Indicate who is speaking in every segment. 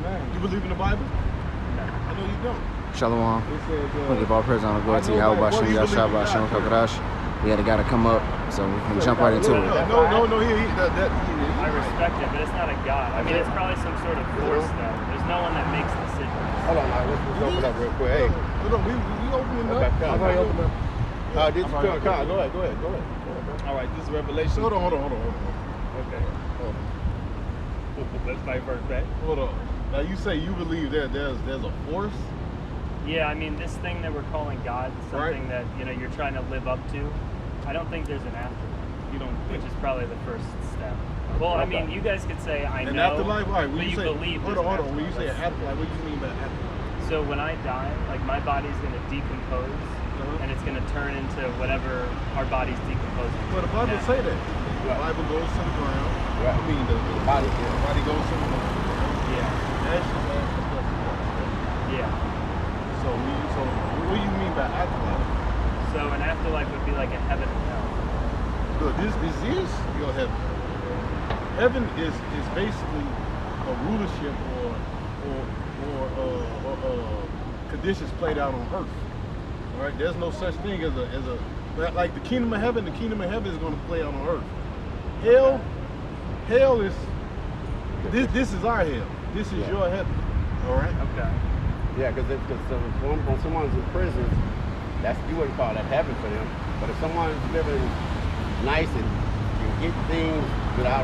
Speaker 1: name.
Speaker 2: You believe in the Bible?
Speaker 1: No.
Speaker 2: I know you don't.
Speaker 3: Shalom.
Speaker 2: It says,
Speaker 3: We'll give all praise on the glory to Yahweh Shem Yahshua Shem Kakadash. We had a guy to come up, so we can jump right into it.
Speaker 2: No,
Speaker 1: I respect it, but it's not a God. I mean, it's probably some sort of force, though. There's no one that makes decisions.
Speaker 4: Hold on, let's open up real quick. Hey.
Speaker 2: Hold on, we opening up.
Speaker 4: Okay, I've already opened up. This is Go ahead. Go ahead.
Speaker 2: All right, this is Revelation. Hold on.
Speaker 1: Okay.
Speaker 2: Hold on.
Speaker 1: Let's fight first back.
Speaker 2: Hold on. Now you say you believe there's a force?
Speaker 1: Yeah, I mean, this thing that we're calling God, something that, you're trying to live up to, I don't think there's an afterlife. You don't, which is probably the first step. Well, I mean, you guys could say, I know,
Speaker 2: an afterlife? Right.
Speaker 1: but you believe
Speaker 2: hold on. When you say afterlife, what do you mean by afterlife?
Speaker 1: So when I die, like my body's going to decompose, and it's going to turn into whatever our body's decomposing.
Speaker 2: Well, the Bible say that. The Bible goes to the ground.
Speaker 4: Right.
Speaker 2: I mean, the body goes to the ground.
Speaker 1: Yeah. Yeah.
Speaker 2: So what do you mean by afterlife?
Speaker 1: So an afterlife would be like a heaven and hell.
Speaker 2: Look, this is your heaven. Heaven is basically a rulership or conditions played out on earth. All right, there's no such thing as a like the kingdom of heaven. The kingdom of heaven is going to play out on earth. Hell is this is our hell. This is your heaven. All right.
Speaker 1: Okay.
Speaker 4: Yeah, because when someone's in prison, you wouldn't call that heaven for them. But if someone's living nice and can get things without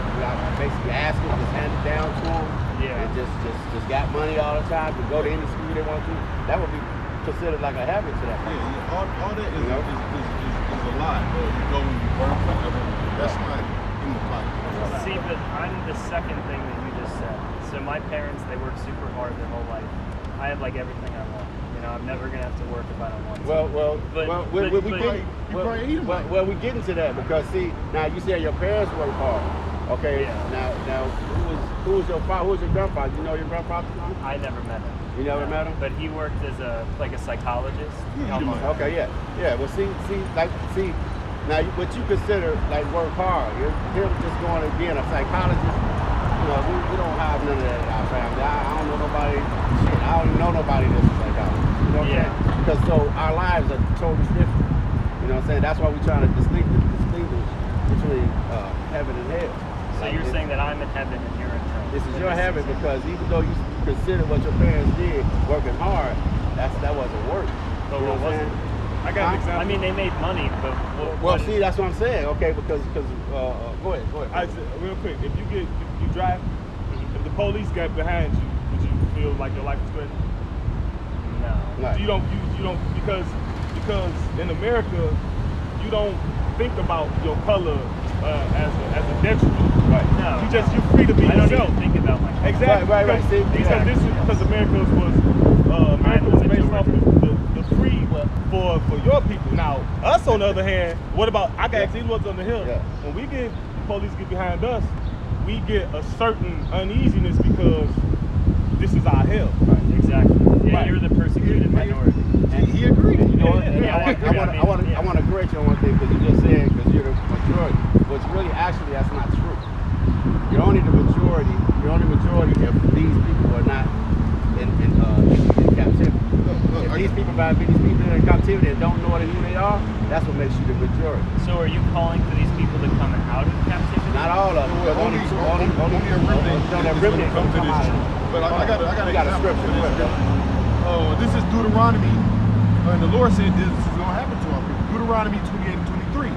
Speaker 4: basically asking, just hand it down to them, and just got money all the time to go to any school they want to, that would be considered like a heaven to that person.
Speaker 2: Yeah, all that is a lie. You go and you burn forever. That's not in the Bible.
Speaker 1: See, but I'm the second thing that you just said. So my parents, they worked super hard their whole life. I have like everything I want. I'm never gonna have to work if I don't want to.
Speaker 4: Well, we get into that because see, now you said your parents worked hard. Okay.
Speaker 1: Yeah.
Speaker 4: Now, who was your father? Who was your grandfather? You know your grandfather?
Speaker 1: I never met him.
Speaker 4: You never met him?
Speaker 1: But he worked as a psychologist.
Speaker 4: Okay, yeah. Well, see. Now, what you consider like work hard, you're just going to being a psychologist. We don't have none of that in our family. I don't know nobody. Shit, I don't even know nobody that's a psychologist. You know what I'm saying? Because so our lives are totally different. You know what I'm saying? That's why we're trying to distinguish between heaven and hell.
Speaker 1: So you're saying that I'm in heaven and you're in hell.
Speaker 4: This is your heaven because even though you consider what your parents did, working hard, that wasn't work.
Speaker 1: But what was it?
Speaker 2: I got an example.
Speaker 1: I mean, they made money, but
Speaker 4: see, that's what I'm saying. Okay, because go ahead.
Speaker 2: Real quick, if you drive, if the police got behind you, would you feel like your life is threatened?
Speaker 1: No.
Speaker 2: You don't because in America you don't think about your color as a detriment.
Speaker 4: Right.
Speaker 1: No.
Speaker 2: You're free to be yourself.
Speaker 1: I don't even think about my color.
Speaker 2: Exactly.
Speaker 4: Right. See,
Speaker 2: because America was based off the free for your people. Now, us on the other hand, what about I can ask these ones on the hill?
Speaker 4: Yeah.
Speaker 2: When the police get behind us, we get a certain uneasiness because this is our hell.
Speaker 1: Right, exactly. Yeah, right. You're the persecuted minority.
Speaker 2: And he agreed.
Speaker 4: I want to correct you on one thing because you just said because you're the majority, which really actually that's not true. You're only the majority. If these people are not in captivity. If these people are in captivity and don't know who they are, that's what makes you the majority.
Speaker 1: So are you calling for these people to come out of captivity?
Speaker 4: Not all of them.
Speaker 2: Only a remnant
Speaker 4: come to this.
Speaker 2: But I got
Speaker 4: a scripture.
Speaker 2: This is Deuteronomy, and the Lord said this is going to happen to our people. Deuteronomy 28 and 23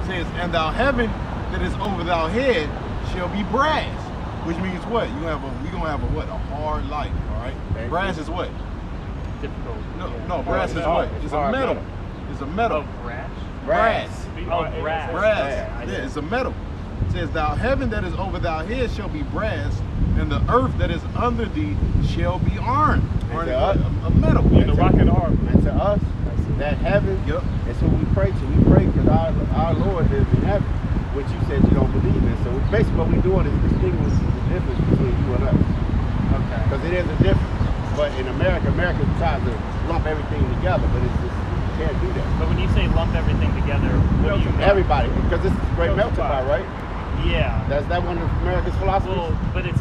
Speaker 2: says, "And thou heaven that is over thy head shall be brass," which means what? We gonna have a hard life. All right. Brass is what?
Speaker 1: Difficult.
Speaker 2: No. Brass is what? It's a metal. It's a metal.
Speaker 1: Oh, brass.
Speaker 2: Brass.
Speaker 1: Oh, brass.
Speaker 2: Brass. Yeah, it's a metal. It says, "Thou heaven that is over thy head shall be brass, and the earth that is under thee shall be iron." Or a metal.
Speaker 4: The rock and hard. And to us, that heaven is who we pray to. We pray because our Lord lives in heaven, which you said you don't believe in. So basically what we're doing is distinguishing the difference between you and us. Okay. Because it is a difference. But in America tries to lump everything together, but it's just, you can't do that.
Speaker 1: But when you say lump everything together, what do you mean?
Speaker 4: Everybody, because this is a great melting pot, right?
Speaker 1: Yeah.
Speaker 4: That's that one of America's philosophies?
Speaker 1: Well, but it's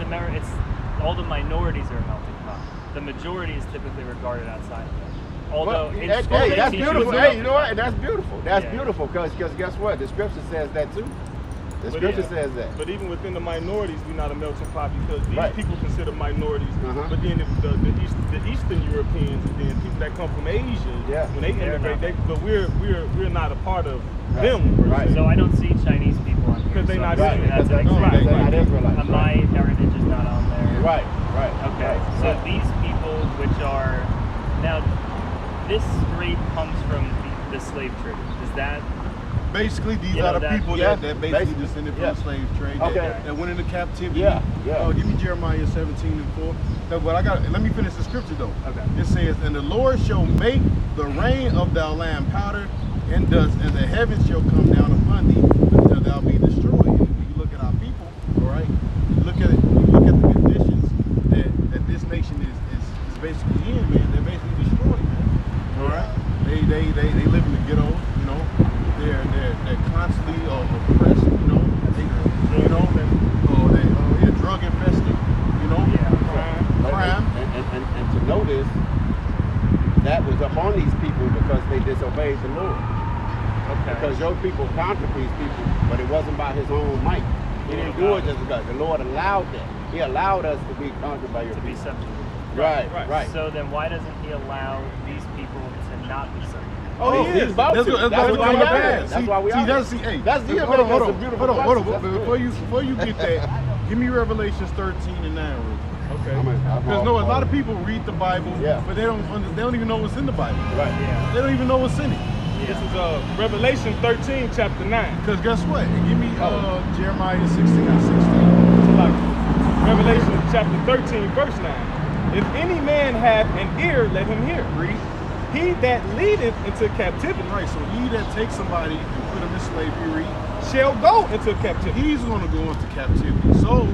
Speaker 1: all the minorities are a melting pot. The majority is typically regarded outside of it. Although in school
Speaker 4: hey,
Speaker 1: they
Speaker 4: that's
Speaker 1: teach
Speaker 4: beautiful.
Speaker 1: you
Speaker 4: Hey, you know what? That's beautiful. That's
Speaker 1: Yeah.
Speaker 4: beautiful because guess what? The scripture says that too. The scripture says that.
Speaker 2: But even within the minorities, we're not a melting pot because these
Speaker 4: Right.
Speaker 2: people consider minorities.
Speaker 4: Uh-huh.
Speaker 2: But then the Eastern Europeans and then people that come from Asia, when they
Speaker 1: They're
Speaker 2: immigrate,
Speaker 1: not.
Speaker 2: but we're not a part of
Speaker 4: Right.
Speaker 2: them.
Speaker 4: Right.
Speaker 1: So I don't see Chinese people on here.
Speaker 2: Because they're
Speaker 1: so
Speaker 2: not
Speaker 1: I'm assuming
Speaker 2: Israelites.
Speaker 1: that's an
Speaker 2: Right.
Speaker 1: example.
Speaker 4: They're not Israelites.
Speaker 1: My heritage is not on there.
Speaker 4: Right. Right.
Speaker 1: Okay,
Speaker 4: Right.
Speaker 1: so
Speaker 4: Right.
Speaker 1: these people, which are now, this straight comes from the slave trade. Is that
Speaker 2: Basically, these
Speaker 1: You know
Speaker 2: are the
Speaker 1: that-
Speaker 2: people
Speaker 4: yeah,
Speaker 2: that basically
Speaker 4: basically,
Speaker 2: descended from
Speaker 4: yeah.
Speaker 2: the slave trade
Speaker 4: Okay.
Speaker 2: that went into captivity.
Speaker 4: Yeah, yeah.
Speaker 2: Give me Jeremiah 17:4. No, but let me finish the scripture though.
Speaker 1: Okay.
Speaker 2: It says, "And the Lord shall make the rain of thy land powder and dust, and the heavens shall come down upon thee until thou be destroyed." And when you look at our people, all right, you look at the conditions that this nation is basically in, man. They're basically destroyed, man. All right. They live in the ghettos, you know. They're constantly oppressed, you know. They're drug infested, you know. Crime.
Speaker 4: And to notice that was upon these people because they disobeyed the Lord.
Speaker 1: okay?
Speaker 4: Because your people conquered these people, but it wasn't by his own might. He didn't do it just because the Lord allowed that. He allowed us to be conquered by your
Speaker 1: To be
Speaker 4: people.
Speaker 1: subjugated.
Speaker 4: Right.
Speaker 1: So then why doesn't he allow these people to not be subjugated?
Speaker 2: Oh,
Speaker 4: he is about to.
Speaker 2: That's
Speaker 4: That's
Speaker 2: what
Speaker 4: why
Speaker 2: we
Speaker 4: we
Speaker 2: got
Speaker 4: are.
Speaker 2: past.
Speaker 4: That's why we are. That's the
Speaker 2: hold on.
Speaker 4: a beautiful
Speaker 2: Hold on.
Speaker 4: question. That's
Speaker 2: Before you get that, give me Revelations 13 and 9 real quick.
Speaker 4: Okay.
Speaker 2: Because no, a lot of people read the Bible,
Speaker 4: Yeah.
Speaker 2: but they don't even know what's in the Bible.
Speaker 4: Right.
Speaker 1: Yeah.
Speaker 2: They don't even know what's in it.
Speaker 1: Yeah.
Speaker 2: This is Revelation 13, chapter 9. Because guess what? Give me Jeremiah 16 and 16. So like Revelation chapter 13, verse 9. If any man have an ear, let him hear. Read. He that leadeth into captivity. Right, so he that takes somebody and put him in slavery, shall go into captivity. He's going to go into captivity. So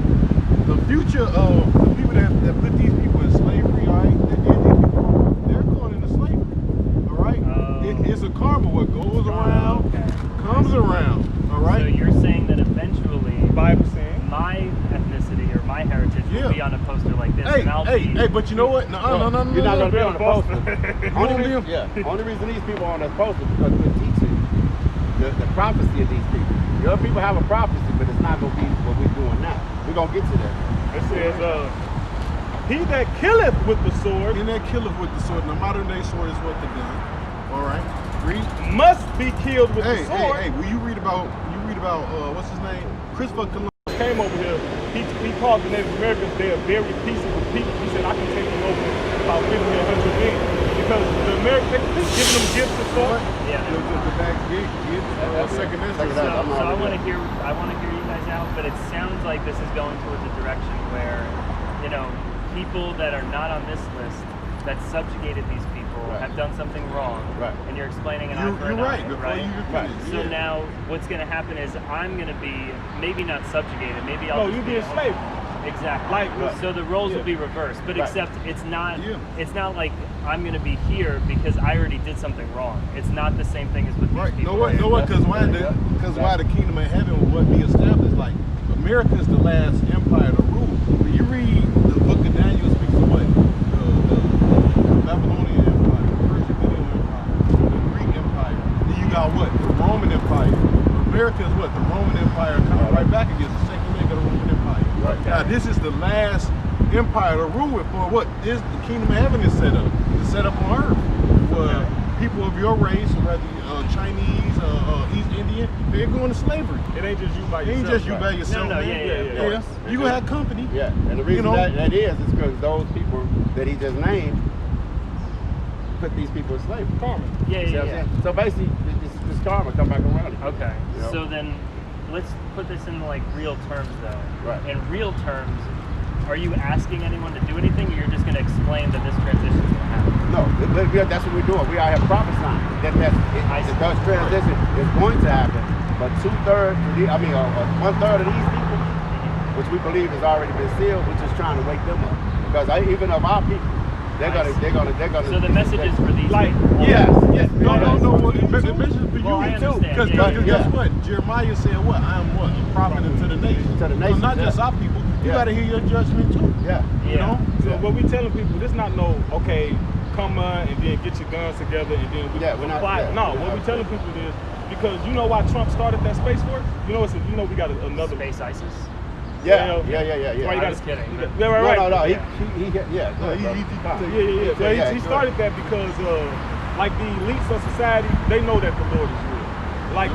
Speaker 2: the future of the people that put these people in slavery, all right, they're going into slavery. All right? It's a karma. What goes around comes around. All right?
Speaker 1: So you're saying that eventually
Speaker 2: The Bible saying.
Speaker 1: my ethnicity or my heritage will be on a poster like this, and I'll be.
Speaker 2: Hey, but you know what? No.
Speaker 4: You're not going to be on the poster.
Speaker 2: Only
Speaker 4: Only reason these people are on the poster is because we're teaching the prophecy of these people. The other people have a prophecy, but it's not going to be what we're doing now. We're going to get to that.
Speaker 2: It says, he that killeth with the sword. He that killeth with the sword. Now, modern day sword is what the gun. All right. Read. Must be killed with the sword. Hey, will you read about what's his name? Christopher Columbus came over here. He called the Native Americans, they're very peaceable people. He said, I can take them over about 50 or 100 men. Because the Americans, they're giving them gifts and stuff.
Speaker 1: Yeah.
Speaker 2: The back gifts, second
Speaker 1: So I want to hear you guys out, but it sounds like this is going towards a direction where, you know, people that are not on this list that subjugated these people have done something wrong, and you're explaining an eye for an eye, right? So now what's going to happen is I'm going to be maybe not subjugated, maybe I'll
Speaker 2: you'll be a slave.
Speaker 1: Exactly. So the roles will be reversed, but except it's not like I'm going to be here because I already did something wrong. It's not the same thing as with these people.
Speaker 2: No what? Because why the kingdom of heaven would be established? Like America is the last empire to rule. When you read the book of Daniel, it speaks of what the Babylonian Empire, the Persian Empire, the Greek Empire. Then you got what? The Roman Empire. America is what? The Roman Empire coming right back against the second leg of the Roman Empire. Now this is the last empire to rule it for what is the kingdom of heaven is set up. It's set up on earth. Where people of your race, whether Chinese, East Indian, they're going to slavery. It ain't just you by yourself. It ain't just you by yourself.
Speaker 1: No, yeah.
Speaker 2: You gonna have company.
Speaker 4: Yeah, and the reason that is because those people that he just named put these people in slavery.
Speaker 2: Karma.
Speaker 1: Yeah.
Speaker 4: So basically, this karma come back around again.
Speaker 1: Okay.
Speaker 4: You know?
Speaker 1: So then let's put this in like real terms though.
Speaker 4: Right.
Speaker 1: In real terms, are you asking anyone to do anything, or you're just going to explain that this transition is going to happen?
Speaker 4: No, that's what we're doing. We are here prophesying that the transition is going to happen. But 1/3 of these people, which we believe has already been sealed, we're just trying to wake them up. Because even of our people, They're gonna.
Speaker 1: So the message is for these
Speaker 2: Like,
Speaker 1: people.
Speaker 2: yes. No.
Speaker 4: Well,
Speaker 2: The message is for
Speaker 1: Well, I
Speaker 2: you too.
Speaker 1: understand,
Speaker 2: Because
Speaker 1: yeah.
Speaker 2: guess what? Jeremiah said what? I am what? A prophet unto the nations.
Speaker 4: To the
Speaker 2: So
Speaker 4: nations,
Speaker 2: not just
Speaker 4: yeah.
Speaker 2: our people. You
Speaker 4: Yeah.
Speaker 2: got to hear your judgment too.
Speaker 4: Yeah.
Speaker 2: You know?
Speaker 5: So what we telling people, this not no, okay, come on and then get your guns together and then we
Speaker 4: Yeah, we're not-
Speaker 5: comply.
Speaker 4: yeah,
Speaker 5: No,
Speaker 4: we're
Speaker 5: what
Speaker 4: not-
Speaker 5: we telling people is, because you know why Trump started that Space Force? You know, we got another.
Speaker 1: Space ISIS.
Speaker 5: Well,
Speaker 4: Yeah.
Speaker 5: Right,
Speaker 1: I was kidding. but-
Speaker 5: Yeah, right.
Speaker 4: No.
Speaker 5: Yeah.
Speaker 4: He yeah. Go ahead, bro.
Speaker 5: Yeah. But
Speaker 4: Yeah,
Speaker 5: he
Speaker 4: go
Speaker 5: started that because, like the elites of society, they know that the Lord is real. Like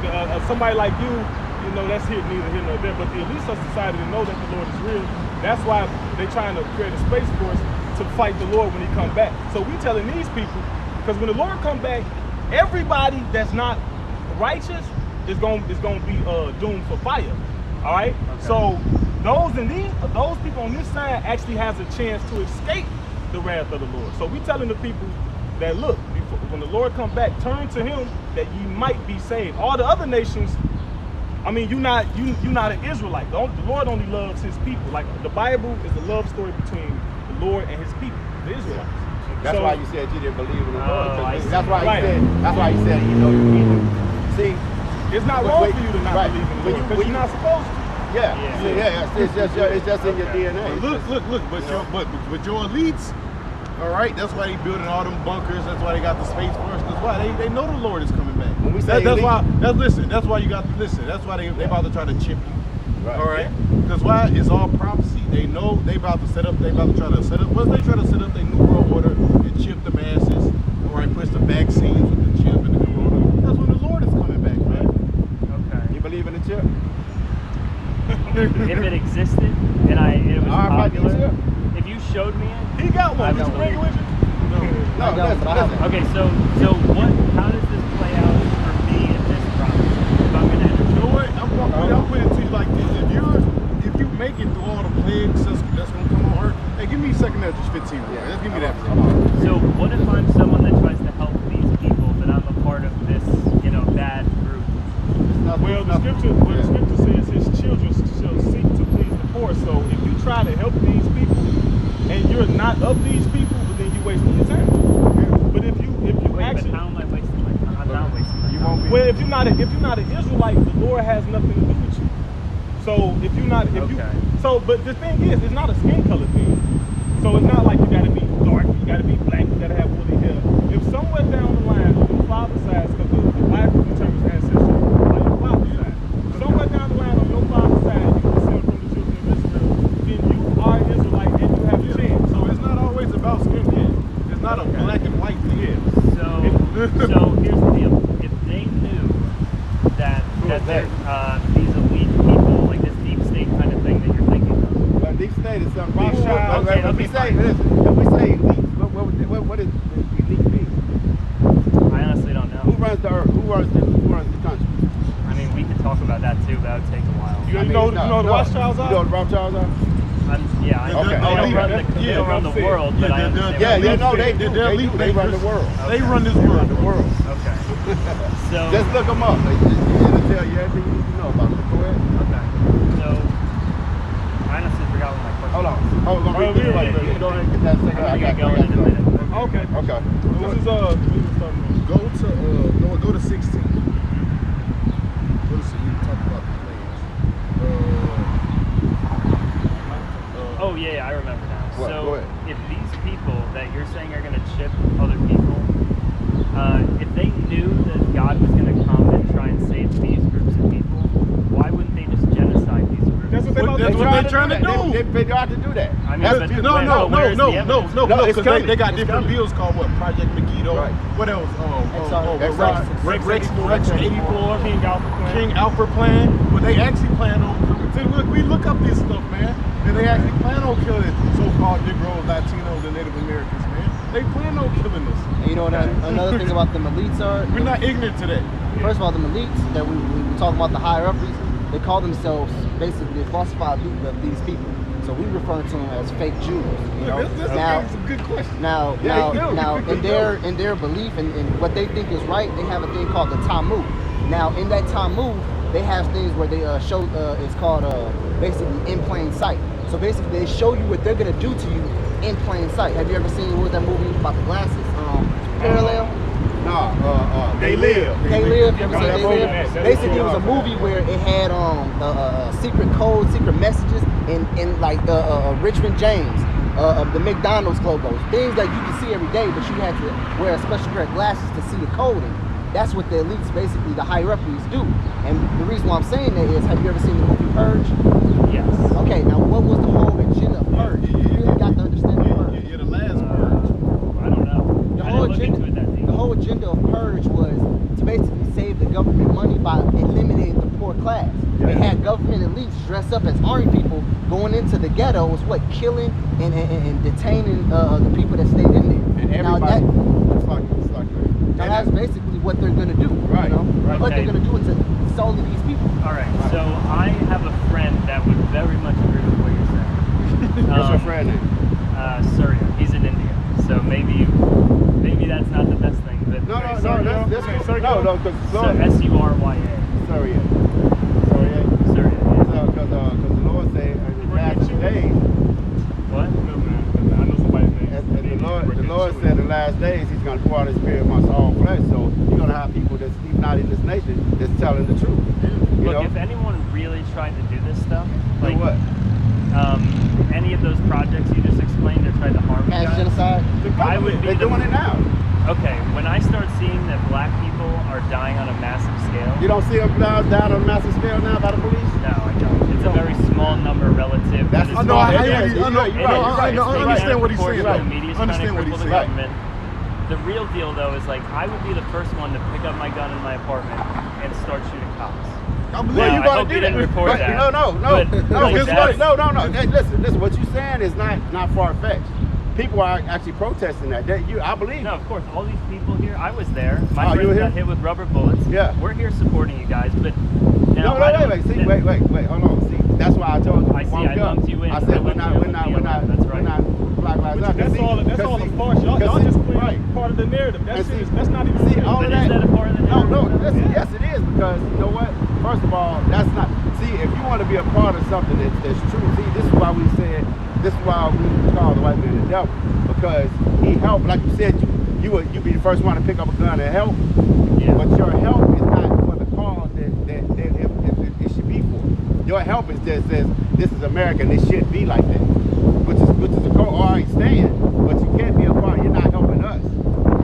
Speaker 5: somebody like you know, that's neither here nor there. But the elites of society, they know that the Lord is real. That's why they're trying to create a space force to fight the Lord when he come back. So we telling these people, because when the Lord come back, everybody that's not righteous is going to be doomed for fire. All right.
Speaker 1: Okay.
Speaker 5: So those people on this side actually has a chance to escape the wrath of the Lord. So we telling the people that look, when the Lord come back, turn to him that ye might be saved. All the other nations, I mean, you're not an Israelite. The Lord only loves his people. Like the Bible is a love story between the Lord and his people, the Israelites.
Speaker 4: That's
Speaker 5: So-
Speaker 4: why you said you didn't believe in the Lord.
Speaker 1: Oh, I see.
Speaker 4: That's why
Speaker 5: Right.
Speaker 4: he said, you know, you need to see.
Speaker 5: It's not wrong for you to not
Speaker 4: Right.
Speaker 5: believe in the
Speaker 4: When
Speaker 5: Lord
Speaker 4: you-
Speaker 5: because
Speaker 4: when
Speaker 5: you're not supposed to.
Speaker 4: Yeah. It's just in your DNA.
Speaker 2: But look, but your elites, all right, that's why they building all them bunkers, that's why they got the space force, that's why they know the Lord is coming back.
Speaker 4: When we say
Speaker 2: that's
Speaker 4: elite-
Speaker 2: why that's why you got to listen. That's why they about to try to chip you.
Speaker 4: Right.
Speaker 2: All right? Because why? It's all prophecy. They know they about to try to set up, once they try to set up their new world order and chip the masses, all right, push the vaccines with the chip and the new world order, that's when the Lord is coming back, man.
Speaker 1: Okay.
Speaker 4: You believe in the chip?
Speaker 1: If it existed and it was
Speaker 4: RFID
Speaker 1: popular,
Speaker 4: chip?
Speaker 1: if you showed me it,
Speaker 5: He got one.
Speaker 1: I
Speaker 5: Did you
Speaker 1: don't
Speaker 5: bring it with you?
Speaker 4: No,
Speaker 3: I don't, but I have
Speaker 4: listen.
Speaker 1: okay. So what? How does this play out for me in this prophecy? If I'm gonna
Speaker 2: You know what? I'll put it to you like this. If you make it through all the plagues that's gonna come on earth, hey, give me 2 Esdras 15 real quick. Let's give me that.
Speaker 1: So what if I'm someone that tries to help these people, but I'm a part of this, bad group?
Speaker 5: Well, the scripture says his children shall seek to please the poor. So if you try to help these people and you're not of these people, then you're wasting your time. But if you
Speaker 1: Wait, but
Speaker 5: actually,
Speaker 1: how am I wasting my time? I'm not wasting my time.
Speaker 2: You won't be.
Speaker 5: well, if you're not an Israelite, the Lord has nothing to do with you. So if you're not, but the thing is, it's not a skin color thing. So it's not like you gotta be dark, you gotta be black, you gotta have woolly hair. If somewhere down the line on your father's side, because the Bible determines ancestry on your father's side. Somewhere down the line on your father's side, you descend from the children of Israel, then you are Israelite and you have a chance.
Speaker 2: So it's not always about skin color. It's not a black and white thing.
Speaker 1: So here's the deal. If they knew that these elite people, like this deep state kind of thing that you're thinking of,
Speaker 4: Well, deep state is something.
Speaker 1: Okay,
Speaker 4: If we say elite, what does elite mean?
Speaker 1: I honestly don't
Speaker 4: Who
Speaker 1: know.
Speaker 4: runs the earth? Who runs the country?
Speaker 1: I mean, we could talk about that too, but that would take a while.
Speaker 5: You know the Rothschilds
Speaker 4: You
Speaker 5: are?
Speaker 4: know what the Rothschilds are?
Speaker 1: I don't run the world, but I understand.
Speaker 2: They're elite
Speaker 4: They run the
Speaker 2: bankers.
Speaker 4: world.
Speaker 2: They run this world.
Speaker 4: The world.
Speaker 1: Okay. So
Speaker 4: Just look them up. It'll tell you everything you need to know about them. Go ahead.
Speaker 1: okay. So I honestly forgot what my question.
Speaker 4: Hold on. Hold on. Read this right quick. You go ahead and get that second.
Speaker 1: I'm gonna get going in a minute.
Speaker 5: Okay.
Speaker 4: Okay.
Speaker 5: This is
Speaker 2: Go to 16. Go to 16. You talk about the plagues.
Speaker 1: Oh yeah, I remember now.
Speaker 4: What? Go
Speaker 1: So
Speaker 4: ahead.
Speaker 1: if these people that you're saying are going to chip other people, if they knew that God was going to come and try and save these groups of people, why wouldn't they just genocide these groups?
Speaker 5: That's what
Speaker 2: That's what they're trying to do.
Speaker 4: They tried to do that.
Speaker 1: I mean,
Speaker 4: That's
Speaker 1: but
Speaker 4: just-
Speaker 2: No,
Speaker 1: where's the evidence?
Speaker 2: no,
Speaker 4: No, it's
Speaker 2: because
Speaker 4: coming.
Speaker 2: they got
Speaker 4: It's
Speaker 2: different
Speaker 4: coming.
Speaker 2: bills called what? Project Megiddo.
Speaker 4: Right.
Speaker 2: What else?
Speaker 5: Rex
Speaker 2: Rex 84.
Speaker 5: King Alpha Plan.
Speaker 2: King Alpha Plan. But they actually plan on. See, we look up this stuff, man. And they actually plan on killing so-called Negroes, Latinos, and Native Americans, man. They plan on killing us.
Speaker 3: And you know what another thing about them elites are?
Speaker 2: We're not ignorant to that.
Speaker 3: First of all, them elites that we talk about, the higher ups, they call themselves basically the falsified loot of these people. So we refer to them as fake Jews. You know?
Speaker 2: That's a good question.
Speaker 3: Now, in their belief and what they think is right, they have a thing called the Talmud. Now, in that Talmud, they have things where they show. It's called basically in plain sight. So basically, they show you what they're gonna do to you in plain sight. Have you ever seen, what was that movie about the glasses? Parallel?
Speaker 4: No, They Live.
Speaker 3: They Live. You ever seen
Speaker 5: Yeah,
Speaker 3: They
Speaker 5: that
Speaker 3: Live?
Speaker 5: movie,
Speaker 3: Basically, it was a movie where it had secret codes, secret messages in like Richmond James, the McDonald's logos, things that you can see every day, but you had to wear a special pair of glasses to see the coding. That's what the elites, basically the higher ups, do. And the reason why I'm saying that is, have you ever seen the movie Purge?
Speaker 1: Yes.
Speaker 3: Okay, now what was the whole agenda of Purge? You really got to understand the Purge.
Speaker 2: You're the last Purge.
Speaker 1: I don't know.
Speaker 3: The
Speaker 1: I
Speaker 3: whole
Speaker 1: didn't look into
Speaker 3: agenda,
Speaker 1: it that deep.
Speaker 3: the whole agenda of Purge was to basically save the government money by eliminating the poor class. They had government elites dressed up as army people going into the ghettos, killing and detaining the people that stayed in there.
Speaker 4: And
Speaker 3: Now
Speaker 4: everybody,
Speaker 3: it's like that's basically what they're gonna do.
Speaker 4: Right,
Speaker 3: You know?
Speaker 4: right.
Speaker 3: What
Speaker 1: Okay.
Speaker 3: they're gonna do is to solely these people.
Speaker 1: All right. So I have a friend that would very much agree with what you're saying.
Speaker 4: what's your friend name?
Speaker 1: Surya. He's in India. So maybe that's not the best thing. But
Speaker 4: No,
Speaker 1: Surya.
Speaker 4: because
Speaker 1: So S-U-R-Y-A.
Speaker 4: Sorry.
Speaker 1: Surya.
Speaker 4: Because the Lord said in the last days,
Speaker 1: What?
Speaker 5: No, man. I know somebody's name.
Speaker 4: and the Lord said in the last days He's going to pour out His Spirit amongst all flesh. So you're going to have people that's even not in this nation that's telling the truth. You
Speaker 1: Look,
Speaker 4: know?
Speaker 1: if anyone really tried to do this stuff,
Speaker 4: Do
Speaker 1: like
Speaker 4: what?
Speaker 1: any of those projects you just explained, or tried to harm you
Speaker 3: Mass
Speaker 1: guys,
Speaker 3: genocide.
Speaker 1: I would be
Speaker 4: They're
Speaker 1: the-
Speaker 4: doing it now.
Speaker 1: Okay, when I start seeing that black people are dying on a massive scale,
Speaker 4: You don't see them down on a massive scale now by the police?
Speaker 1: no, I don't. It's a very small number relative.
Speaker 4: That's
Speaker 1: to
Speaker 4: a
Speaker 1: the
Speaker 4: small-
Speaker 1: small-
Speaker 4: yeah,
Speaker 2: I
Speaker 4: you're right,
Speaker 2: I understand what he's saying.
Speaker 1: The
Speaker 2: though.
Speaker 1: media's
Speaker 2: I
Speaker 1: trying to
Speaker 2: understand what
Speaker 1: cripple
Speaker 2: he's
Speaker 1: the
Speaker 2: saying.
Speaker 1: government. The real deal, though, is like I would be the first one to pick up my gun in my apartment and start shooting cops.
Speaker 2: I believe
Speaker 1: Well,
Speaker 2: you
Speaker 1: I
Speaker 2: gotta
Speaker 1: hope
Speaker 2: do
Speaker 1: you
Speaker 2: that.
Speaker 1: didn't record
Speaker 4: But,
Speaker 1: that.
Speaker 4: no.
Speaker 1: But, like, that's-
Speaker 4: No. Hey, listen. What you're saying is not far fetched. People are actually protesting that. I believe.
Speaker 1: No, of course, all these people here, I was there. My
Speaker 4: Oh, you were
Speaker 1: friends
Speaker 4: here?
Speaker 1: got hit with rubber bullets.
Speaker 4: Yeah.
Speaker 1: We're here supporting you guys, but now
Speaker 4: No,
Speaker 1: I don't-
Speaker 4: wait. See, wait. Hold on. See, that's why I told you.
Speaker 1: I see,
Speaker 4: woke
Speaker 1: I
Speaker 4: up.
Speaker 1: lumped you in.
Speaker 4: I
Speaker 1: I
Speaker 4: said we're
Speaker 1: lumped
Speaker 4: not
Speaker 1: you in with BLM, that's right.
Speaker 4: we're not Black Lives Matter.
Speaker 5: That's all a farce. Y'all just playing part of the narrative. That's not even
Speaker 4: See,
Speaker 5: real.
Speaker 4: all
Speaker 1: But
Speaker 4: of
Speaker 1: is
Speaker 4: that.
Speaker 1: that a part of the
Speaker 4: No,
Speaker 1: narrative?
Speaker 4: listen, yes, it is, because you know what? First of all, that's not. See, if you want to be a part of something that's true, see, this is why we call the white man the devil, because he helped. Like you said, you be the first one to pick up a gun and help.
Speaker 1: Yeah.
Speaker 4: But your help is not for the cause that it should be for. Your help is just says this is America and it should be like that, which is a call. All right, stand, but you can't be a part. You're not helping us.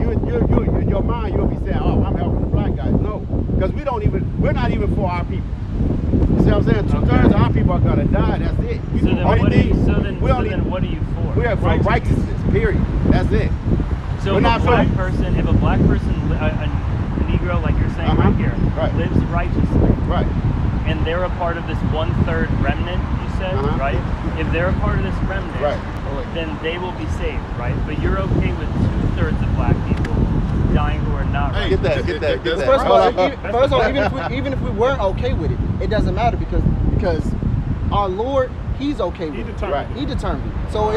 Speaker 4: You in your mind you'll be saying, oh, I'm helping the black guys. No, because we're not even for our people. You see what I'm saying? 2/3 of our people are gonna die. That's it.
Speaker 1: So then,
Speaker 4: Only
Speaker 1: what are
Speaker 4: thing-
Speaker 1: you,
Speaker 4: we only-
Speaker 1: what are you for?
Speaker 4: we are for righteousness. Period. That's it.
Speaker 1: So
Speaker 4: we're
Speaker 1: if
Speaker 4: not
Speaker 1: a
Speaker 4: for-
Speaker 1: black person, a Negro, like you're saying right here,
Speaker 4: Right.
Speaker 1: lives righteously,
Speaker 4: Right.
Speaker 1: and they're a part of this 1/3 remnant, you said, right? If they're a part of this remnant,
Speaker 4: Right.
Speaker 1: then they will be saved, right? But you're okay with 2/3 of black people dying who are not
Speaker 2: Hey,
Speaker 1: righteous.
Speaker 4: Get that.
Speaker 3: First of all,
Speaker 4: Hold on.
Speaker 3: even if we weren't okay with it, it doesn't matter because our Lord, He's okay with
Speaker 5: He
Speaker 3: it.
Speaker 5: determined.
Speaker 4: Right.
Speaker 3: He determined. So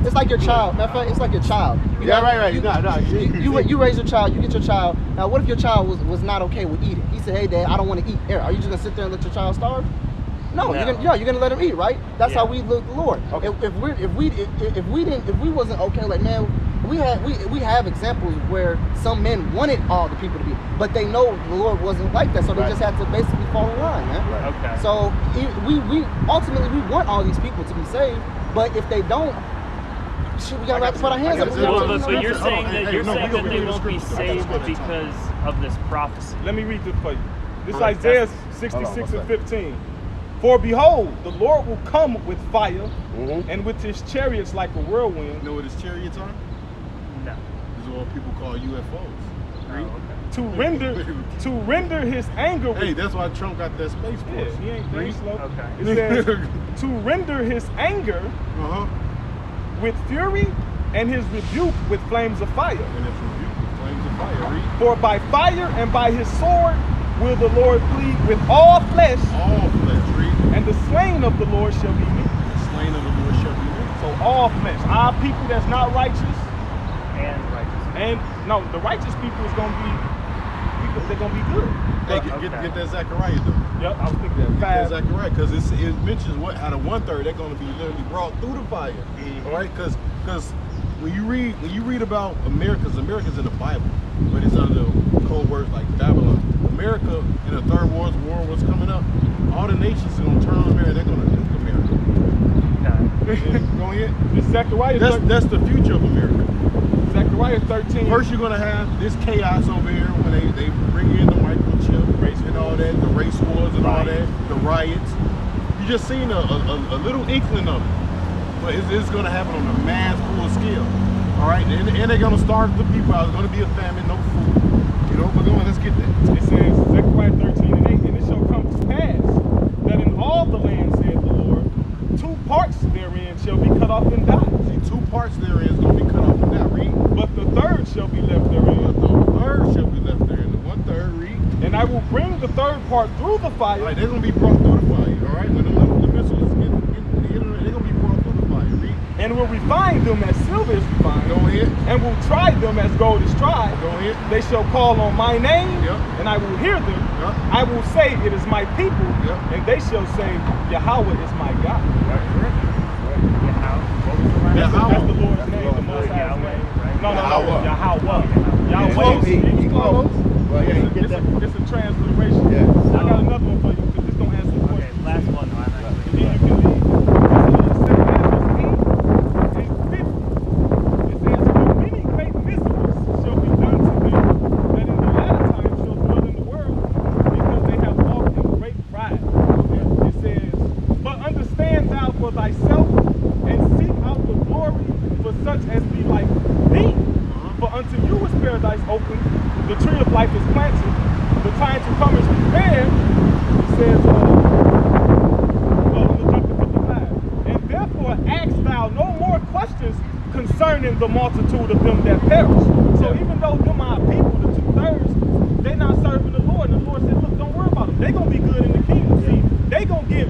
Speaker 3: it's like your child. Matter of fact, it's like your child. You
Speaker 4: Yeah,
Speaker 3: know,
Speaker 4: right.
Speaker 3: You raise your child. You get your child. Now, what if your child was not okay with eating? He said, "Hey, Dad, I don't want to eat." Are you just gonna sit there and let your child starve? No,
Speaker 1: No.
Speaker 3: you're gonna let him eat, right? That's how
Speaker 1: Yeah.
Speaker 3: we look the Lord.
Speaker 4: Okay.
Speaker 3: If we wasn't okay, like, man, we have examples where some men wanted all the people to be, but they know the Lord wasn't like that, so they
Speaker 4: Right.
Speaker 3: just had to basically fall in line, man.
Speaker 4: Right.
Speaker 1: Okay.
Speaker 3: So we ultimately we want all these people to be saved, but if they don't, shit, we gotta put our hands up.
Speaker 1: But you're
Speaker 2: Hold
Speaker 1: saying
Speaker 2: on,
Speaker 1: that
Speaker 2: hey,
Speaker 1: you're
Speaker 2: no,
Speaker 1: saying
Speaker 2: we
Speaker 1: that
Speaker 2: gonna
Speaker 1: they
Speaker 2: read
Speaker 1: will be
Speaker 2: scripture.
Speaker 1: saved
Speaker 2: Let's go.
Speaker 1: because of this prophecy.
Speaker 5: Let me read this for you. This is
Speaker 4: All right,
Speaker 5: Isaiah
Speaker 4: what's
Speaker 5: 66
Speaker 4: that?
Speaker 5: and 15. For behold, the Lord will come with fire,
Speaker 4: Mhm.
Speaker 5: and with his chariots like a whirlwind,
Speaker 2: You know what his chariots are?
Speaker 1: No.
Speaker 2: This is what people call UFOs.
Speaker 1: Oh, okay.
Speaker 5: to render his anger with.
Speaker 2: Hey, that's why Trump got that space
Speaker 5: Yeah,
Speaker 2: force.
Speaker 5: he ain't very slow.
Speaker 1: Okay.
Speaker 5: It says to render his anger
Speaker 2: Uh-huh.
Speaker 5: with fury and his rebuke with flames of fire.
Speaker 2: And it's rebuked with flames of fire. Read.
Speaker 5: For by fire and by his sword will the Lord plead with all flesh,
Speaker 2: All flesh. Read.
Speaker 5: and the slain of the Lord shall be many.
Speaker 2: The slain of the Lord shall be many.
Speaker 5: So all flesh, our people that's not righteous,
Speaker 1: And righteous.
Speaker 5: and no, the righteous people is gonna be, they're gonna be good.
Speaker 2: Hey,
Speaker 1: Okay.
Speaker 2: get that Zechariah though.
Speaker 5: Yep, I was thinking that.
Speaker 2: Get that
Speaker 5: 5.
Speaker 2: Zechariah, because it mentions what out of 1/3 they're going to be literally brought through the fire. All right, because Because when you read about America's in the Bible, but it's under the code words like Babylon. America in the third world war was coming up. All the nations are gonna turn on America. They're gonna nuke America. Go ahead.
Speaker 5: This Zechariah.
Speaker 2: That's the future of America.
Speaker 5: Zechariah 13.
Speaker 2: First, you're gonna have this chaos over here when they bring in the microchip race and all that, the race wars and all that, the riots. You just seen a little inkling of it, but it's gonna happen on a mass full scale. All right, and they're gonna starve the people out. There's gonna be a famine, no food. You know, but go on, let's get that.
Speaker 5: It says Zechariah 13:8, and it shall come to pass that in all the land, saith the Lord, 2 parts therein shall be cut off and die.
Speaker 2: See, 2 parts therein is gonna be cut off and die. Read.
Speaker 5: But the third shall be left therein.
Speaker 2: But the third shall be left therein. The 1/3, read.
Speaker 5: And I will bring the third part through the fire.
Speaker 2: All right, they're gonna be brought through the fire. All right, when the missiles get they're gonna be brought through the fire. Read.
Speaker 5: And will refine them as silver is refined.
Speaker 2: Go ahead.
Speaker 5: And will try them as gold is tried.
Speaker 2: Go ahead.
Speaker 5: They shall call on my name,
Speaker 2: Yep.
Speaker 5: and I will hear them.
Speaker 2: Yep.
Speaker 5: I will say, it is my people,
Speaker 2: Yep.
Speaker 5: and they shall say, Yahweh is my God.
Speaker 2: Yeah,
Speaker 5: That's the Lord's name, the Most High's
Speaker 1: Yahweh,
Speaker 5: name.
Speaker 1: right?
Speaker 5: No,
Speaker 4: Yahweh.
Speaker 5: Yahweh.
Speaker 2: Close.
Speaker 5: Yahweh.
Speaker 2: He close.
Speaker 4: Well, yeah, you get that.
Speaker 5: It's a transliteration.
Speaker 4: Yeah.
Speaker 5: I got another one for you, because this don't answer the
Speaker 1: Okay,
Speaker 5: question.
Speaker 1: last one though. I'm actually.
Speaker 5: And then you can leave. This is 2 Samuel 8 and 50. It says, "For many great miseries shall be done to them, that in the latter time shall dwell in the world, because they have walked in great pride." It says, "But understand thou for thyself, and seek out the glory for such as be like thee. For unto you is paradise open, the tree of life is planted, the time to come is prepared." It says, I'm gonna jump to 55. "And therefore ask thou no more questions concerning the multitude of them that perish." So even though them are people, the 2/3, they not serving the Lord. And the Lord said, look, don't worry about them. They gonna be good in the kingdom. See, they gonna get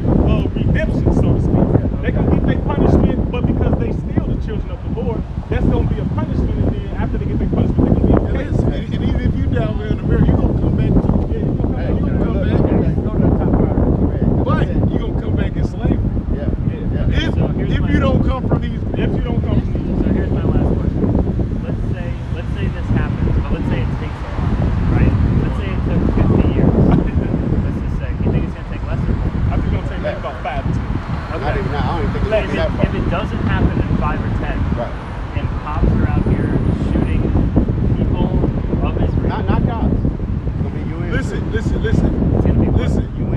Speaker 5: redemption, so to speak. They gonna get their punishment, but because they still the children of the Lord, that's gonna be a punishment. And then after they get their punishment, they're gonna be okay.
Speaker 2: And even if you down there in America, you're gonna come back to
Speaker 5: Yeah, you gonna
Speaker 4: Hey,
Speaker 5: come back.
Speaker 2: come
Speaker 4: look,
Speaker 2: back.
Speaker 4: okay, go to the top part that you read.
Speaker 2: but you're gonna come back in slavery.
Speaker 4: Yeah, yeah.
Speaker 1: So here's
Speaker 2: If
Speaker 1: my-
Speaker 2: you don't come from these
Speaker 5: If you don't come from these.
Speaker 1: So here's my last question. Let's say this happens, but let's say it takes a while, right? Let's say it took 50 years. Let's just say. You think it's gonna take less or more?
Speaker 5: I think it's gonna take like about 5 to 10.
Speaker 4: Not even now. I don't even think it's
Speaker 1: If
Speaker 4: that far.
Speaker 1: it doesn't happen in 5 or 10,
Speaker 4: Right.
Speaker 1: and cops are out here shooting people of Israel,
Speaker 4: Not cops. It's gonna be UN.
Speaker 2: listen.
Speaker 1: it's gonna be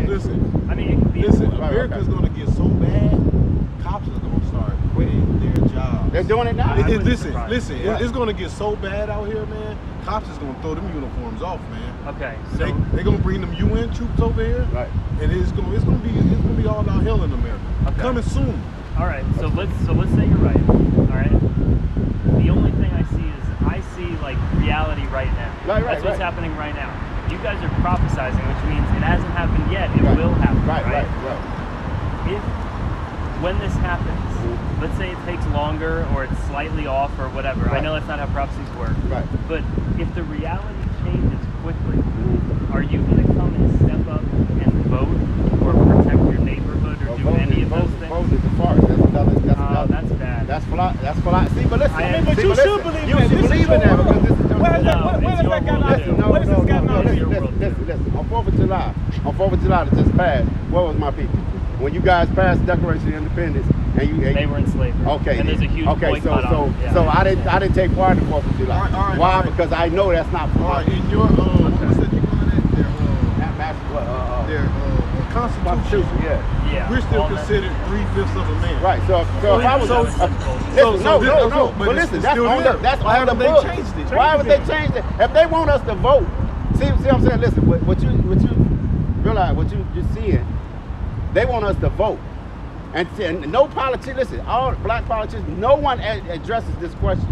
Speaker 2: Listen.
Speaker 1: I mean, it could be.
Speaker 2: Listen,
Speaker 4: Right,
Speaker 2: America's gonna get so bad, cops are gonna start quitting their jobs.
Speaker 4: They're doing it now.
Speaker 1: I wouldn't
Speaker 2: Listen,
Speaker 1: surprise
Speaker 2: listen,
Speaker 4: me.
Speaker 2: it's gonna get so bad out here, man. Cops is gonna throw them uniforms off, man.
Speaker 1: Okay, so
Speaker 2: They're gonna bring them UN troops over here,
Speaker 4: Right.
Speaker 2: and it's gonna be all out hell in America.
Speaker 1: Okay.
Speaker 2: Coming soon.
Speaker 1: all right. So let's say you're right. All right. The only thing I see is like reality right now.
Speaker 4: Right,
Speaker 1: That's what's
Speaker 4: right.
Speaker 1: happening right now. You guys are prophesizing, which means it hasn't happened yet. It
Speaker 4: Right.
Speaker 1: will happen.
Speaker 4: Right.
Speaker 1: If when this happens, let's say it takes longer or it's slightly off or whatever. I
Speaker 4: Right.
Speaker 1: know that's not how prophecies work.
Speaker 4: Right.
Speaker 1: But if the reality changes quickly, are you going to come and step up and vote or protect your neighborhood or do any of those things?
Speaker 4: Vote is a farce. That's another.
Speaker 1: That's bad.
Speaker 4: That's fly. See, but listen.
Speaker 1: I mean,
Speaker 5: but
Speaker 4: see,
Speaker 5: you
Speaker 4: listen.
Speaker 5: should believe
Speaker 4: You
Speaker 5: that.
Speaker 4: should
Speaker 5: This is
Speaker 4: believe
Speaker 5: your
Speaker 4: in that
Speaker 5: world.
Speaker 4: because this is your
Speaker 5: Where has that-
Speaker 1: No,
Speaker 5: where
Speaker 1: it's
Speaker 5: has
Speaker 1: your
Speaker 5: that got
Speaker 1: world
Speaker 5: out
Speaker 1: too.
Speaker 5: of? What has this gotten out of you?
Speaker 4: Listen. On 4th of July, that just passed, what was my people? When you guys passed the Declaration of Independence, and
Speaker 1: They were in slavery.
Speaker 4: Okay.
Speaker 1: And there's a huge boycott on it. Yeah.
Speaker 4: So I didn't take part in the 4th of July.
Speaker 2: All right,
Speaker 4: Why?
Speaker 2: all right.
Speaker 4: Because I know that's not for
Speaker 2: All
Speaker 4: my
Speaker 2: right, in your what's that you calling it? Their Constitution.
Speaker 4: Constitution. Yeah.
Speaker 1: Yeah.
Speaker 2: We're still
Speaker 1: all that-
Speaker 2: considered 3/5 of a man.
Speaker 4: Right. So if I was
Speaker 2: So-
Speaker 4: listen,
Speaker 2: so this-
Speaker 4: no.
Speaker 2: no, but
Speaker 4: But
Speaker 2: it's
Speaker 4: listen,
Speaker 2: still
Speaker 4: that's on
Speaker 2: there.
Speaker 4: the that's
Speaker 2: Why
Speaker 4: on the
Speaker 2: haven't they
Speaker 4: books.
Speaker 2: changed it?
Speaker 4: Why haven't they changed it? If they want us to vote, see what I'm saying? Listen, what you realize, what you're seeing, they want us to vote. And no politician, listen, all black politicians, no one addresses this question.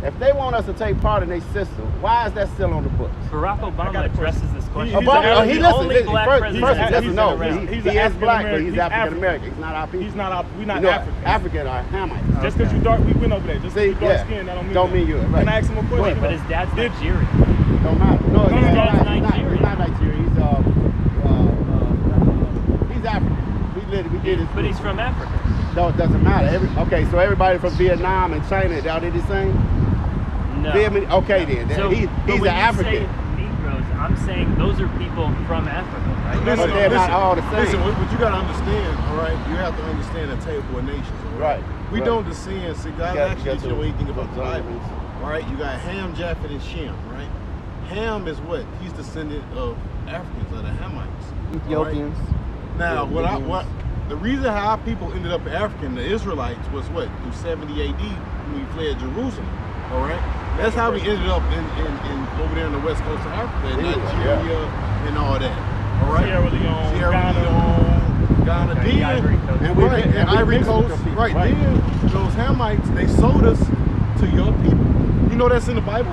Speaker 4: If they want us to take part in their system, why is that still on the books?
Speaker 1: Barack Obama addresses this question.
Speaker 5: He's
Speaker 4: Obama,
Speaker 5: the
Speaker 4: he
Speaker 1: only
Speaker 4: listen,
Speaker 1: black
Speaker 4: first,
Speaker 1: president
Speaker 4: that's
Speaker 1: that's
Speaker 4: a
Speaker 1: been
Speaker 4: no.
Speaker 1: around.
Speaker 5: He's
Speaker 4: He
Speaker 5: an
Speaker 4: is black, but
Speaker 5: African-American.
Speaker 4: he's
Speaker 5: He's
Speaker 4: African American. He's not our people.
Speaker 5: He's not our, we're not
Speaker 4: You know,
Speaker 5: African.
Speaker 4: African are Hamites.
Speaker 5: Just because you dark, we went over there. Just
Speaker 4: See,
Speaker 5: because you dark
Speaker 4: yeah.
Speaker 5: skin, that don't mean
Speaker 4: Don't
Speaker 5: that.
Speaker 4: mean you, right.
Speaker 5: Can I ask him a question?
Speaker 1: But his dad's
Speaker 5: Did-
Speaker 1: Nigerian.
Speaker 4: Don't matter. No,
Speaker 5: His
Speaker 4: he's
Speaker 5: dad's
Speaker 4: not. He's not Nigerian. He's African. We did his.
Speaker 1: But he's from Africa.
Speaker 4: No, it doesn't matter. Okay, so everybody from Vietnam and China, are they the same?
Speaker 1: No.
Speaker 4: Okay then.
Speaker 1: So,
Speaker 4: He's
Speaker 1: but
Speaker 4: an
Speaker 1: when
Speaker 4: African.
Speaker 1: you say Negroes, I'm saying those are people from Africa, right?
Speaker 4: But they're not all the same.
Speaker 2: Listen, what you gotta understand, all right? You have to understand the table of nations, all right?
Speaker 4: Right,
Speaker 2: We
Speaker 4: right.
Speaker 2: don't descend. See, God
Speaker 4: You gotta
Speaker 2: actually
Speaker 4: get
Speaker 2: didn't know
Speaker 4: to
Speaker 2: anything about the
Speaker 4: the
Speaker 2: Bible,
Speaker 4: Bibles.
Speaker 2: all right? You got Ham, Japheth, and Shem, right? Ham is what? He's descendant of Africans, or the Hamites. all right?
Speaker 3: Ethiopians.
Speaker 2: Now,
Speaker 3: Yeah,
Speaker 2: what the reason how our people ended up African, the Israelites, was what? Through 70 AD when we fled Jerusalem. All right? That's how we ended up in over there in the west coast of Africa, in Nigeria and all that. All right?
Speaker 5: Sierra Leone, Ghana.
Speaker 2: Ghana.
Speaker 1: Okay, the Ivory Coast.
Speaker 2: And
Speaker 4: we-
Speaker 2: right,
Speaker 4: and
Speaker 2: and
Speaker 4: we
Speaker 2: Ivory
Speaker 4: mixed with
Speaker 2: Coast.
Speaker 4: them people,
Speaker 2: Right.
Speaker 4: right.
Speaker 2: Then those Hamites, they sold us to your people. You know that's in the Bible?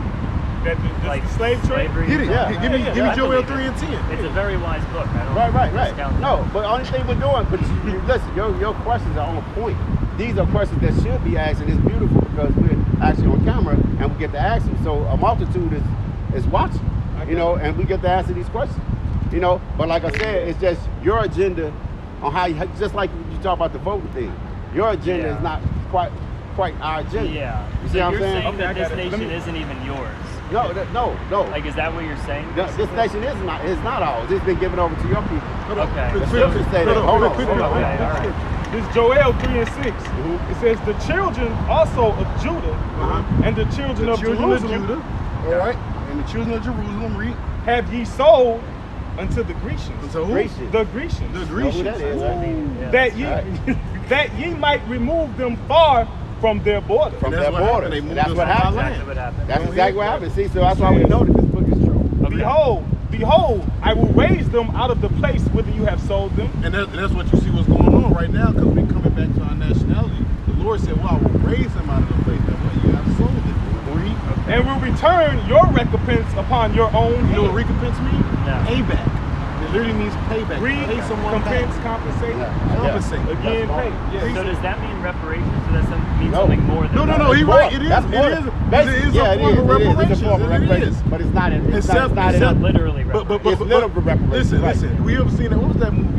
Speaker 5: That
Speaker 1: Like
Speaker 5: the slave trade.
Speaker 1: slavery.
Speaker 2: Get it.
Speaker 4: Yeah.
Speaker 2: Give me
Speaker 1: I
Speaker 2: Joel
Speaker 1: believe
Speaker 2: 3 and 10.
Speaker 1: It's a very wise book. I don't
Speaker 4: Right.
Speaker 1: discount
Speaker 4: No,
Speaker 1: that.
Speaker 4: but only thing we're doing, but you listen, your questions are on point. These are questions that should be asked, and it's beautiful because we're actually on camera and we get to ask them. So a multitude is watching, you know, and we get to answer these questions, you know. But like I said, it's just your agenda on how you, just like you talk about the voting thing. Your agenda
Speaker 1: Yeah.
Speaker 4: is not quite our agenda.
Speaker 1: Yeah.
Speaker 4: You
Speaker 1: So
Speaker 4: see what I'm
Speaker 1: you're
Speaker 4: saying?
Speaker 1: saying
Speaker 5: Okay, I
Speaker 1: that this
Speaker 5: got it. Let
Speaker 1: nation
Speaker 5: me-
Speaker 1: isn't even yours.
Speaker 4: No.
Speaker 1: Like, is that what you're saying?
Speaker 4: This nation is not ours. It's been given over to your people.
Speaker 1: Okay.
Speaker 4: The scriptures say that. Hold on.
Speaker 1: Okay, all right.
Speaker 5: This Joel 3 and 6.
Speaker 4: Mhm.
Speaker 5: It says the children also of Judah and the children
Speaker 2: The
Speaker 5: of
Speaker 2: children of
Speaker 5: Jerusalem
Speaker 2: Judah. All right. And the children of Jerusalem read
Speaker 5: have ye sold unto the Grecians.
Speaker 2: unto who?
Speaker 4: Gracious.
Speaker 5: The Grecians.
Speaker 2: The
Speaker 4: Know who
Speaker 2: Grecians.
Speaker 4: that is, right?
Speaker 1: Yeah,
Speaker 5: that ye
Speaker 4: right.
Speaker 5: that ye might remove them far from their border.
Speaker 4: From
Speaker 2: And
Speaker 4: their
Speaker 2: that's what
Speaker 4: borders.
Speaker 2: happened. They
Speaker 4: And
Speaker 2: moved
Speaker 4: that's
Speaker 2: us
Speaker 4: what
Speaker 2: from our
Speaker 4: happened.
Speaker 2: land.
Speaker 1: exactly what happened.
Speaker 4: That's
Speaker 2: Don't
Speaker 4: exactly what
Speaker 2: hear
Speaker 4: happened. See, so that's why we know that this book is true.
Speaker 1: Okay.
Speaker 5: Behold, I will raise them out of the place whither you have sold them,
Speaker 2: And that's what you see what's going on right now because we're coming back to our nationality. The Lord said, well, I will raise them out of the place that what you have sold it. Read.
Speaker 5: and will return your recompense upon your own
Speaker 2: You know what
Speaker 5: head.
Speaker 2: recompense means?
Speaker 1: No.
Speaker 2: Payback. It literally means payback. Pay someone
Speaker 5: Recompense,
Speaker 2: back.
Speaker 5: compensate,
Speaker 2: Compensate.
Speaker 5: again, pay.
Speaker 1: So
Speaker 5: Yes.
Speaker 1: does that mean reparations, or does that mean
Speaker 4: No.
Speaker 1: something more than
Speaker 2: No,
Speaker 1: that?
Speaker 2: he
Speaker 4: More.
Speaker 2: right. It is.
Speaker 4: That's more.
Speaker 2: It is.
Speaker 4: Basically,
Speaker 2: It is
Speaker 4: yeah,
Speaker 2: a form of
Speaker 4: It is a
Speaker 2: reparations.
Speaker 4: form of
Speaker 2: It
Speaker 4: reparations,
Speaker 2: is.
Speaker 4: but it's not. It's
Speaker 2: Except-
Speaker 4: not
Speaker 1: Not
Speaker 2: except-
Speaker 1: literally
Speaker 2: But
Speaker 1: reparations.
Speaker 4: It's little reparations.
Speaker 2: Listen.
Speaker 4: right.
Speaker 2: We ever seen it? What was that movie?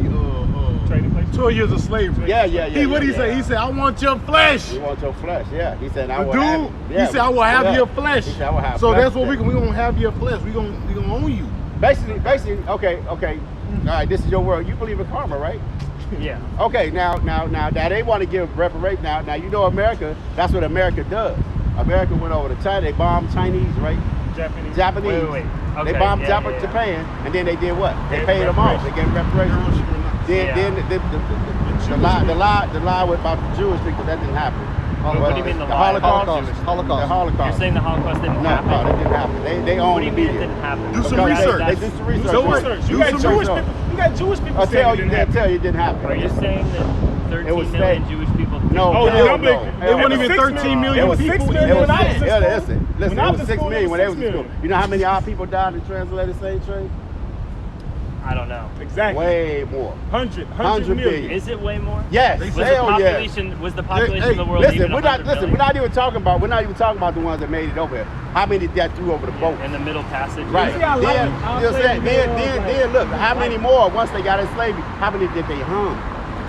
Speaker 5: Trading place.
Speaker 2: 12 Years of Slavery.
Speaker 4: Yeah.
Speaker 2: What he say? He said, "I want your flesh."
Speaker 4: You want your flesh? Yeah. He said, "I
Speaker 2: The
Speaker 4: will
Speaker 2: dude,
Speaker 4: have it." Yeah.
Speaker 2: he said, "I will have
Speaker 4: Yeah.
Speaker 2: your flesh."
Speaker 4: He said, "I will have
Speaker 2: so
Speaker 4: flesh
Speaker 2: that's what
Speaker 4: today."
Speaker 2: we gonna have your flesh. We gonna own you.
Speaker 4: Basically, okay. All right, this is your world. You believe in karma, right?
Speaker 1: Yeah.
Speaker 4: Okay, now they want to give reparation. Now you know America. That's what America does. America went over to China. They bombed Chinese, right? Japanese.
Speaker 1: Wait. Okay,
Speaker 4: They bombed
Speaker 1: yeah.
Speaker 4: Japan, and then they did what? They
Speaker 1: Gave
Speaker 4: paid them off. They gave reparations.
Speaker 1: Yeah.
Speaker 4: Then the lie about the Jewish thing, but that didn't happen.
Speaker 1: What do you mean the lie?
Speaker 4: Holocaust?
Speaker 3: Holocaust.
Speaker 4: The Holocaust.
Speaker 1: You're saying the Holocaust didn't
Speaker 4: no,
Speaker 1: happen?
Speaker 4: it didn't happen. They own
Speaker 1: What do you
Speaker 4: the
Speaker 1: mean it
Speaker 4: media.
Speaker 1: didn't happen?
Speaker 2: Do some
Speaker 4: Because
Speaker 2: research.
Speaker 4: They do some research.
Speaker 2: So
Speaker 4: on
Speaker 2: what?
Speaker 4: it.
Speaker 5: You
Speaker 2: Do
Speaker 5: got
Speaker 2: some
Speaker 5: Jewish
Speaker 2: research.
Speaker 5: people. You got Jewish people
Speaker 4: I'll
Speaker 5: saying
Speaker 4: tell
Speaker 5: it
Speaker 4: you,
Speaker 5: didn't
Speaker 4: they'll
Speaker 5: happen.
Speaker 4: tell you it didn't happen.
Speaker 1: Are you saying that
Speaker 4: It was
Speaker 1: 13 million
Speaker 4: fake.
Speaker 1: Jewish people?
Speaker 4: No,
Speaker 5: Oh,
Speaker 4: hell
Speaker 5: yeah, I'm
Speaker 4: no.
Speaker 5: like,
Speaker 2: It wasn't even
Speaker 5: 6
Speaker 2: 13 million
Speaker 5: It was
Speaker 2: people.
Speaker 5: 6
Speaker 2: It
Speaker 5: million when
Speaker 2: was
Speaker 5: I was in
Speaker 2: six.
Speaker 5: school.
Speaker 4: Listen,
Speaker 5: When
Speaker 4: it
Speaker 5: I
Speaker 4: was
Speaker 5: was in
Speaker 4: 6
Speaker 5: school,
Speaker 4: million
Speaker 5: it
Speaker 4: when they
Speaker 5: was
Speaker 4: was in
Speaker 5: 6
Speaker 4: school.
Speaker 5: million.
Speaker 4: You know how many of our people died in translated slave trade?
Speaker 1: I don't know.
Speaker 5: Exactly.
Speaker 4: Way more.
Speaker 5: 100
Speaker 4: 100
Speaker 5: million.
Speaker 4: billion.
Speaker 1: Is it way more?
Speaker 4: Yes,
Speaker 1: Was the
Speaker 4: hell yes.
Speaker 1: population was the population
Speaker 2: Hey,
Speaker 1: of the world
Speaker 4: Listen,
Speaker 1: even
Speaker 4: we're
Speaker 1: 100
Speaker 4: not
Speaker 1: million?
Speaker 4: even talking about the ones that made it over here. How many that threw over the boat?
Speaker 1: in the Middle Passage?
Speaker 4: Right.
Speaker 5: see how
Speaker 4: Then,
Speaker 5: light-
Speaker 4: you know what I'm saying?
Speaker 5: how
Speaker 4: Then look, how many more once they got in slavery? How many did they hung?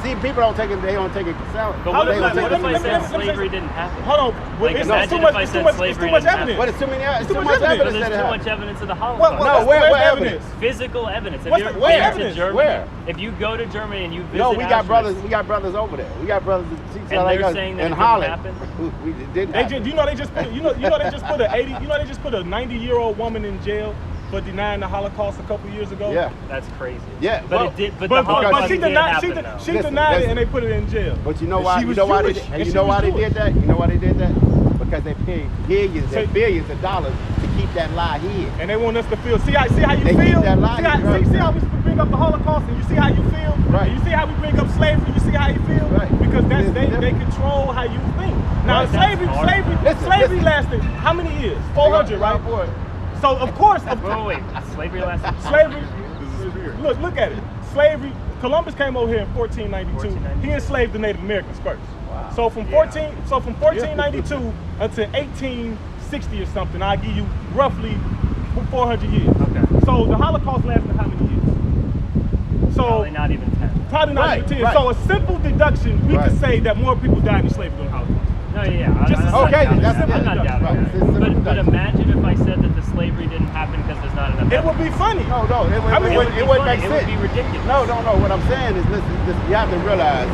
Speaker 4: See, people don't take it. They don't take it.
Speaker 1: But
Speaker 5: How
Speaker 1: what if,
Speaker 5: does
Speaker 1: what
Speaker 5: that-
Speaker 1: if I
Speaker 5: let me-
Speaker 1: said
Speaker 5: let me say
Speaker 1: slavery
Speaker 5: something.
Speaker 1: didn't happen?
Speaker 5: Hold on.
Speaker 1: Like,
Speaker 5: It's
Speaker 1: imagine
Speaker 5: too
Speaker 1: if
Speaker 5: much.
Speaker 1: I
Speaker 5: It's
Speaker 1: said
Speaker 5: too much. It's
Speaker 1: slavery
Speaker 5: too much
Speaker 1: didn't happen.
Speaker 5: evidence.
Speaker 4: But it's too many. It's
Speaker 5: It's
Speaker 4: too
Speaker 5: too
Speaker 4: much
Speaker 5: much evidence.
Speaker 4: evidence
Speaker 1: There's
Speaker 4: that it
Speaker 1: too
Speaker 4: happened.
Speaker 1: much evidence of the
Speaker 5: What-
Speaker 1: Holocaust.
Speaker 4: No,
Speaker 5: What's
Speaker 4: where
Speaker 5: the
Speaker 4: evidence?
Speaker 1: Physical evidence. If
Speaker 5: What's
Speaker 1: you're
Speaker 5: the-
Speaker 1: been
Speaker 5: where?
Speaker 1: to Germany,
Speaker 4: Where?
Speaker 1: if you go to Germany and you visit
Speaker 4: No, we got
Speaker 1: Auschwitz,
Speaker 4: brothers. We got brothers over there. We got brothers that teach
Speaker 1: And
Speaker 4: like
Speaker 1: they're
Speaker 4: us
Speaker 1: saying that
Speaker 4: in
Speaker 1: it didn't
Speaker 4: Holland.
Speaker 1: happen?
Speaker 4: We didn't.
Speaker 5: They
Speaker 4: happen.
Speaker 5: just, they just put, they just put a 80, they just put a 90-year-old woman in jail for denying the Holocaust a couple years ago.
Speaker 4: Yeah.
Speaker 1: That's crazy.
Speaker 4: Yeah,
Speaker 1: but
Speaker 4: well,
Speaker 1: it did. But,
Speaker 5: But,
Speaker 1: the Holocaust
Speaker 5: she
Speaker 1: did
Speaker 5: denied,
Speaker 1: happen,
Speaker 5: she
Speaker 1: though.
Speaker 5: denied it,
Speaker 4: listen.
Speaker 5: and they put her in jail.
Speaker 4: But you know
Speaker 2: And
Speaker 4: why?
Speaker 2: she
Speaker 4: You
Speaker 2: was
Speaker 4: know why they?
Speaker 2: Jewish.
Speaker 4: And
Speaker 5: And
Speaker 4: you
Speaker 5: she
Speaker 4: know
Speaker 5: was
Speaker 4: why they
Speaker 5: Jewish.
Speaker 4: did that? You know why they did that? Because they paid billions
Speaker 5: So-
Speaker 4: and billions of dollars to keep that lie hid.
Speaker 5: And they want us to feel. See how you
Speaker 4: They
Speaker 5: feel.
Speaker 4: keep that line, right?
Speaker 5: See how we bring up the Holocaust, and you see how you feel.
Speaker 4: Right.
Speaker 5: And you see how we bring up slavery. You see how you feel.
Speaker 4: Right.
Speaker 5: Because that's
Speaker 4: It's
Speaker 5: they
Speaker 4: different.
Speaker 5: control how you think. Now
Speaker 1: Right, that's hard.
Speaker 5: slavery
Speaker 4: Listen.
Speaker 5: lasted how many years? 400, right?
Speaker 4: Boy.
Speaker 5: So of course,
Speaker 1: Wait. Slavery lasted.
Speaker 5: slavery. Look at it. Slavery. Columbus came over here in 1492.
Speaker 1: 1492.
Speaker 5: He enslaved the Native Americans first.
Speaker 1: Wow.
Speaker 5: So from 1492 until 1860 or something, I'll give you roughly 400 years.
Speaker 1: Okay.
Speaker 5: So the Holocaust lasted how many years?
Speaker 1: Probably not even 10.
Speaker 5: Probably not
Speaker 4: Right,
Speaker 5: even 10.
Speaker 4: right.
Speaker 5: So a simple deduction, we
Speaker 4: Right.
Speaker 5: could say that more people died in slavery than Holocaust.
Speaker 1: No, yeah.
Speaker 5: Just
Speaker 1: I'm
Speaker 5: a-
Speaker 1: not
Speaker 4: okay,
Speaker 1: doubting
Speaker 4: that's-
Speaker 1: that. I'm not
Speaker 4: that's
Speaker 1: doubting
Speaker 4: right.
Speaker 1: that.
Speaker 4: It's a simple
Speaker 1: But
Speaker 4: deduction.
Speaker 1: imagine if I said that the slavery didn't happen because there's not enough
Speaker 5: It would
Speaker 1: evidence.
Speaker 5: be funny.
Speaker 4: No, it
Speaker 5: I mean,
Speaker 4: wouldn't make
Speaker 1: funny.
Speaker 4: sense.
Speaker 1: It would be ridiculous.
Speaker 4: No. What I'm saying is, listen, you have to realize.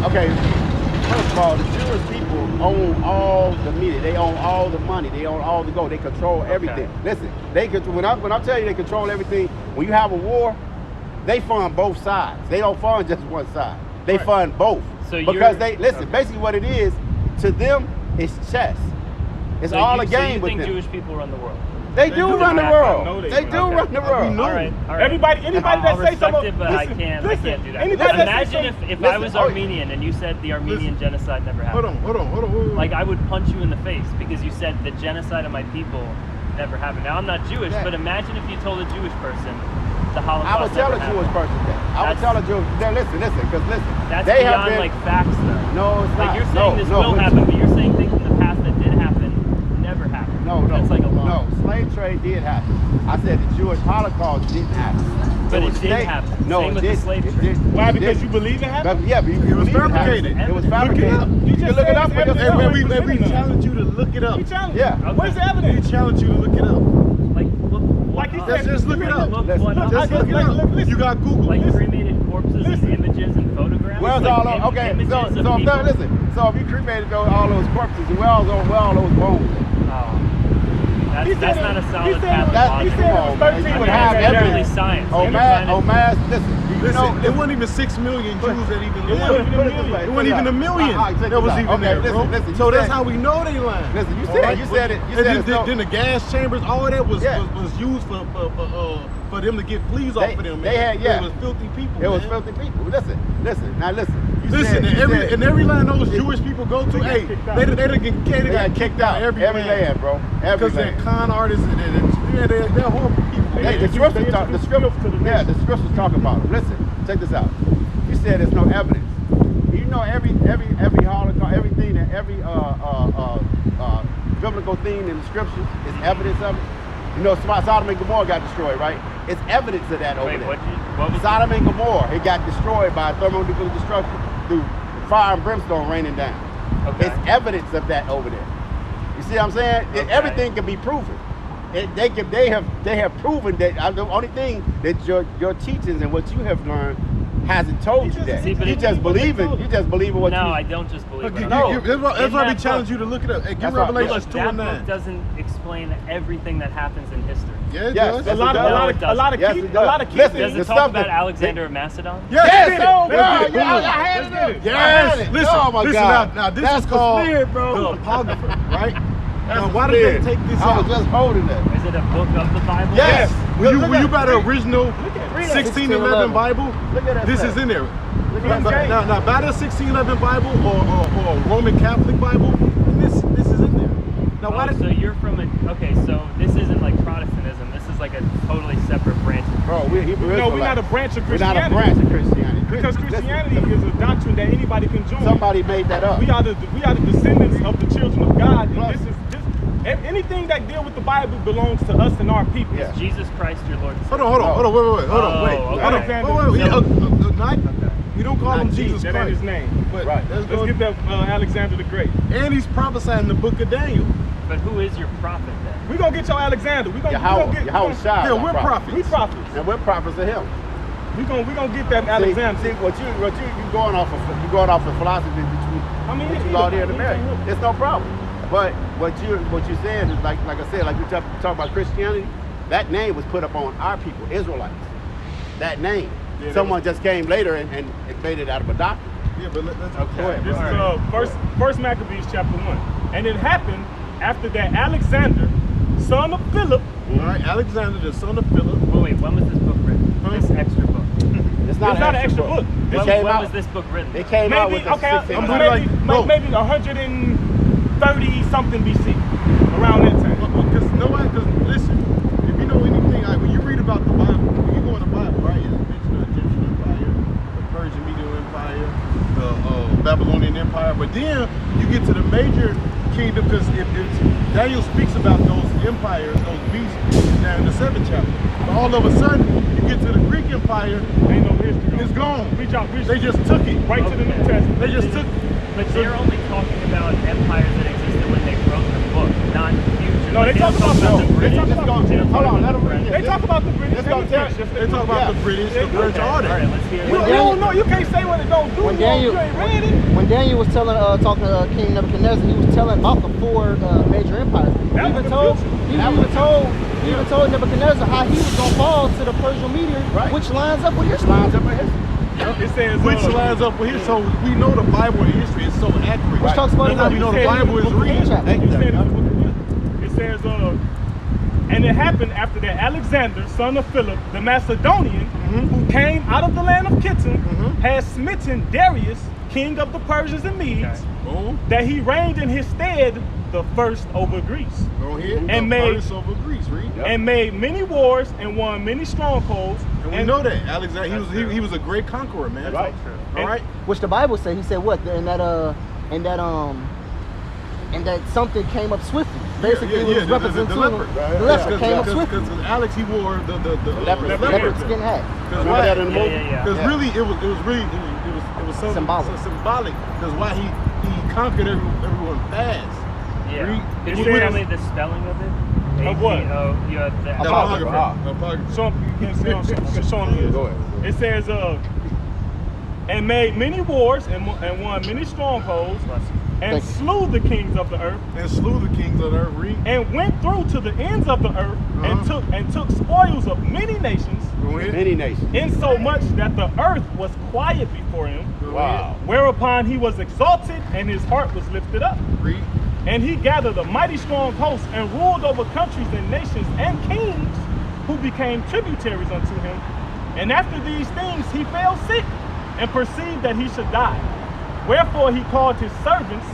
Speaker 4: Okay, first of all, the Jewish people own all the media. They own all the money. They own all the gold. They control everything. Listen, they control. When I'm telling you they control everything, when you have a war, they fund both sides. They don't fund just one side. They fund both.
Speaker 1: So
Speaker 4: because they listen. Basically, what it is to them, it's chess. It's
Speaker 1: So
Speaker 4: all
Speaker 1: you,
Speaker 4: a game
Speaker 1: so you
Speaker 4: with
Speaker 1: think
Speaker 4: them.
Speaker 1: Jewish people run the world?
Speaker 4: They do
Speaker 5: do.
Speaker 4: run the
Speaker 5: I know
Speaker 4: world.
Speaker 5: they
Speaker 4: They
Speaker 5: do.
Speaker 4: do
Speaker 1: Okay.
Speaker 4: run the world.
Speaker 1: All right.
Speaker 5: Anybody
Speaker 1: I'll
Speaker 5: that say
Speaker 1: respect
Speaker 5: something,
Speaker 1: it, but I can't do that.
Speaker 5: Anybody that say
Speaker 1: Imagine
Speaker 5: something,
Speaker 1: if I
Speaker 4: listen,
Speaker 1: was
Speaker 4: oh,
Speaker 1: Armenian and you said the Armenian genocide never
Speaker 2: Hold
Speaker 1: happened.
Speaker 2: on.
Speaker 1: Like I would punch you in the face because you said the genocide of my people never happened. Now I'm not Jewish,
Speaker 4: Yeah.
Speaker 1: but imagine if you told a Jewish person the Holocaust
Speaker 4: I would tell a
Speaker 1: never
Speaker 4: Jewish
Speaker 1: happened.
Speaker 4: person that. I would
Speaker 1: That's-
Speaker 4: tell a Jewish. Listen, because listen.
Speaker 1: That's
Speaker 4: they have
Speaker 1: beyond
Speaker 4: been,
Speaker 1: like facts though.
Speaker 4: No, it's
Speaker 1: Like
Speaker 4: not.
Speaker 1: you're saying this will
Speaker 4: but-
Speaker 1: happen, but you're saying things in the past that did happen never happened.
Speaker 4: No.
Speaker 1: That's like a law.
Speaker 4: No, slave trade did happen. I said the Jewish Holocaust didn't happen.
Speaker 1: But it
Speaker 4: was
Speaker 1: did
Speaker 4: state-
Speaker 1: happen.
Speaker 4: No,
Speaker 1: Same
Speaker 4: it
Speaker 1: with the
Speaker 4: did.
Speaker 1: slave
Speaker 4: It
Speaker 1: trade.
Speaker 4: did.
Speaker 5: Why?
Speaker 4: It
Speaker 5: Because
Speaker 4: did.
Speaker 5: you believe it happened?
Speaker 4: Yeah, but
Speaker 2: It was
Speaker 4: believe happened.
Speaker 2: fabricated.
Speaker 4: It was
Speaker 1: Look it
Speaker 4: fabricated.
Speaker 5: up. You
Speaker 4: You
Speaker 5: just
Speaker 4: can look
Speaker 5: said
Speaker 4: it up
Speaker 5: it's
Speaker 4: for
Speaker 5: evidence.
Speaker 4: yourself.
Speaker 5: Hey,
Speaker 2: we challenge you to look it up.
Speaker 5: We challenge
Speaker 4: Yeah.
Speaker 5: you.
Speaker 1: Okay.
Speaker 5: Where's the
Speaker 2: We
Speaker 5: evidence?
Speaker 2: challenge you to look it up.
Speaker 1: Like look
Speaker 5: Like he
Speaker 1: what
Speaker 5: said,
Speaker 1: up.
Speaker 2: Just look it up.
Speaker 1: Look
Speaker 4: Listen,
Speaker 1: what up.
Speaker 2: Just look it
Speaker 5: Like,
Speaker 2: up.
Speaker 5: listen.
Speaker 2: You got Google.
Speaker 1: Like cremated corpses
Speaker 5: Listen.
Speaker 1: and images and photographs.
Speaker 4: Where's
Speaker 1: like
Speaker 4: all those? Okay,
Speaker 1: images
Speaker 4: so
Speaker 1: of
Speaker 4: if
Speaker 1: people.
Speaker 4: listen. So if you cremated all those corpses, where all those bones?
Speaker 1: Oh.
Speaker 5: He
Speaker 1: That's
Speaker 5: said
Speaker 1: not a
Speaker 5: it- he
Speaker 1: solid
Speaker 5: said
Speaker 1: path
Speaker 5: it-
Speaker 1: of
Speaker 4: That,
Speaker 5: he
Speaker 1: logic.
Speaker 5: said it was
Speaker 4: come on, man.
Speaker 5: 13
Speaker 4: You would
Speaker 5: million.
Speaker 4: have
Speaker 1: That's literally
Speaker 4: evidence.
Speaker 1: science.
Speaker 4: Oh
Speaker 1: You're
Speaker 4: man,
Speaker 1: trying to-
Speaker 4: listen. You
Speaker 2: Listen,
Speaker 4: know,
Speaker 2: it wasn't even 6 million Jews that even
Speaker 5: It
Speaker 2: lived.
Speaker 5: wasn't even a
Speaker 4: Put it this
Speaker 5: million.
Speaker 4: way,
Speaker 2: It
Speaker 4: put
Speaker 2: wasn't even a
Speaker 4: out.
Speaker 2: million
Speaker 4: All right, check
Speaker 2: that
Speaker 4: this
Speaker 2: was
Speaker 4: out.
Speaker 2: even
Speaker 4: Okay,
Speaker 2: there, bro.
Speaker 4: listen, you
Speaker 2: So that's
Speaker 4: said-
Speaker 2: how we know they lying.
Speaker 4: Listen, you
Speaker 2: All
Speaker 4: said-
Speaker 2: right?
Speaker 4: you said it- you
Speaker 2: And
Speaker 4: said it's no-
Speaker 2: then the gas chambers, all of that was
Speaker 4: Yeah.
Speaker 2: was used for them to get fleas off of them. Man.
Speaker 4: they had- yeah.
Speaker 2: It was filthy people.
Speaker 4: It was
Speaker 2: man.
Speaker 4: filthy people. Listen. Now listen. You
Speaker 2: Listen,
Speaker 4: said- you said-
Speaker 2: in every land those Jewish people go to,
Speaker 5: They got
Speaker 2: hey,
Speaker 5: kicked out.
Speaker 2: they got
Speaker 4: kicked out.
Speaker 2: every
Speaker 4: land, bro. Every
Speaker 2: because they're
Speaker 4: land.
Speaker 2: con artists and they're horrible people.
Speaker 5: They
Speaker 2: man.
Speaker 4: Hey, the
Speaker 5: introduced-
Speaker 4: scriptures talk. The
Speaker 5: introduced
Speaker 4: scriptures,
Speaker 5: filth to the
Speaker 4: yeah,
Speaker 5: nation.
Speaker 4: the scriptures talk about it. Listen, check this out. You said there's no evidence. You know every Holocaust, everything that every biblical thing in the scriptures is evidence of it. You know, Sodom and Gomorrah got destroyed, right? It's evidence of that over
Speaker 1: Wait,
Speaker 4: there.
Speaker 1: what was
Speaker 4: Sodom and Gomorrah, it got destroyed by thermonuclear destruction through fire and brimstone raining down.
Speaker 1: Okay.
Speaker 4: It's evidence of that over there. You see what I'm saying?
Speaker 1: Okay.
Speaker 4: Everything can be proven. They have proven that the only thing that your teachings and what you have learned hasn't told you that.
Speaker 1: See, but
Speaker 4: You
Speaker 1: it-
Speaker 4: just believe it. You just believe in what
Speaker 1: No,
Speaker 4: you.
Speaker 1: I don't just believe
Speaker 2: Look,
Speaker 1: it.
Speaker 4: No.
Speaker 2: that's why we
Speaker 1: that
Speaker 2: challenge
Speaker 1: book-
Speaker 2: you to look it up. Hey, get
Speaker 4: That's right.
Speaker 2: Revelations
Speaker 1: Look,
Speaker 2: 2
Speaker 1: that
Speaker 2: and 9.
Speaker 1: book doesn't explain everything that happens in history.
Speaker 2: Yeah, it
Speaker 4: Yes,
Speaker 2: does.
Speaker 4: yes,
Speaker 5: A lot
Speaker 4: it
Speaker 5: of
Speaker 4: does.
Speaker 5: a lot
Speaker 1: No,
Speaker 5: of
Speaker 1: it
Speaker 5: a lot of
Speaker 4: doesn't.
Speaker 5: key
Speaker 4: Yes, it
Speaker 5: a lot of
Speaker 4: does.
Speaker 5: key
Speaker 4: Listen,
Speaker 1: Does
Speaker 5: things.
Speaker 1: it
Speaker 4: the
Speaker 1: talk
Speaker 4: stuff
Speaker 1: about
Speaker 4: that-
Speaker 1: Alexander of Macedon?
Speaker 2: Yes,
Speaker 4: Yes,
Speaker 2: let's get it.
Speaker 4: oh,
Speaker 2: Let's
Speaker 4: wow,
Speaker 2: get it.
Speaker 4: yeah, I
Speaker 2: Boom.
Speaker 4: had
Speaker 5: Let's
Speaker 4: it.
Speaker 5: get it.
Speaker 2: Yes, listen,
Speaker 4: Oh my
Speaker 2: listen
Speaker 4: God.
Speaker 2: now this
Speaker 4: That's
Speaker 2: is called
Speaker 4: spirit, bro.
Speaker 2: the Apocrypha, right? Now,
Speaker 4: That's
Speaker 2: why
Speaker 4: the
Speaker 2: did
Speaker 4: spirit.
Speaker 2: they take this
Speaker 4: I
Speaker 2: out?
Speaker 4: was just holding it.
Speaker 1: Is it a book of the Bible?
Speaker 4: Yes.
Speaker 2: Will
Speaker 4: Look
Speaker 2: you
Speaker 4: at-
Speaker 2: buy the original
Speaker 4: read it.
Speaker 2: 1611 Bible?
Speaker 4: Look at that
Speaker 2: This
Speaker 4: thing.
Speaker 2: is in there.
Speaker 4: Look at
Speaker 2: But-
Speaker 4: that.
Speaker 2: Now, buy the 1611 Bible or a Roman Catholic Bible, and this is in there. Now, why
Speaker 1: Oh,
Speaker 2: did
Speaker 1: so you're from a okay? So this isn't like Protestantism. This is like a totally separate branch.
Speaker 4: Bro, we're Hebrew
Speaker 5: No, we're
Speaker 4: Israelites.
Speaker 5: not a branch of
Speaker 4: We're not a
Speaker 5: Christianity.
Speaker 4: branch of Christianity.
Speaker 5: Because
Speaker 4: Listen,
Speaker 5: Christianity is a doctrine that anybody can join.
Speaker 4: somebody made that up.
Speaker 5: We are the descendants of the children of God. And
Speaker 4: Plus-
Speaker 5: anything that deal with the Bible belongs to us and our people.
Speaker 4: Yeah.
Speaker 1: Jesus Christ, your Lord. and
Speaker 2: Hold
Speaker 1: Savior.
Speaker 2: on, hold on, wait, hold on, wait,
Speaker 1: Oh,
Speaker 2: hold
Speaker 1: okay.
Speaker 2: on, wait. Not, we don't call
Speaker 4: Not
Speaker 2: him Jesus
Speaker 5: That ain't his
Speaker 2: Christ,
Speaker 5: name.
Speaker 2: but
Speaker 4: Right.
Speaker 2: let's
Speaker 5: Let's
Speaker 2: go.
Speaker 5: get that Alexander the Great.
Speaker 2: And he's prophesying the book of Daniel.
Speaker 1: But who is your prophet then?
Speaker 5: We gonna get your Alexander. We gonna
Speaker 4: Yahweh Shai.
Speaker 2: Yeah, we're
Speaker 5: we
Speaker 2: prophets.
Speaker 5: prophets.
Speaker 4: And we're prophets of him.
Speaker 5: We gonna get that Alexander.
Speaker 4: See what you going off of philosophy between you out here in America. It's no problem. But what you're saying is like I said, like we talk about Christianity, that name was put up on our people, Israelites. That name.
Speaker 2: Yeah,
Speaker 4: Someone just came later and made it out of a doctrine.
Speaker 2: Yeah, but let's
Speaker 1: Okay.
Speaker 4: Go ahead,
Speaker 5: This
Speaker 4: bro.
Speaker 5: is first Maccabees chapter 1. And it happened after that Alexander, son of Philip,
Speaker 2: All right, Alexander, the son of Philip.
Speaker 1: Oh wait, when was this book written?
Speaker 2: Huh?
Speaker 1: This extra book.
Speaker 4: It's not
Speaker 5: not
Speaker 4: an extra book.
Speaker 5: This
Speaker 4: It
Speaker 1: When,
Speaker 4: came
Speaker 1: when
Speaker 4: out.
Speaker 1: was this book written?
Speaker 4: It came out with
Speaker 5: maybe
Speaker 4: the
Speaker 5: okay,
Speaker 4: 16.
Speaker 5: it was
Speaker 2: I'm
Speaker 5: maybe,
Speaker 2: like, bro.
Speaker 5: maybe 130 something BC, around that time.
Speaker 2: Because listen, if you know anything, like when you read about the Bible, when you go in the Bible, right, it's mentioned the Egyptian Empire, the Persian Median Empire, the Babylonian Empire, but then you get to the major kingdom, because Daniel speaks about those empires, those beasts, down in the 7th chapter. But all of a sudden, you get to the Greek Empire,
Speaker 5: Ain't no history.
Speaker 2: it's gone.
Speaker 5: Reach out.
Speaker 2: They just took it.
Speaker 5: right to the New Testament.
Speaker 2: They just took it.
Speaker 1: But they're only talking about empires that existed when they wrote the book, not future.
Speaker 5: No, they talk about
Speaker 1: the
Speaker 5: the
Speaker 1: British.
Speaker 5: British.
Speaker 4: Hold on, let them read
Speaker 5: They talk about the British.
Speaker 4: Let's go tell.
Speaker 2: They talk about the British, the French,
Speaker 1: Okay,
Speaker 2: all
Speaker 1: all
Speaker 2: that.
Speaker 1: right, let's hear
Speaker 5: You
Speaker 1: it.
Speaker 5: don't know. You can't say what it don't do.
Speaker 3: When
Speaker 5: You
Speaker 3: Daniel-
Speaker 5: ain't read it.
Speaker 3: When Daniel was talking to King Nebuchadnezzar, he was telling about the 4 major empires. He
Speaker 5: That
Speaker 3: even
Speaker 5: was
Speaker 3: told,
Speaker 5: confusing.
Speaker 3: he even told Nebuchadnezzar how he was gonna fall to the Persian meteor,
Speaker 4: Right.
Speaker 3: which lines up with history.
Speaker 4: Lines up with history.
Speaker 5: It says
Speaker 2: Which lines up with his, so we know the Bible and history is so accurate.
Speaker 3: Which talks about
Speaker 2: That's how we know the Bible is real.
Speaker 5: You said it says, and it happened after that Alexander, son of Philip, the Macedonian, who came out of the land of Kittim, had smitten Darius, king of the Persians and Medes,
Speaker 2: Boom.
Speaker 5: that he reigned in his stead the first over Greece,
Speaker 2: Go ahead.
Speaker 5: And
Speaker 2: The
Speaker 5: made-
Speaker 2: first over Greece, read.
Speaker 5: and made many wars and won many strongholds.
Speaker 2: And we know that Alexander, he was a great conqueror, man.
Speaker 4: Right.
Speaker 2: All right.
Speaker 3: Which the Bible said. He said what? And that something came up swiftly. Basically, it was representing
Speaker 2: the leopard.
Speaker 3: the leopard came up swiftly.
Speaker 2: Because Alex, he wore the
Speaker 4: leopard.
Speaker 3: Leopard skin hat.
Speaker 4: Remember that in the movie?
Speaker 2: Because
Speaker 4: Yeah.
Speaker 2: really, it was so symbolic. Because why he conquered everyone fast.
Speaker 1: Yeah.
Speaker 2: Read.
Speaker 1: Could
Speaker 2: He
Speaker 1: you
Speaker 2: went-
Speaker 1: tell me the spelling of it?
Speaker 5: Of what?
Speaker 1: You have the
Speaker 2: Apocrypha.
Speaker 5: Show him, you can't show him this.
Speaker 4: Go ahead.
Speaker 5: It says, and made many wars and won many strongholds, and
Speaker 3: Thank you.
Speaker 5: slew the kings of the earth,
Speaker 2: And slew the kings of the earth. Read.
Speaker 5: and went through to the ends of the earth, and took spoils of many nations,
Speaker 2: Go ahead.
Speaker 4: Many nations.
Speaker 5: insomuch that the earth was quiet before him.
Speaker 4: Wow.
Speaker 5: Whereupon he was exalted, and his heart was lifted up.
Speaker 2: Read.
Speaker 5: And he gathered a mighty strong host, and ruled over countries and nations and kings, who became tributaries unto him. And after these things he fell sick, and perceived that he should die. Wherefore he called his servants,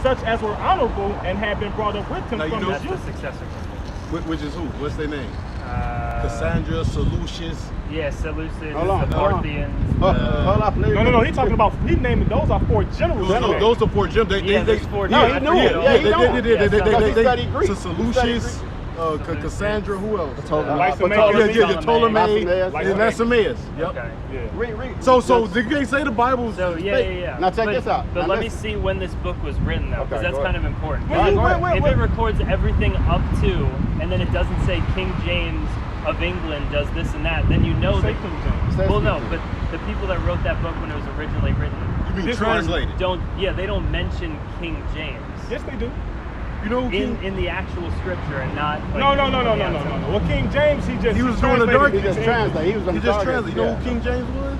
Speaker 5: such as were honorable and had been brought up with him
Speaker 2: Now, you
Speaker 5: from
Speaker 2: know-
Speaker 5: his
Speaker 1: That's the
Speaker 5: youth.
Speaker 1: successor.
Speaker 2: Which is who? What's their name?
Speaker 1: Uh,
Speaker 2: Cassandra, Seleucus.
Speaker 1: Yeah, Seleucids,
Speaker 4: Hold on,
Speaker 1: the
Speaker 4: hold on.
Speaker 1: Parthians.
Speaker 4: Hold up, please.
Speaker 5: No, he talking about, he naming those are 4 generals.
Speaker 2: Those are 4 gems.
Speaker 1: Yeah, there's 4
Speaker 4: No, he
Speaker 1: gems.
Speaker 4: knew it. Yeah, he knew it. Because he studied Greek.
Speaker 2: So
Speaker 4: He studied
Speaker 2: Seleucus, Cassandra, who else?
Speaker 3: Ptolemy.
Speaker 5: Like some
Speaker 2: Ptolemy,
Speaker 4: Like
Speaker 2: and Assameus. Yep.
Speaker 1: Okay.
Speaker 5: Yeah.
Speaker 4: Read.
Speaker 2: So they can't say the Bible's
Speaker 1: So yeah.
Speaker 4: Now check
Speaker 1: but,
Speaker 4: this out.
Speaker 1: But
Speaker 4: Now
Speaker 1: let me
Speaker 4: listen.
Speaker 1: see when this book was written, though, because
Speaker 4: Okay,
Speaker 1: that's
Speaker 4: go
Speaker 1: kind
Speaker 4: ahead.
Speaker 1: of important.
Speaker 5: Wait,
Speaker 1: If it records everything up to, and then it doesn't say King James of England does this and that, then you know
Speaker 5: Say
Speaker 1: that.
Speaker 5: King James.
Speaker 4: Says
Speaker 1: Well,
Speaker 4: King
Speaker 1: no,
Speaker 4: James.
Speaker 1: but the people that wrote that book when it was originally written
Speaker 2: You mean
Speaker 5: This one
Speaker 2: translated?
Speaker 1: they don't mention King James
Speaker 5: Yes, they do.
Speaker 2: You know who King?
Speaker 1: in the actual scripture and not. Like,
Speaker 5: No.
Speaker 1: on the outside.
Speaker 5: Well, King James, he
Speaker 2: He was doing the
Speaker 5: translated
Speaker 2: dark-
Speaker 4: He
Speaker 5: it
Speaker 4: just
Speaker 5: into
Speaker 4: translated. He was
Speaker 2: He just translated. You know who King James was?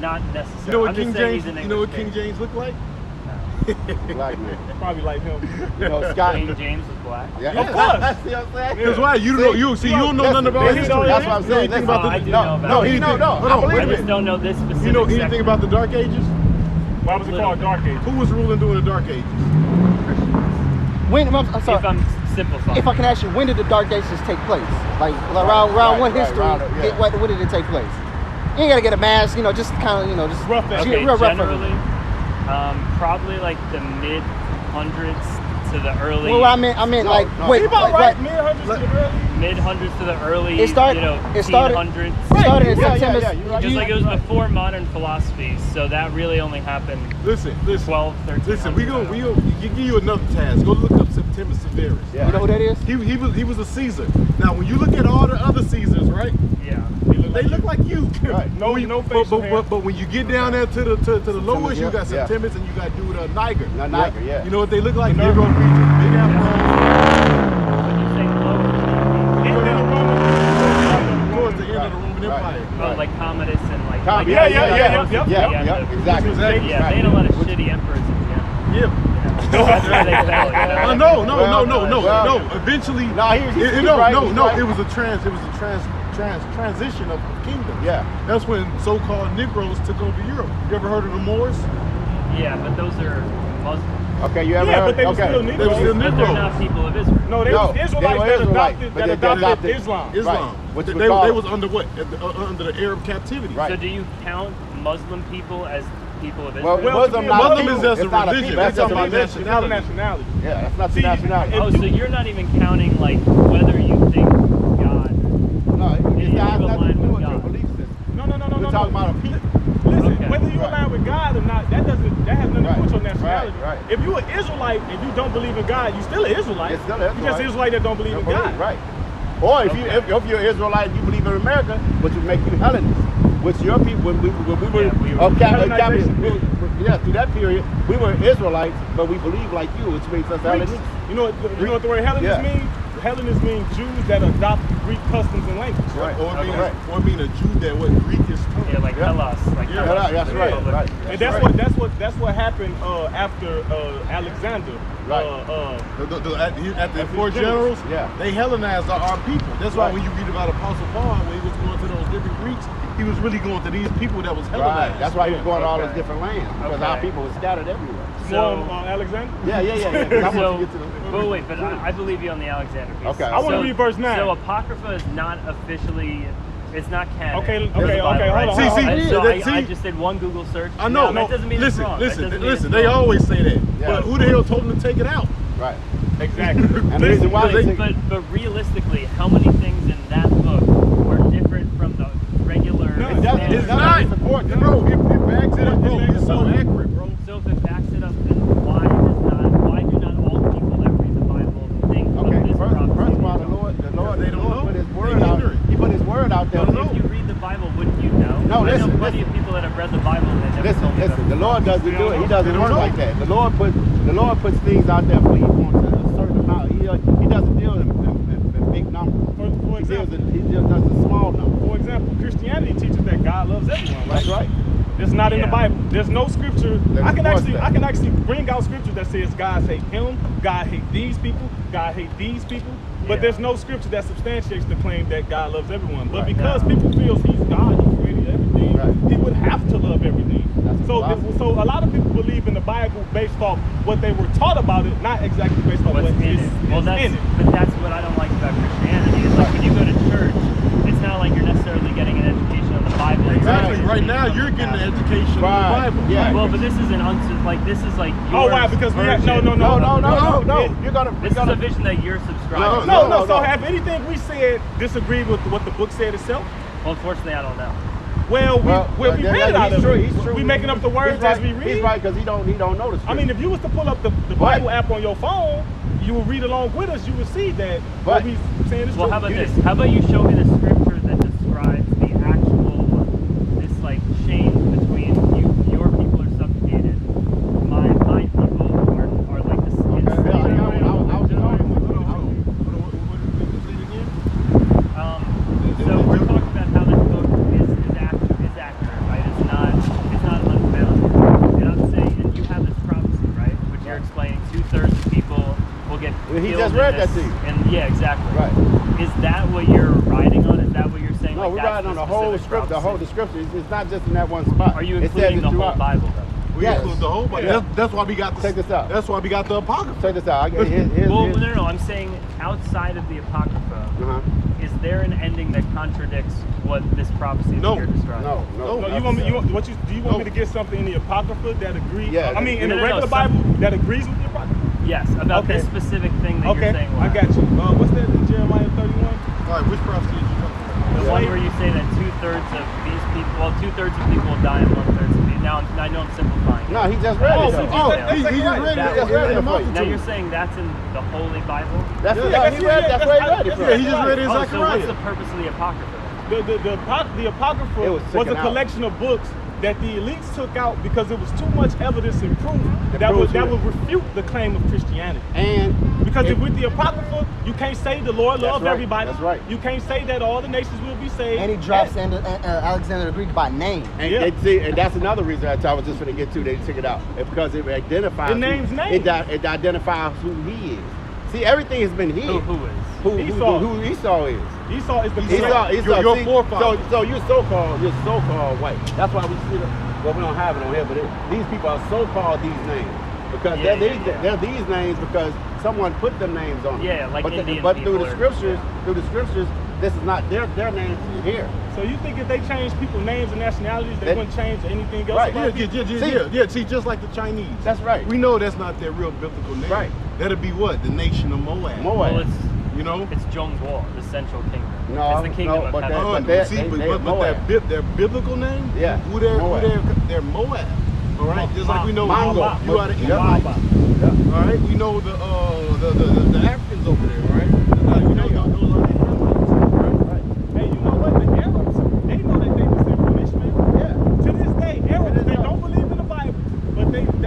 Speaker 1: Not necessarily.
Speaker 2: You know what
Speaker 1: I'm
Speaker 2: King
Speaker 1: just saying
Speaker 2: James?
Speaker 1: he's an
Speaker 2: You know what
Speaker 1: English
Speaker 2: King
Speaker 1: king.
Speaker 2: James looked like?
Speaker 4: Black man.
Speaker 5: Probably like him.
Speaker 4: You know, Scott.
Speaker 1: King James was black.
Speaker 4: Yeah.
Speaker 5: Of course.
Speaker 4: See what I'm saying?
Speaker 2: Because why? You don't know. You don't know nothing about
Speaker 5: listen,
Speaker 2: history.
Speaker 5: that's
Speaker 4: what I'm
Speaker 2: You know
Speaker 4: saying.
Speaker 2: anything
Speaker 4: Listen,
Speaker 2: about
Speaker 1: I
Speaker 2: the
Speaker 1: do know about
Speaker 4: No,
Speaker 1: it.
Speaker 4: he know. No,
Speaker 2: Hold
Speaker 4: I
Speaker 2: on,
Speaker 4: believe
Speaker 1: I
Speaker 2: wait a
Speaker 1: just
Speaker 4: it.
Speaker 1: don't know this specific
Speaker 2: You know anything
Speaker 1: section.
Speaker 2: about the Dark Ages?
Speaker 5: Why was it called Dark Age?
Speaker 2: Who was ruling during the Dark Ages?
Speaker 3: When I'm sorry.
Speaker 1: If I'm simplifying.
Speaker 3: If I can ask you, when did the Dark Ages take place? Like around what history?
Speaker 4: yeah.
Speaker 3: When did it take place? You ain't gotta get a mask, just kind of, just
Speaker 5: Rough estimate.
Speaker 1: Okay,
Speaker 3: real rough
Speaker 1: generally, probably like the mid hundreds to the early.
Speaker 3: Well, I meant
Speaker 4: No,
Speaker 3: like
Speaker 4: no.
Speaker 3: wait,
Speaker 5: He about
Speaker 3: like,
Speaker 5: right, mid-hundreds to the early.
Speaker 1: mid hundreds to the early.
Speaker 3: It started-
Speaker 1: teen
Speaker 3: it started-
Speaker 1: hundreds.
Speaker 3: started in
Speaker 4: Yeah,
Speaker 3: September.
Speaker 4: yeah, you're right.
Speaker 1: Just like it was before modern philosophy, so that really only happened
Speaker 2: Listen.
Speaker 1: 12, 13.
Speaker 2: Listen, we give you another task. Go look up Septimius Severus.
Speaker 4: Yeah.
Speaker 3: You know who that is?
Speaker 2: He was a Caesar. Now, when you look at all the other Caesars, right?
Speaker 1: Yeah.
Speaker 2: They look like you.
Speaker 4: Right.
Speaker 5: No facial hair.
Speaker 2: But when you get down there to the lowest, you got
Speaker 4: yeah.
Speaker 2: Septimius and you got dude Niger.
Speaker 4: Niger, yeah.
Speaker 2: You know what they look like?
Speaker 5: The
Speaker 2: Negro
Speaker 5: Nerf.
Speaker 2: preachers, big afro.
Speaker 1: When you say low,
Speaker 5: And then the Roman.
Speaker 2: Towards the end of the Roman
Speaker 4: Right.
Speaker 2: Empire.
Speaker 1: like Commodus and like.
Speaker 4: Tom,
Speaker 1: like
Speaker 5: Yeah,
Speaker 1: that.
Speaker 5: yep.
Speaker 4: Exactly.
Speaker 1: Yeah, they had a lot of shitty emperors at the end.
Speaker 2: Yeah.
Speaker 1: That's where they fell. You know?
Speaker 2: No. Eventually,
Speaker 4: No, he was
Speaker 2: no,
Speaker 4: right,
Speaker 2: no,
Speaker 4: he was
Speaker 2: no.
Speaker 4: right.
Speaker 2: It was a transition of kingdoms.
Speaker 4: Yeah.
Speaker 2: That's when so-called Negroes took over Europe. You ever heard of the Moors?
Speaker 1: Yeah, but those are Muslims.
Speaker 4: Okay, you ever
Speaker 5: Yeah,
Speaker 4: heard?
Speaker 5: but they were
Speaker 4: okay.
Speaker 5: still
Speaker 2: They were
Speaker 5: Negroes.
Speaker 2: still
Speaker 1: But they're
Speaker 2: Negroes.
Speaker 1: not people of Israel.
Speaker 5: No, they
Speaker 4: No,
Speaker 5: was
Speaker 4: they
Speaker 5: Israelites
Speaker 4: were
Speaker 5: that
Speaker 4: Israelite,
Speaker 5: adopted,
Speaker 4: but they
Speaker 5: adopted
Speaker 4: adopted
Speaker 5: Islam.
Speaker 2: Islam.
Speaker 4: Which
Speaker 2: They
Speaker 4: was
Speaker 2: was under what? Under the Arab captivity.
Speaker 4: Right.
Speaker 1: So do you count Muslim people as people of Israel?
Speaker 4: Well, Muslim not a
Speaker 2: Muslim
Speaker 4: people.
Speaker 2: is just a
Speaker 4: It's not
Speaker 2: religion.
Speaker 4: people.
Speaker 2: That's
Speaker 4: That's
Speaker 2: about
Speaker 4: just a religion.
Speaker 2: nationality.
Speaker 4: Yeah, that's not
Speaker 5: See,
Speaker 4: the nationality.
Speaker 5: if
Speaker 1: Oh,
Speaker 5: you-
Speaker 1: so you're not even counting like whether you think God.
Speaker 4: No, it
Speaker 1: you
Speaker 4: has nothing
Speaker 1: align
Speaker 4: to do
Speaker 1: with
Speaker 4: with your
Speaker 1: God.
Speaker 4: belief system.
Speaker 5: No.
Speaker 4: We're talking about a people.
Speaker 5: Listen,
Speaker 1: Okay.
Speaker 5: whether you
Speaker 4: Right.
Speaker 5: align with God or not, that has nothing to do with your
Speaker 4: Right.
Speaker 5: nationality.
Speaker 4: Right.
Speaker 5: If you're an Israelite and you don't believe in God, you still an Israelite.
Speaker 4: You're still an
Speaker 5: You're just an
Speaker 4: Israelite.
Speaker 5: Israelite that don't believe in God.
Speaker 4: Right. Or if you're Israelite and you believe in America, which would make you Hellenists. Which your people, when we were
Speaker 1: Yeah, we were
Speaker 4: of
Speaker 5: Hellenization.
Speaker 4: yeah, through that period, we were Israelites, but we believe like you, which makes us
Speaker 5: Greeks.
Speaker 4: Hellenists.
Speaker 5: You know what the word Hellenist
Speaker 4: Yeah.
Speaker 5: means? Hellenist means Jews that adopt Greek customs and language.
Speaker 4: Right.
Speaker 2: Or being a Jew that what Greek is tongue.
Speaker 1: Yeah, like
Speaker 4: Yeah.
Speaker 1: Hellas. Like
Speaker 2: Yeah,
Speaker 1: Hellas
Speaker 4: that's
Speaker 1: is the
Speaker 4: right,
Speaker 1: Republic.
Speaker 4: right.
Speaker 5: And
Speaker 4: That's
Speaker 5: that's what happened after Alexander.
Speaker 4: Right.
Speaker 2: At the four generals,
Speaker 4: Yeah.
Speaker 2: they Hellenized our people. That's why
Speaker 4: Right.
Speaker 2: when you read about Apostle Paul, when he was going to those different Greeks, he was really going to these people that was
Speaker 4: Right.
Speaker 2: Hellenized.
Speaker 4: That's why he was going to all
Speaker 1: Okay.
Speaker 4: those different lands because our
Speaker 1: Okay.
Speaker 4: people were scattered everywhere.
Speaker 1: So-
Speaker 5: More Alexander?
Speaker 4: Yeah. 'Cause I want
Speaker 1: So,
Speaker 4: to get to the.
Speaker 1: but wait, but I believe you on the Alexander piece.
Speaker 4: Okay.
Speaker 5: I wanna
Speaker 1: So-
Speaker 5: read verse 9.
Speaker 1: So Apocrypha is not officially, it's not canon.
Speaker 5: Okay,
Speaker 1: to the
Speaker 5: okay,
Speaker 1: Bible,
Speaker 5: okay,
Speaker 1: right?
Speaker 5: hold on,
Speaker 2: See,
Speaker 5: hold on.
Speaker 2: see,
Speaker 1: So
Speaker 2: that-
Speaker 1: I
Speaker 2: see-
Speaker 1: just did one Google search.
Speaker 2: I know.
Speaker 1: No, that doesn't mean it's
Speaker 2: listen,
Speaker 1: wrong. That doesn't mean
Speaker 2: listen.
Speaker 1: it's
Speaker 2: They
Speaker 1: wrong.
Speaker 2: always say that.
Speaker 4: Yeah.
Speaker 2: But who the hell told them to take it out?
Speaker 4: Right.
Speaker 5: Exactly.
Speaker 4: And the reason why they take
Speaker 1: But realistically, how many things in that book are different from the regular?
Speaker 5: No,
Speaker 4: It doesn't.
Speaker 2: It's
Speaker 4: None
Speaker 2: not.
Speaker 4: of it support that.
Speaker 2: Bro, it backs it up, bro. It's so accurate, bro.
Speaker 1: So if it backs it up, then why do not all people that read the Bible think
Speaker 4: Okay.
Speaker 1: of this prophecy?
Speaker 4: First of all, the Lord
Speaker 2: They don't know.
Speaker 4: put His
Speaker 2: They
Speaker 4: word out.
Speaker 2: ignorant.
Speaker 4: He put His word out there.
Speaker 2: Don't know.
Speaker 1: If you read the Bible, wouldn't you know?
Speaker 4: No,
Speaker 1: I
Speaker 4: listen,
Speaker 1: know plenty
Speaker 4: listen.
Speaker 1: of people that have read the Bible and they never
Speaker 4: Listen,
Speaker 1: told me
Speaker 4: listen.
Speaker 1: that.
Speaker 4: The Lord doesn't do it. He doesn't
Speaker 2: They don't
Speaker 4: work
Speaker 2: know.
Speaker 4: like that. The Lord puts things out there for He wants a certain amount. He doesn't deal in big numbers.
Speaker 5: For example,
Speaker 4: He just does a small number.
Speaker 5: For example, Christianity teaches that God loves everyone, right?
Speaker 4: That's right.
Speaker 5: It's not in the
Speaker 1: Yeah.
Speaker 5: Bible. There's no scripture.
Speaker 4: That
Speaker 5: I can
Speaker 4: supports
Speaker 5: actually bring out scripture that says God hate him, God hate these people, God hate these people. But
Speaker 1: Yeah.
Speaker 5: there's no scripture that substantiates the claim that God loves everyone. But
Speaker 4: Right.
Speaker 5: because
Speaker 1: No.
Speaker 5: people feel He's God, He created everything,
Speaker 4: Right.
Speaker 5: He would have to love everything.
Speaker 4: That's
Speaker 5: So,
Speaker 4: impossible.
Speaker 5: so a lot of people believe in the Bible based off what they were taught about it, not exactly based off
Speaker 1: What's
Speaker 5: what
Speaker 1: in
Speaker 5: is
Speaker 1: it? Well, that's
Speaker 5: in it.
Speaker 1: but that's what I don't like about Christianity. Is like when you go to church, it's not like you're necessarily getting an education on the Bible. You're
Speaker 2: Exactly.
Speaker 1: actually
Speaker 2: Right now,
Speaker 1: reading
Speaker 2: you're
Speaker 1: from
Speaker 2: getting
Speaker 1: the
Speaker 2: the
Speaker 1: Bible.
Speaker 2: education
Speaker 4: Right.
Speaker 2: of the Bible.
Speaker 4: Yeah.
Speaker 1: Well, but this is this is like
Speaker 5: Oh,
Speaker 1: yours
Speaker 5: wow, because we have,
Speaker 1: version.
Speaker 5: no.
Speaker 4: No. You're gonna.
Speaker 1: This is a vision that you're subscribing.
Speaker 4: No,
Speaker 1: to.
Speaker 5: No, so
Speaker 4: no.
Speaker 5: have anything we said disagreed with what the book said itself?
Speaker 1: Well, unfortunately, I don't know.
Speaker 5: Well, we read it out
Speaker 4: he's
Speaker 5: of
Speaker 4: true.
Speaker 5: it.
Speaker 4: He's true.
Speaker 5: We making up the words
Speaker 4: He's right.
Speaker 5: as we read.
Speaker 4: He's right because he don't know the scripture.
Speaker 5: I mean, if you was to pull up the
Speaker 4: Right.
Speaker 5: Bible app on your phone, you would read along with us. You would see that what
Speaker 4: Right.
Speaker 5: he's saying is
Speaker 1: Well,
Speaker 5: true.
Speaker 1: how about this? How about you show me the scripture that describes the actual this like change between your people are subjugated, my people are like this.
Speaker 4: Okay, yeah, I was just
Speaker 1: So we're talking about how this book is accurate, right? It's not unfounded. And I'm saying, and you have this prophecy, right? Which you're explaining 2/3 of people will get
Speaker 4: Well, he
Speaker 1: killed
Speaker 4: just
Speaker 1: in
Speaker 4: read
Speaker 1: this.
Speaker 4: that to you.
Speaker 1: And yeah, exactly.
Speaker 4: Right.
Speaker 1: Is that what you're riding on? Is that what you're saying?
Speaker 4: No,
Speaker 1: like
Speaker 4: we're
Speaker 1: that's
Speaker 4: riding on
Speaker 1: the
Speaker 4: the whole
Speaker 1: specific
Speaker 4: script. The whole
Speaker 1: prophecy?
Speaker 4: description. It's not just in that one spot.
Speaker 1: Are you
Speaker 4: It says
Speaker 1: including
Speaker 4: it
Speaker 1: the whole
Speaker 4: throughout.
Speaker 1: Bible though?
Speaker 2: We
Speaker 4: Yes.
Speaker 2: include the whole Bible.
Speaker 5: Yeah.
Speaker 2: That's why we got the.
Speaker 4: Check this out.
Speaker 2: That's why we got the Apocrypha.
Speaker 4: Check this out. Here's,
Speaker 1: Well, no. I'm saying outside of the Apocrypha,
Speaker 4: Uh-huh.
Speaker 1: is there an ending that contradicts what this prophecy
Speaker 2: No.
Speaker 1: that you're describing?
Speaker 4: No.
Speaker 5: No, you want me? Do you want me to get something in the Apocrypha that agrees?
Speaker 4: Yeah,
Speaker 5: I mean, in
Speaker 1: no,
Speaker 5: the
Speaker 1: no,
Speaker 5: regular
Speaker 1: some-
Speaker 5: Bible that agrees with the Apocrypha.
Speaker 1: Yes, about
Speaker 5: Okay.
Speaker 1: this specific thing that
Speaker 5: Okay,
Speaker 1: you're saying.
Speaker 5: I got you. What's that in Jeremiah 31?
Speaker 2: All right, which prophecy did you talk about?
Speaker 1: The one where you say that 2/3 of these people, well, 2/3 of people will die and 1/3 of people. Now, I know I'm simplifying.
Speaker 4: No, he just read
Speaker 5: Oh,
Speaker 4: it.
Speaker 5: so
Speaker 4: though.
Speaker 2: Oh,
Speaker 5: That's
Speaker 2: he just
Speaker 5: right.
Speaker 2: read
Speaker 1: That
Speaker 2: it.
Speaker 1: was
Speaker 2: in
Speaker 4: right.
Speaker 2: the
Speaker 1: Now
Speaker 2: multitude.
Speaker 1: you're saying that's in the Holy Bible?
Speaker 4: That's
Speaker 5: Yeah,
Speaker 4: he
Speaker 5: that's-
Speaker 4: read.
Speaker 5: yeah,
Speaker 4: That's where he
Speaker 5: that's-
Speaker 4: read it from.
Speaker 2: Yeah, he just read his
Speaker 1: Oh, so what's
Speaker 2: Zechariah.
Speaker 1: the purpose of the Apocrypha?
Speaker 5: The Apocrypha
Speaker 4: It was
Speaker 5: was a
Speaker 4: taken out.
Speaker 5: collection of books that the elites took out because it was too much evidence and proof
Speaker 4: To
Speaker 5: that
Speaker 4: prove
Speaker 5: would
Speaker 4: it.
Speaker 5: refute the claim of Christianity.
Speaker 4: And
Speaker 5: Because
Speaker 4: it-
Speaker 5: if with the Apocrypha, you can't say the Lord
Speaker 4: That's
Speaker 5: loves
Speaker 4: right,
Speaker 5: everybody.
Speaker 4: that's right.
Speaker 5: You can't say that all the nations will be saved.
Speaker 3: And he drops Alexander the Greek by name.
Speaker 4: And,
Speaker 5: Yeah.
Speaker 4: and that's another reason I was just going to get to. They took it out. It's because it identifies.
Speaker 5: It names names.
Speaker 4: It identifies who he is. See, everything has been hid.
Speaker 1: Who is?
Speaker 5: Esau.
Speaker 4: Who Esau is.
Speaker 5: Esau is the
Speaker 4: Esau.
Speaker 2: Your
Speaker 4: See,
Speaker 2: forefather.
Speaker 4: So you're so-called white. That's why we see the. Well, we don't have it on here, but these people are so-called these names because
Speaker 1: Yeah,
Speaker 4: they're these names because someone put them names on them.
Speaker 1: Yeah, like
Speaker 4: but
Speaker 1: Indian
Speaker 4: but through
Speaker 1: people
Speaker 4: the
Speaker 1: are-
Speaker 4: scriptures, this is not their names here.
Speaker 5: So you think if they change people's names and nationalities, they wouldn't change anything else?
Speaker 4: Right.
Speaker 5: About people?
Speaker 2: Yeah. See, just like the Chinese.
Speaker 4: That's right.
Speaker 2: We know that's not their real biblical name.
Speaker 4: Right.
Speaker 2: That'll be what? The nation of Moab.
Speaker 1: Well,
Speaker 4: Moab.
Speaker 2: You know?
Speaker 1: it's Zhongguo, the central kingdom.
Speaker 4: No,
Speaker 1: it's the kingdom
Speaker 4: no,
Speaker 1: of
Speaker 4: but
Speaker 1: heaven.
Speaker 2: Oh,
Speaker 4: But
Speaker 2: their biblical name?
Speaker 4: Yeah,
Speaker 2: They're Moab. All right, just like we know
Speaker 4: Mongo.
Speaker 2: you are the
Speaker 4: Yeah.
Speaker 2: Edomites.
Speaker 4: Yeah.
Speaker 2: All right, we know the Africans over there, right? We know those are the Edomites, right?
Speaker 5: Hey, you know what? The Arabs, they know that they descend from Ishmael.
Speaker 4: Yeah.
Speaker 5: To this day, Arabs, they don't believe in the Bible, but they will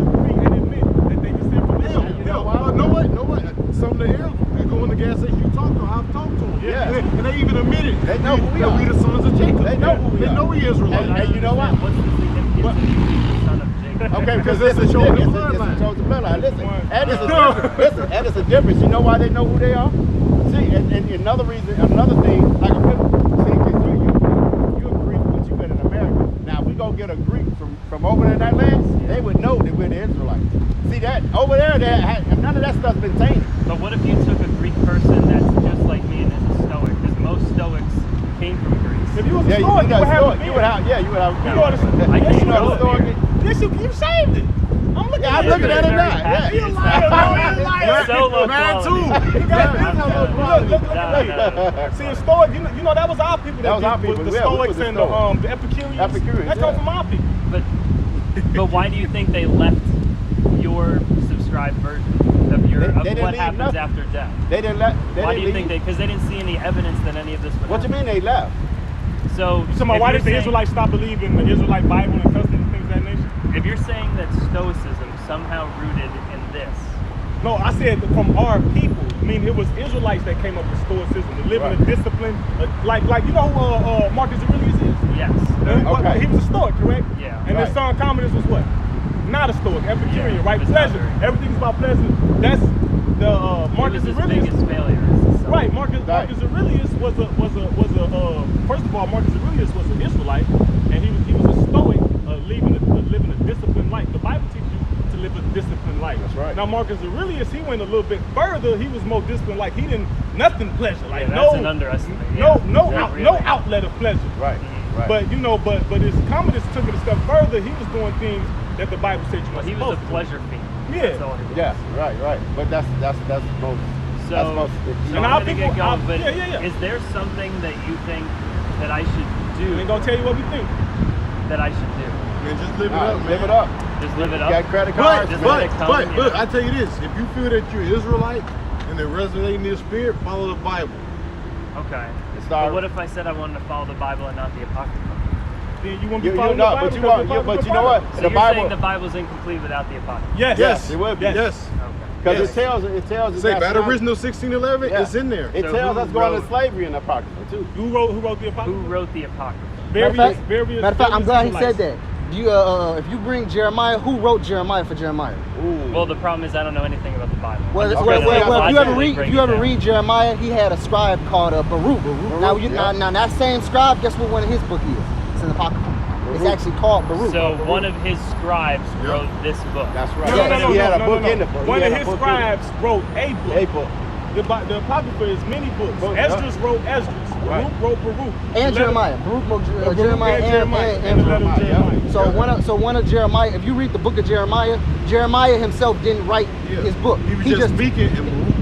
Speaker 5: agree and admit that they descend from Ishmael.
Speaker 2: Know what? Some of the Arabs that go in the gas station you talk to, I've talked to them.
Speaker 4: Yeah.
Speaker 2: And they even admitted
Speaker 4: They know who we
Speaker 2: that
Speaker 4: are.
Speaker 2: we the sons of Jacob.
Speaker 4: They know who we are.
Speaker 2: They know we Israelites.
Speaker 4: And you know what?
Speaker 1: What's the significance of the son of Jacob?
Speaker 4: Okay, because
Speaker 2: Because
Speaker 4: it's a
Speaker 2: chosen
Speaker 4: chosen
Speaker 2: bloodline.
Speaker 4: bloodline. Listen, and it's a
Speaker 2: No.
Speaker 4: difference. Listen, and it's a difference. You know why they know who they are? See, and another reason, another thing, like a see, because you a Greek, but you've been in America. Now, if we go get a Greek from over there in that land, they would know that we're the Israelites. See that over there, none of that stuff's been tainted.
Speaker 1: But what if you took a Greek person that's just like me and is a Stoic? Because most Stoics came from Greece.
Speaker 5: If you was a
Speaker 4: Yeah,
Speaker 5: Stoic, you would have a
Speaker 4: you would have.
Speaker 5: You know what
Speaker 1: I can't
Speaker 4: you know
Speaker 1: grow
Speaker 4: the
Speaker 1: a
Speaker 4: Stoic.
Speaker 1: beard.
Speaker 5: Yes, you saved it. I'm looking
Speaker 4: Yeah,
Speaker 5: at
Speaker 4: I'm
Speaker 5: it.
Speaker 4: looking at it now.
Speaker 1: Happy.
Speaker 4: Yeah.
Speaker 5: You liar, bro. You liar.
Speaker 1: So low
Speaker 2: Man,
Speaker 1: quality.
Speaker 2: too.
Speaker 5: You got this. Look,
Speaker 1: No.
Speaker 5: See, in Stoic, you know that was our people.
Speaker 4: That was our
Speaker 5: did-
Speaker 4: people,
Speaker 5: The
Speaker 4: yeah, we
Speaker 5: Stoics
Speaker 4: was the
Speaker 5: and
Speaker 4: Stoics.
Speaker 5: the Epicureans.
Speaker 4: Epicureans,
Speaker 5: That come
Speaker 4: yeah.
Speaker 5: from our people.
Speaker 1: But why do you think they left your subscribed version of
Speaker 4: They
Speaker 1: what
Speaker 4: didn't leave
Speaker 1: happens
Speaker 4: nothing.
Speaker 1: after death?
Speaker 4: They didn't let.
Speaker 1: Why do you think they? Because they didn't see any evidence that any of this would
Speaker 4: What you
Speaker 1: happen.
Speaker 4: mean they left?
Speaker 1: So,
Speaker 5: So
Speaker 1: if
Speaker 5: why
Speaker 1: you're
Speaker 5: did the
Speaker 1: saying-
Speaker 5: Israelites stop believing the Israelite Bible and customs and things of that nature?
Speaker 1: If you're saying that Stoicism somehow rooted in this,
Speaker 5: No, I said from our people. I mean, it was Israelites that came up with Stoicism, to live in a discipline, like you know who Marcus Aurelius is?
Speaker 1: yes.
Speaker 4: Okay.
Speaker 5: He was a Stoic, correct?
Speaker 1: Yeah.
Speaker 5: And his son Commodus was what? Not a Stoic, Epicurean,
Speaker 1: Yeah,
Speaker 5: right?
Speaker 1: it's not
Speaker 5: Pleasure.
Speaker 1: very-
Speaker 5: Everything's about pleasure. That's the Marcus
Speaker 1: He was his
Speaker 5: Aurelius.
Speaker 1: biggest failure. as a son.
Speaker 5: Right, Marcus Aurelius was a first of all, Marcus Aurelius was an Israelite, and he was a Stoic, living a disciplined life. The Bible teaches you to live a disciplined life.
Speaker 4: That's right.
Speaker 5: Now Marcus Aurelius, he went a little bit further. He was more disciplined. Like he didn't nothing pleasure. Like
Speaker 1: Yeah,
Speaker 5: no,
Speaker 1: that's an underestimate. Yeah.
Speaker 5: no
Speaker 1: Really.
Speaker 5: outlet of pleasure.
Speaker 4: Right.
Speaker 1: Mhm.
Speaker 4: Right.
Speaker 5: But you know, but his Commodus took it a step further. He was doing things that the Bible said you
Speaker 1: Well,
Speaker 5: weren't
Speaker 1: he was a
Speaker 5: supposed to do.
Speaker 1: pleasure fiend.
Speaker 5: Yeah.
Speaker 1: That's all he was.
Speaker 4: Yeah. Right. But that's most.
Speaker 1: So,
Speaker 4: that's most.
Speaker 1: so
Speaker 5: And
Speaker 1: I'm
Speaker 5: our
Speaker 1: gonna
Speaker 5: people-
Speaker 1: get going,
Speaker 5: our-
Speaker 1: but
Speaker 5: yeah.
Speaker 1: is there something that you think that I should do?
Speaker 5: We ain't gonna tell you what we think.
Speaker 1: That I should do?
Speaker 2: Man, just live it
Speaker 4: Nah,
Speaker 2: up, man.
Speaker 4: live it up.
Speaker 1: Just live it
Speaker 4: You
Speaker 1: up.
Speaker 4: got credit
Speaker 2: But,
Speaker 4: cards.
Speaker 1: Just
Speaker 2: but,
Speaker 1: let it come,
Speaker 2: but,
Speaker 1: you
Speaker 2: but,
Speaker 1: know.
Speaker 2: I tell you this: if you feel that you're Israelite and they're resonating in your spirit, follow the Bible.
Speaker 1: Okay.
Speaker 4: Start-
Speaker 1: But what if I said I wanted to follow the Bible and not the Apocrypha?
Speaker 5: Then you won't
Speaker 4: You
Speaker 5: be following the
Speaker 4: know,
Speaker 5: Bible.
Speaker 4: but you
Speaker 5: because
Speaker 4: want.
Speaker 5: the Bible
Speaker 4: But
Speaker 5: is
Speaker 4: you know what?
Speaker 1: So
Speaker 4: The
Speaker 1: you're saying
Speaker 4: Bible.
Speaker 1: the Bible's incomplete without the Apocrypha?
Speaker 5: Yes.
Speaker 4: Yes, it would be.
Speaker 5: Yes.
Speaker 2: Yes.
Speaker 1: Okay.
Speaker 4: Because
Speaker 2: Yes.
Speaker 4: it tells us
Speaker 2: Say,
Speaker 4: that's
Speaker 2: by the
Speaker 4: not-
Speaker 2: original 1611,
Speaker 4: Yeah.
Speaker 2: it's in there.
Speaker 4: It
Speaker 1: So
Speaker 4: tells
Speaker 1: who
Speaker 4: us going
Speaker 1: wrote-
Speaker 4: to slavery in the Apocrypha too.
Speaker 5: Who wrote the Apocrypha?
Speaker 1: Who wrote the Apocrypha?
Speaker 5: Various.
Speaker 3: Matter of fact, I'm glad he
Speaker 5: Israelites.
Speaker 3: said that. You, if you bring Jeremiah, who wrote Jeremiah for Jeremiah?
Speaker 4: Ooh.
Speaker 1: Well, the problem is I don't know anything about the Bible.
Speaker 3: Well,
Speaker 1: I'm just
Speaker 4: okay,
Speaker 1: gonna
Speaker 3: if you ever
Speaker 1: logically
Speaker 3: read,
Speaker 1: break
Speaker 3: if you
Speaker 1: it
Speaker 3: ever
Speaker 1: down.
Speaker 3: read Jeremiah, he had a scribe called Baruch.
Speaker 4: Yeah.
Speaker 3: Now that same scribe, guess what one of his book is? It's in the Apocrypha. It's
Speaker 4: Baruch.
Speaker 3: actually called Baruch.
Speaker 1: So one of his scribes
Speaker 2: Yeah.
Speaker 1: wrote this book.
Speaker 4: That's right.
Speaker 3: No,
Speaker 4: He had a book in the book.
Speaker 5: One
Speaker 4: He
Speaker 5: of
Speaker 4: had a
Speaker 5: his
Speaker 4: book in
Speaker 5: scribes wrote a book.
Speaker 4: A book.
Speaker 5: The Apocrypha is many books.
Speaker 4: Book, yeah.
Speaker 5: Esdras wrote Esdras.
Speaker 4: Right.
Speaker 5: Baruch wrote Baruch.
Speaker 3: and
Speaker 5: The letter-
Speaker 3: Jeremiah. Baruch wrote
Speaker 5: Baruch
Speaker 3: Jeremiah
Speaker 5: and
Speaker 3: and
Speaker 5: Jeremiah. And the letter of
Speaker 4: Jeremiah,
Speaker 5: Jeremiah.
Speaker 4: yeah.
Speaker 3: So one of Jeremiah, if you read the book of Jeremiah, Jeremiah himself didn't write
Speaker 2: Yeah.
Speaker 3: his book.
Speaker 2: He was just speaking,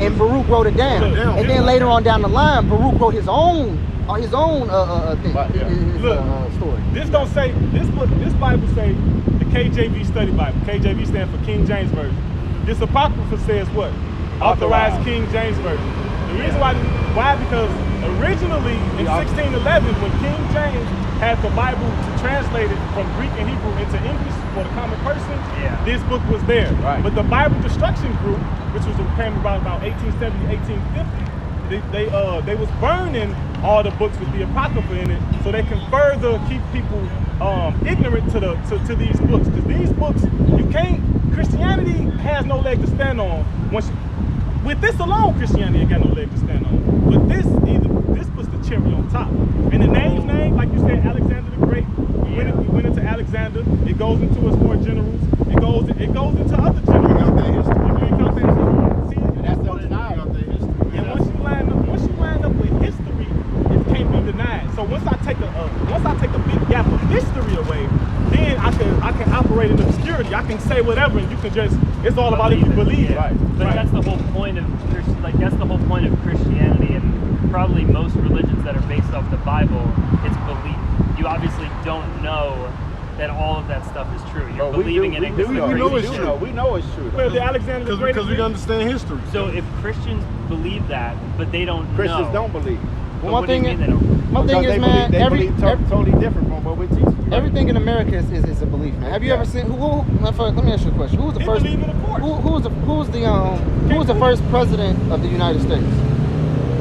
Speaker 3: and Baruch wrote it down.
Speaker 2: Wrote it down.
Speaker 3: And then later on down the line, Baruch wrote his own thing,
Speaker 4: Right, yeah.
Speaker 3: his
Speaker 5: Look.
Speaker 3: story.
Speaker 5: This don't say this book. This Bible say the KJV Study Bible. KJV stands for King James Version. This Apocrypha says what? Authorized King James Version. The reason why because originally in 1611 when King James had the Bible to translate it from Greek and Hebrew into English for the common person,
Speaker 1: Yeah.
Speaker 5: this book was there.
Speaker 4: Right.
Speaker 5: But the Bible Destruction Group, which came about 1870, 1850, they was burning all the books with the Apocrypha in it, so they can further keep people ignorant to these books. Because these books, Christianity has no leg to stand on. With this alone, Christianity ain't got no leg to stand on. But this puts the cherry on top. And the name, like you said, Alexander the Great. We went into Alexander. It goes into his four generals. It goes into other generals.
Speaker 2: Bring out that history.
Speaker 5: You ain't count that history. See,
Speaker 4: That's
Speaker 5: books-
Speaker 4: undeniable.
Speaker 5: and once you line can just. It's all about if you believe.
Speaker 1: Yeah.
Speaker 5: Right.
Speaker 1: But that's the whole point of that's the whole point of Christianity and probably most religions that are based off the Bible. It's belief. You obviously don't know that all of that stuff is true. You're believing in it.
Speaker 2: We know it's true.
Speaker 4: We know it's true.
Speaker 5: Well, the Alexander the Great.
Speaker 2: Because we can understand history.
Speaker 1: So if Christians believe that, but they don't
Speaker 4: Christians
Speaker 1: know.
Speaker 4: don't believe.
Speaker 1: But
Speaker 3: One
Speaker 1: what do you
Speaker 3: thing
Speaker 1: mean they don't?
Speaker 3: My thing is, man,
Speaker 4: they believe totally different from what we teach.
Speaker 3: everything in America is a belief, man. Have you ever seen let me ask you a question. Who was the
Speaker 5: They
Speaker 3: first?
Speaker 5: believe in the courts.
Speaker 3: Who was the first president of the United States?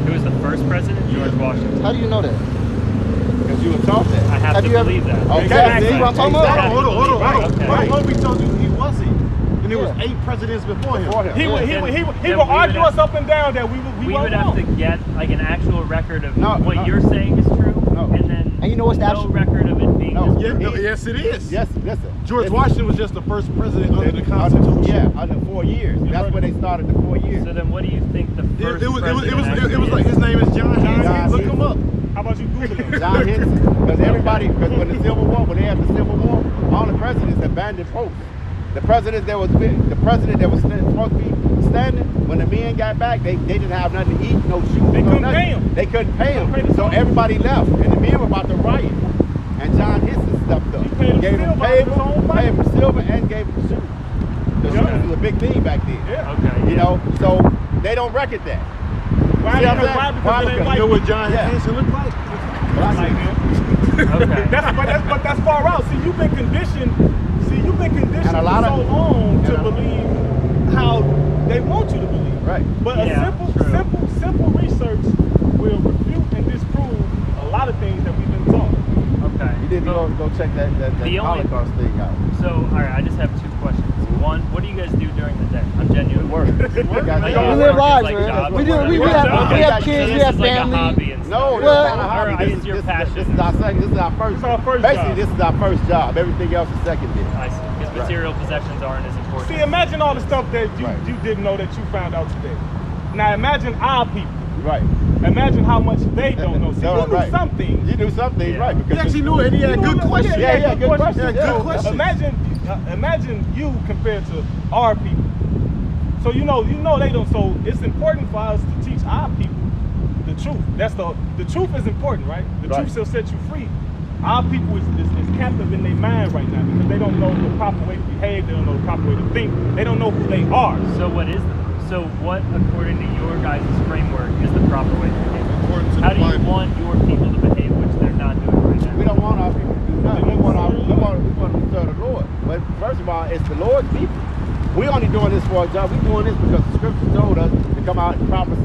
Speaker 1: Who was the first president? George Washington.
Speaker 3: How do you know that?
Speaker 4: Because you were taught that.
Speaker 1: I have
Speaker 3: Have
Speaker 1: to
Speaker 3: you ever-
Speaker 1: believe that.
Speaker 4: Okay.
Speaker 3: Exactly. See what I'm talking about?
Speaker 2: Hold on.
Speaker 1: Okay.
Speaker 2: Right. What we told you he wasn't. And there was
Speaker 3: Yeah.
Speaker 2: 8 presidents before him.
Speaker 5: He would
Speaker 1: Then
Speaker 5: argue
Speaker 1: we would
Speaker 5: us up and down that we
Speaker 1: We
Speaker 5: weren't
Speaker 1: would have
Speaker 5: wrong.
Speaker 1: to get like an actual record of
Speaker 4: No,
Speaker 1: what
Speaker 4: no.
Speaker 1: you're saying is true,
Speaker 4: No.
Speaker 1: and then
Speaker 3: And you know what's the
Speaker 1: no
Speaker 3: actual-
Speaker 1: record of it being
Speaker 4: No.
Speaker 1: true.
Speaker 2: Yes, it is.
Speaker 4: Yes, listen.
Speaker 2: George
Speaker 4: Listen.
Speaker 2: Washington was just the first president under the Constitution.
Speaker 4: Yeah, under 4 years. That's where they started the 4 years.
Speaker 1: So then, what do you think the first
Speaker 2: It was
Speaker 1: president
Speaker 2: like his name is John Henson. Look him up.
Speaker 5: How about you Google him?
Speaker 4: John Henson. Because when the Civil War, when they had the Civil War, all the presidents abandoned posts. The president that was supposed to be standing, when the men got back, they didn't have nothing to eat, no shoes,
Speaker 5: They
Speaker 4: no
Speaker 5: couldn't
Speaker 4: nothing.
Speaker 5: pay 'em.
Speaker 4: They couldn't pay
Speaker 5: Couldn't pay
Speaker 4: them.
Speaker 5: the
Speaker 4: So
Speaker 5: soldiers.
Speaker 4: everybody left, and the men were about to riot. And John Henson stepped up.
Speaker 5: He paid 'em
Speaker 4: Gave them
Speaker 5: silver out of his own
Speaker 4: paper,
Speaker 5: money.
Speaker 4: paid them silver, and gave them shoes. The
Speaker 5: Yeah.
Speaker 4: shoes was a big thing back then.
Speaker 5: Yeah.
Speaker 1: Okay.
Speaker 4: You know, so they don't record that.
Speaker 5: Why?
Speaker 4: See what I'm
Speaker 5: Because
Speaker 4: saying?
Speaker 5: why?
Speaker 4: Why?
Speaker 5: Because it ain't
Speaker 4: Because
Speaker 5: like
Speaker 2: You know what John
Speaker 4: Yeah.
Speaker 2: Henson looked like?
Speaker 5: like him.
Speaker 1: Okay.
Speaker 5: But that's far out. See, you've been conditioned.
Speaker 4: And a lot
Speaker 5: for so
Speaker 4: of-
Speaker 5: long to
Speaker 4: and a-
Speaker 5: believe how they want you to believe.
Speaker 4: Right.
Speaker 5: But
Speaker 1: Yeah, true.
Speaker 5: simple research will refute and disprove a lot of things that we've been taught.
Speaker 1: Okay.
Speaker 4: You need to go check that
Speaker 1: The only-
Speaker 4: Holocaust thing out.
Speaker 1: So, all right, I just have 2 questions. One, what do you guys do during the day? I'm genuine.
Speaker 4: Work.
Speaker 1: Like,
Speaker 4: Got
Speaker 3: We
Speaker 1: your
Speaker 3: live
Speaker 1: work is
Speaker 3: lives,
Speaker 1: like
Speaker 3: man.
Speaker 1: job
Speaker 3: We do.
Speaker 1: work.
Speaker 3: We
Speaker 1: Okay.
Speaker 3: have
Speaker 1: So
Speaker 3: kids.
Speaker 1: this
Speaker 3: We have
Speaker 1: is like a
Speaker 3: family.
Speaker 1: hobby and
Speaker 4: No,
Speaker 1: stuff.
Speaker 4: it's
Speaker 3: Well,
Speaker 4: not a hobby.
Speaker 1: or it's your passion.
Speaker 4: This is our second. This is our first.
Speaker 5: It's our first
Speaker 4: Basically,
Speaker 5: job.
Speaker 4: this is our first job. Everything else is secondary.
Speaker 1: I see. Because
Speaker 4: Right.
Speaker 1: material possessions aren't as important.
Speaker 5: See, imagine all the stuff that
Speaker 4: Right.
Speaker 5: you didn't know that you found out today. Now imagine our people.
Speaker 4: Right.
Speaker 5: Imagine how much they don't know. See,
Speaker 4: No,
Speaker 5: you knew
Speaker 4: right.
Speaker 5: some things.
Speaker 4: You do something
Speaker 1: Yeah.
Speaker 4: right
Speaker 2: He
Speaker 4: because
Speaker 2: actually knew it, and he had good questions.
Speaker 4: Yeah, good questions.
Speaker 2: Yeah, good
Speaker 4: Yeah.
Speaker 2: questions.
Speaker 5: Imagine you compared to our people. So you know they don't. So it's important for us to teach our people the truth. The truth is important, right? The
Speaker 4: Right.
Speaker 5: truth shall set you free. Our people is captive in their mind right now because they don't know the proper way to behave. They don't know the proper way to think. They don't know who they are.
Speaker 1: So what, according to your guys' framework, is the proper way to behave?
Speaker 2: According to
Speaker 1: How
Speaker 2: the
Speaker 1: do you
Speaker 2: Bible.
Speaker 1: want your people to behave, which they're not doing right now?
Speaker 4: we don't want our people to do nothing. We want to serve the Lord. But first of all, it's the Lord's people. We only doing this for a job. We doing this because the Scripture told us to come out and prophesy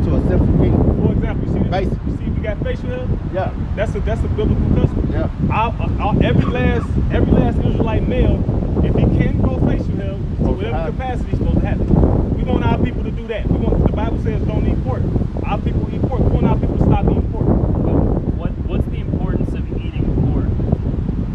Speaker 4: to a sinful people.
Speaker 5: For example, you see this?
Speaker 4: Basic.
Speaker 5: You see we got facial hair.
Speaker 4: Yeah.
Speaker 5: That's a biblical custom.
Speaker 4: Yeah.
Speaker 5: Every last Israelite male, if he can grow facial hair to whatever capacity, he's supposed to have it. We want our people to do that. The Bible says don't eat pork. Our people eat pork. We want our people to stop eating pork.
Speaker 1: What's the importance of eating pork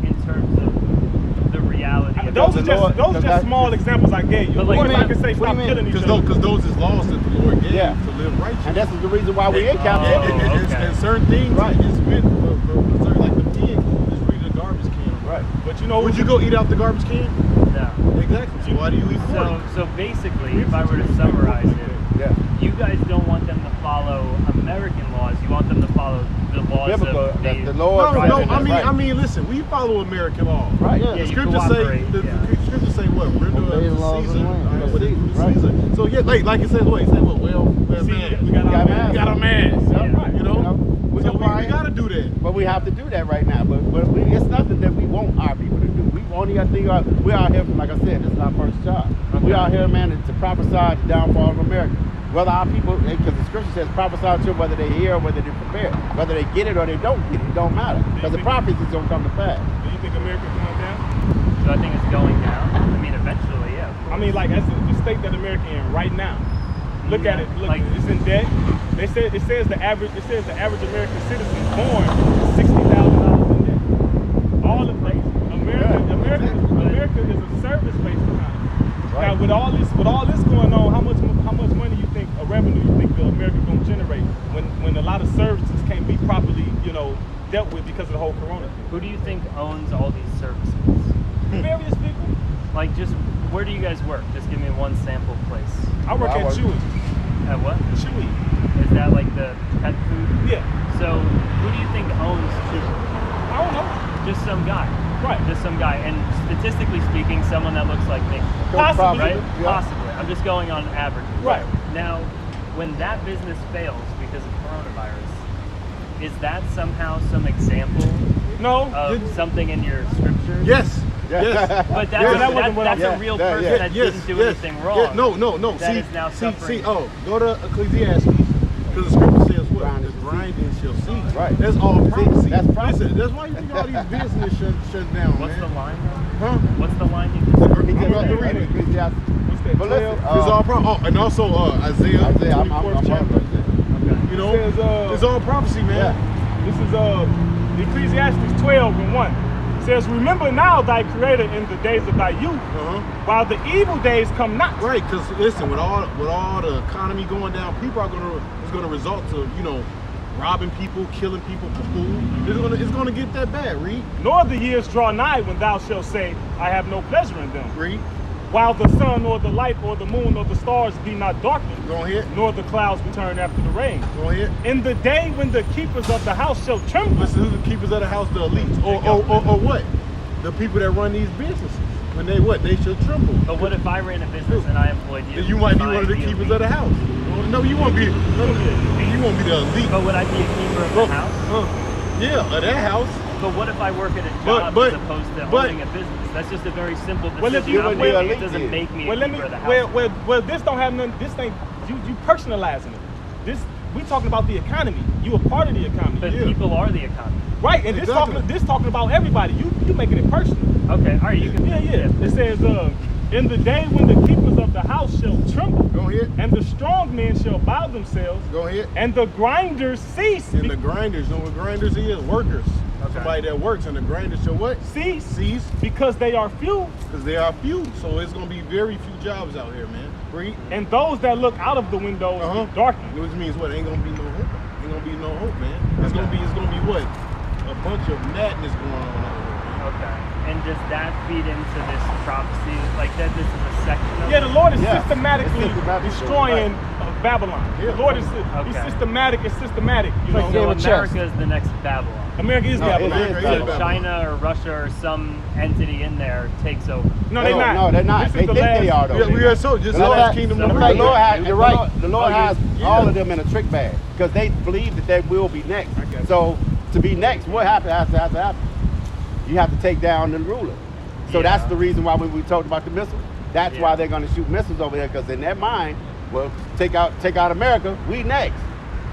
Speaker 1: in terms of the reality of
Speaker 5: Those
Speaker 1: it?
Speaker 5: are just small examples I gave you.
Speaker 1: But
Speaker 5: Of
Speaker 1: like,
Speaker 5: course,
Speaker 1: what
Speaker 5: I
Speaker 1: do you
Speaker 5: can say
Speaker 3: mean?
Speaker 5: stop
Speaker 3: What do you
Speaker 5: killing each
Speaker 2: Because
Speaker 5: other.
Speaker 2: those is laws that the Lord gave
Speaker 4: Yeah.
Speaker 2: to live righteous.
Speaker 4: And this is the reason why we in captivity.
Speaker 1: okay.
Speaker 2: And certain things
Speaker 4: Right.
Speaker 2: is meant for preserve, like the pig is really the garbage can.
Speaker 4: Right.
Speaker 5: But you know,
Speaker 2: Would you go eat out the garbage can?
Speaker 1: No.
Speaker 2: Exactly. So why do you eat pork?
Speaker 1: So basically, if I were to summarize it,
Speaker 4: Yeah.
Speaker 1: you guys don't want them to follow American laws. You want them to follow the laws
Speaker 4: Biblical.
Speaker 1: of
Speaker 4: That's the Lord.
Speaker 1: Right.
Speaker 2: I mean, listen. We follow American law.
Speaker 4: Right.
Speaker 3: Yeah.
Speaker 2: The
Speaker 1: you
Speaker 2: scriptures say,
Speaker 1: cooperate,
Speaker 2: the scriptures say what? Render
Speaker 3: Obey the
Speaker 2: unto
Speaker 3: laws of
Speaker 2: Caesar.
Speaker 3: the land.
Speaker 2: What is due to
Speaker 4: Right.
Speaker 2: Caesar. So yeah, like it says what? He said what? Well,
Speaker 5: See,
Speaker 2: man,
Speaker 5: we got our man.
Speaker 2: we got a man.
Speaker 1: Yeah.
Speaker 2: You know.
Speaker 4: We
Speaker 2: So
Speaker 4: can
Speaker 2: we gotta do that.
Speaker 4: But we have to do that right now. But it's nothing that we want our people to do. We only got thing. We out here, like I said, this is our first job. We out here, man, to prophesy the downfall of America. Whether our people, because the scripture says prophesy to them whether they hear or whether they prepare. Whether they get it or they don't get it, it don't matter. Because the prophecy is going to come to pass.
Speaker 5: do you think America's going down?
Speaker 1: So I think it's going down. I mean, eventually, yeah.
Speaker 5: I mean, like as the state that America in right now. Look at it. Look,
Speaker 1: Like-
Speaker 5: it's in debt. It says the average American citizen born $60,000 in debt. All the places. America is a service-based economy.
Speaker 4: Right.
Speaker 5: Now with all this going on, how much money you think, a revenue you think America gonna generate when a lot of services can't be properly, dealt with because of the whole corona thing?
Speaker 1: Who do you think owns all these services?
Speaker 5: Various people.
Speaker 1: Like, just where do you guys work? Just give me one sample place.
Speaker 5: I work at Chewy.
Speaker 1: At what?
Speaker 5: Chewy.
Speaker 1: Is that like the pet food?
Speaker 5: Yeah.
Speaker 1: So who do you think owns Chewy?
Speaker 5: I don't know.
Speaker 1: Just some guy.
Speaker 5: Right.
Speaker 1: Just some guy. And statistically speaking, someone that looks like me.
Speaker 5: Possibly.
Speaker 1: Right?
Speaker 4: Yeah.
Speaker 1: Possibly. I'm just going on average.
Speaker 5: Right.
Speaker 1: Now, when that business fails because of coronavirus, is that somehow some example
Speaker 5: No.
Speaker 1: of something in your scriptures?
Speaker 2: Yes. Yes.
Speaker 1: But that's,
Speaker 2: Yes.
Speaker 1: that's
Speaker 4: Yeah,
Speaker 1: a real
Speaker 4: yeah,
Speaker 1: person
Speaker 4: yeah.
Speaker 1: that
Speaker 2: Yes,
Speaker 1: didn't do
Speaker 2: yes,
Speaker 1: anything wrong.
Speaker 2: Yeah, no.
Speaker 1: That
Speaker 2: See,
Speaker 1: is now
Speaker 2: see,
Speaker 1: suffering.
Speaker 2: go to Ecclesiastes. Because the scripture says what?
Speaker 4: Grinding
Speaker 2: The grinding shall cease.
Speaker 4: Right.
Speaker 2: That's all prophecy.
Speaker 4: That's prophecy.
Speaker 2: Listen, that's why you think all these business shut down,
Speaker 1: What's the
Speaker 2: man.
Speaker 1: line though?
Speaker 2: Huh?
Speaker 1: What's the line you
Speaker 4: He
Speaker 1: just
Speaker 4: just
Speaker 2: I'm about to
Speaker 4: read
Speaker 2: read it.
Speaker 4: Ecclesiastes.
Speaker 5: What's that?
Speaker 4: But listen,
Speaker 5: 12?
Speaker 2: It's all prophecy. Oh, and also Isaiah,
Speaker 4: Isaiah, I'm
Speaker 2: 24th chapter.
Speaker 1: Okay.
Speaker 2: You know,
Speaker 5: It says,
Speaker 2: it's all prophecy, man.
Speaker 5: This is Ecclesiastes 12 and 1. It says, remember now thy creator in the days of thy youth, while the evil days come not.
Speaker 2: Right, because listen, with all the economy going down, people are it's gonna result to, you know, robbing people, killing people for food. It's gonna get that bad. Read.
Speaker 5: Nor the years draw nigh when thou shalt say, I have no pleasure in them.
Speaker 2: Read.
Speaker 5: While the sun or the light or the moon or the stars be not darkened,
Speaker 2: Go ahead.
Speaker 5: nor the clouds return after the rain.
Speaker 2: Go ahead.
Speaker 5: In the day when the keepers of the house shall tremble.
Speaker 2: Listen, who's the keepers of the house? The elites. Or what? The people that run these businesses. When they what? They should tremble.
Speaker 1: But what if I ran a business and I employed you?
Speaker 2: Then you might be
Speaker 1: Am I
Speaker 2: one of the
Speaker 1: the
Speaker 2: keepers
Speaker 1: elite?
Speaker 2: of the house. Well, no, you won't be. You won't be the elite.
Speaker 1: But would I be a keeper of the house?
Speaker 2: Yeah, of that house.
Speaker 1: But what if I work at a
Speaker 2: But-
Speaker 1: job
Speaker 2: but-
Speaker 1: as opposed to
Speaker 2: but-
Speaker 1: owning a business? That's just a very simple decision.
Speaker 5: Well, if you-
Speaker 1: I'm
Speaker 5: well,
Speaker 1: making. It doesn't make me a
Speaker 5: Well, let me.
Speaker 1: keeper of the house.
Speaker 5: Well, this don't have nothing. This ain't you personalizing it. This we talking about the economy. You a part of the economy.
Speaker 1: But people are the economy.
Speaker 5: Right, and
Speaker 2: Exactly.
Speaker 5: this talking about everybody. You making it personal.
Speaker 1: Okay, all right, you can.
Speaker 5: Yeah. It says, in the day when the keepers of the house shall tremble,
Speaker 2: Go ahead.
Speaker 5: and the strong men shall bow themselves,
Speaker 2: Go ahead.
Speaker 5: and the grinders cease.
Speaker 2: And the grinders, you know what grinders is? Workers.
Speaker 1: Okay.
Speaker 2: Somebody that works, and the grinders shall what?
Speaker 5: Cease
Speaker 2: Cease,
Speaker 5: because they are few,
Speaker 2: because they are few. So it's gonna be very few jobs out here, man. Read.
Speaker 5: and those that look out of the windows be darkened.
Speaker 2: Which means what? Ain't gonna be no hope. Ain't gonna be no hope, man. It's gonna be what? A bunch of madness going on out here, man.
Speaker 1: Okay. And does that feed into this prophecy? Like that this is a section of
Speaker 5: Yeah, the Lord is
Speaker 4: Yeah,
Speaker 5: systematically
Speaker 4: it's systematic,
Speaker 5: destroying Babylon.
Speaker 2: Yeah.
Speaker 5: The Lord is
Speaker 1: Okay.
Speaker 5: he's systematic. It's systematic. You
Speaker 3: Like
Speaker 5: know,
Speaker 3: game
Speaker 1: So
Speaker 3: of chess.
Speaker 1: America is the next Babylon.
Speaker 5: America is
Speaker 4: No,
Speaker 5: Babylon.
Speaker 4: it is
Speaker 2: America
Speaker 1: So
Speaker 2: is Babylon.
Speaker 1: China or Russia or some entity in there takes over.
Speaker 5: No, they're not.
Speaker 4: No, they're not.
Speaker 5: This
Speaker 4: They
Speaker 5: is the
Speaker 4: think
Speaker 5: last,
Speaker 4: they are though.
Speaker 2: Yeah, we are so just
Speaker 4: The Lord,
Speaker 2: last kingdom
Speaker 1: so
Speaker 2: of
Speaker 4: the
Speaker 1: right.
Speaker 2: America.
Speaker 4: Lord has,
Speaker 3: You're right.
Speaker 4: The Lord
Speaker 2: Oh,
Speaker 4: has
Speaker 2: yeah.
Speaker 4: all of them in a trick bag because they believe that they will be next.
Speaker 5: I got you.
Speaker 4: So to be next, what has to happen? You have to take down the ruler. So
Speaker 1: Yeah.
Speaker 4: that's the reason why when we talked about the missiles, that's
Speaker 1: Yeah.
Speaker 4: why they're going to shoot missiles over there because in their mind, well, take out America, we next.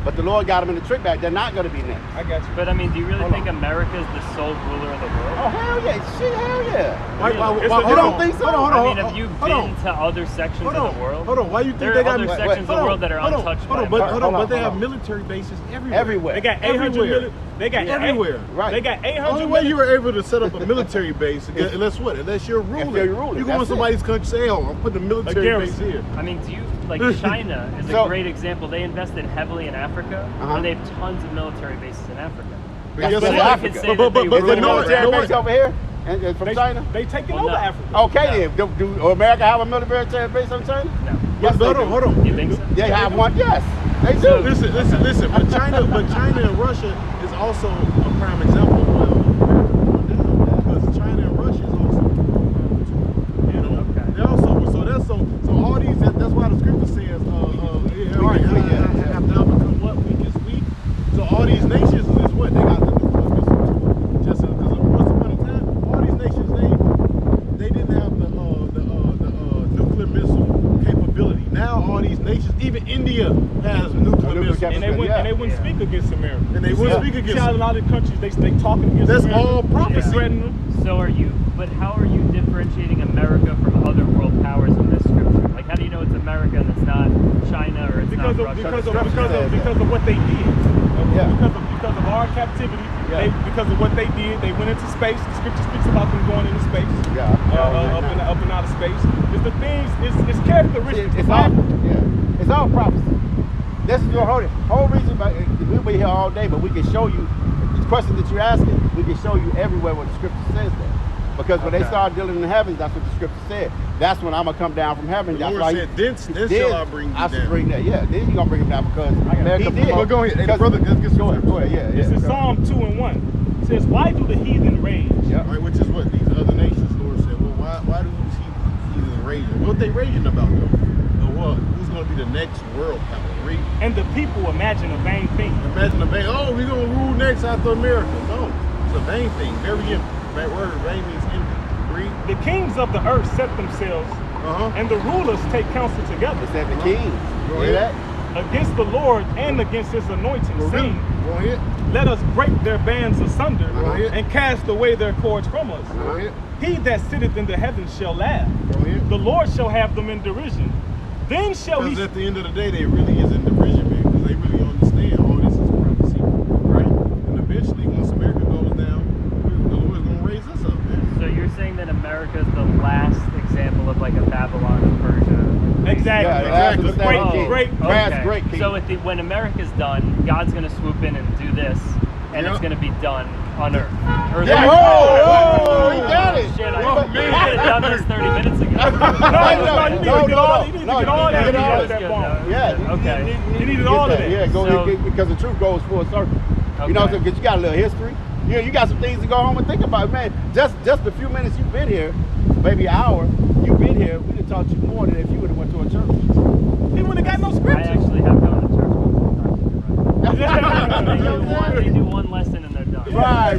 Speaker 4: But the Lord got them in the trick bag. They're not going to be next.
Speaker 5: I got you.
Speaker 1: But I mean, do you really
Speaker 5: Hold
Speaker 1: think America is the sole ruler of the world?
Speaker 4: Oh hell yeah, shit, hell yeah.
Speaker 5: You
Speaker 4: don't think so?
Speaker 2: Hold
Speaker 1: I
Speaker 2: on,
Speaker 1: mean, have you
Speaker 2: hold on.
Speaker 1: been to other sections
Speaker 2: Hold
Speaker 1: of
Speaker 2: on.
Speaker 1: the world?
Speaker 2: Hold on. Why you think
Speaker 1: There
Speaker 2: they
Speaker 1: are
Speaker 2: got
Speaker 1: other sections of the world that are untouched by
Speaker 2: But
Speaker 4: America.
Speaker 2: they have military bases everywhere.
Speaker 5: They got 800
Speaker 2: Everywhere.
Speaker 5: million. They got
Speaker 2: Everywhere.
Speaker 4: Right.
Speaker 5: They got
Speaker 2: The
Speaker 5: 800
Speaker 2: only way
Speaker 5: million.
Speaker 2: you were able to set up a military base, unless you're ruling.
Speaker 4: you're ruling,
Speaker 2: You go in
Speaker 4: that's
Speaker 2: somebody's country, say, "Oh, I'm putting a military base
Speaker 5: garrison.
Speaker 2: here."
Speaker 1: I mean, do you like China is a
Speaker 4: So-
Speaker 1: great example. They invested heavily in Africa, and they have tons of military bases in Africa.
Speaker 2: But
Speaker 4: That's
Speaker 2: guess
Speaker 4: what
Speaker 2: what?
Speaker 4: I
Speaker 1: could
Speaker 4: Africa.
Speaker 1: say
Speaker 2: But
Speaker 1: that they
Speaker 2: but
Speaker 1: rule
Speaker 2: no,
Speaker 4: military
Speaker 2: no,
Speaker 4: base
Speaker 2: no,
Speaker 4: over here and from China?
Speaker 5: They taking
Speaker 1: Well,
Speaker 5: over
Speaker 1: no.
Speaker 5: Africa.
Speaker 4: Okay then. Do America have a military base on China?
Speaker 1: No.
Speaker 4: Yes, they
Speaker 2: hold
Speaker 4: do.
Speaker 2: on, hold on.
Speaker 1: You think so?
Speaker 4: They have one, yes. They do.
Speaker 1: So-
Speaker 2: Listen. But China and Russia is also a prime example of because China and Russia is also you know
Speaker 1: Okay.
Speaker 2: they're also so all these that's why the scripture says all right have thou become what weak is weak. So all these nations is what they got the nuclear missile too. Just because once upon a time all these nations they didn't have the nuclear missile capability. Now all these nations, even India has nuclear missiles.
Speaker 5: And they wouldn't
Speaker 4: Yeah.
Speaker 5: speak against America.
Speaker 2: And they wouldn't speak against
Speaker 5: See how a lot of countries they talking against
Speaker 2: That's
Speaker 5: America.
Speaker 2: all prophecy.
Speaker 5: They threatening them.
Speaker 1: So but how are you differentiating America from other world powers in this scripture? Like, how do you know it's America and it's not China or it's
Speaker 5: Because
Speaker 1: not
Speaker 5: of
Speaker 1: Russia?
Speaker 5: because of what they did.
Speaker 4: Yeah.
Speaker 5: Because of our captivity.
Speaker 4: Yeah.
Speaker 5: Because of what they did, they went into space. The scripture speaks about them going into space.
Speaker 4: Yeah.
Speaker 5: Up and out of space. It's the things. It's characteristics.
Speaker 4: It's all prophecy. This is your whole reason. We'll be here all day, but we can show you the questions that you're asking. We can show you everywhere where the scripture says that. Because when they
Speaker 1: Okay.
Speaker 4: start dealing in the heavens, that's what the scripture said. That's when I'm gonna come down from heaven.
Speaker 2: The
Speaker 4: That's
Speaker 2: Lord
Speaker 4: why
Speaker 2: said, then shall I bring you
Speaker 4: I should
Speaker 2: down.
Speaker 4: bring that. Yeah, then he gonna bring him down because
Speaker 3: America
Speaker 4: he did.
Speaker 2: Well, go ahead. Hey,
Speaker 4: Because-
Speaker 2: brother, let's get
Speaker 4: Go ahead. Go ahead. Yeah.
Speaker 5: This
Speaker 4: yeah.
Speaker 5: is Psalm 2:1. It says, "Why do the heathen rage?"
Speaker 4: Yeah.
Speaker 2: Right, which is what these other nations, Lord said. Well, why do these heathen raging? What they raging about though? What? Who's going to be the next world power? Read.
Speaker 5: And the people imagine a vain thing.
Speaker 2: Imagine a vain. Oh, we're going to rule next after America. No, it's a vain thing. Very empty. That word vain means empty. Read.
Speaker 5: The kings of the earth set themselves, and the rulers take counsel together
Speaker 4: It said the kings.
Speaker 2: Go
Speaker 4: You hear
Speaker 2: ahead.
Speaker 4: that?
Speaker 5: against the Lord and against his anointing,
Speaker 2: Go
Speaker 5: saying,
Speaker 2: ahead.
Speaker 5: "Let us break their bands asunder
Speaker 2: Go ahead.
Speaker 5: and cast away their cords from us.
Speaker 2: Go ahead.
Speaker 5: He that sitteth in the heavens shall laugh.
Speaker 2: Go ahead.
Speaker 5: The Lord shall have them in derision. Then shall
Speaker 2: Because
Speaker 5: he."
Speaker 2: at the end of the day, they really is in derision, man. Because they really understand all this is prophecy, right? And eventually, once America goes down, the Lord's going to raise us up, man.
Speaker 1: So you're saying that America is the last example of like a Babylon or Persia?
Speaker 5: Exactly.
Speaker 4: Yeah,
Speaker 2: exactly.
Speaker 4: exactly.
Speaker 5: Great,
Speaker 4: King.
Speaker 5: great.
Speaker 4: Last great king.
Speaker 1: So when America's done, God's going to swoop in and do this, and it's
Speaker 2: Yep.
Speaker 1: going to be done on Earth. Earth
Speaker 4: Yeah. Whoa, he got it.
Speaker 1: Shit,
Speaker 2: Whoa,
Speaker 1: I
Speaker 2: man.
Speaker 1: could have done this 30 minutes ago.
Speaker 5: No, you need to get all. You need to
Speaker 4: No,
Speaker 5: get all
Speaker 4: you
Speaker 5: that.
Speaker 4: need to get all
Speaker 5: out
Speaker 4: that.
Speaker 5: that bomb.
Speaker 4: Yeah.
Speaker 1: Okay.
Speaker 5: You needed
Speaker 4: get
Speaker 5: all of that.
Speaker 4: Yeah, go
Speaker 1: So-
Speaker 4: ahead, because the truth goes full circle. You know,
Speaker 1: Okay.
Speaker 4: because you got a little history. You got some things to go home and think about, man. Just the few minutes you've been here, maybe an hour, you've been here, we'd have taught you more than if you would have went to a church.
Speaker 5: He wouldn't have got no
Speaker 1: I
Speaker 5: scripture.
Speaker 1: actually have gone to church multiple times. They do one lesson and they're done.
Speaker 4: Right.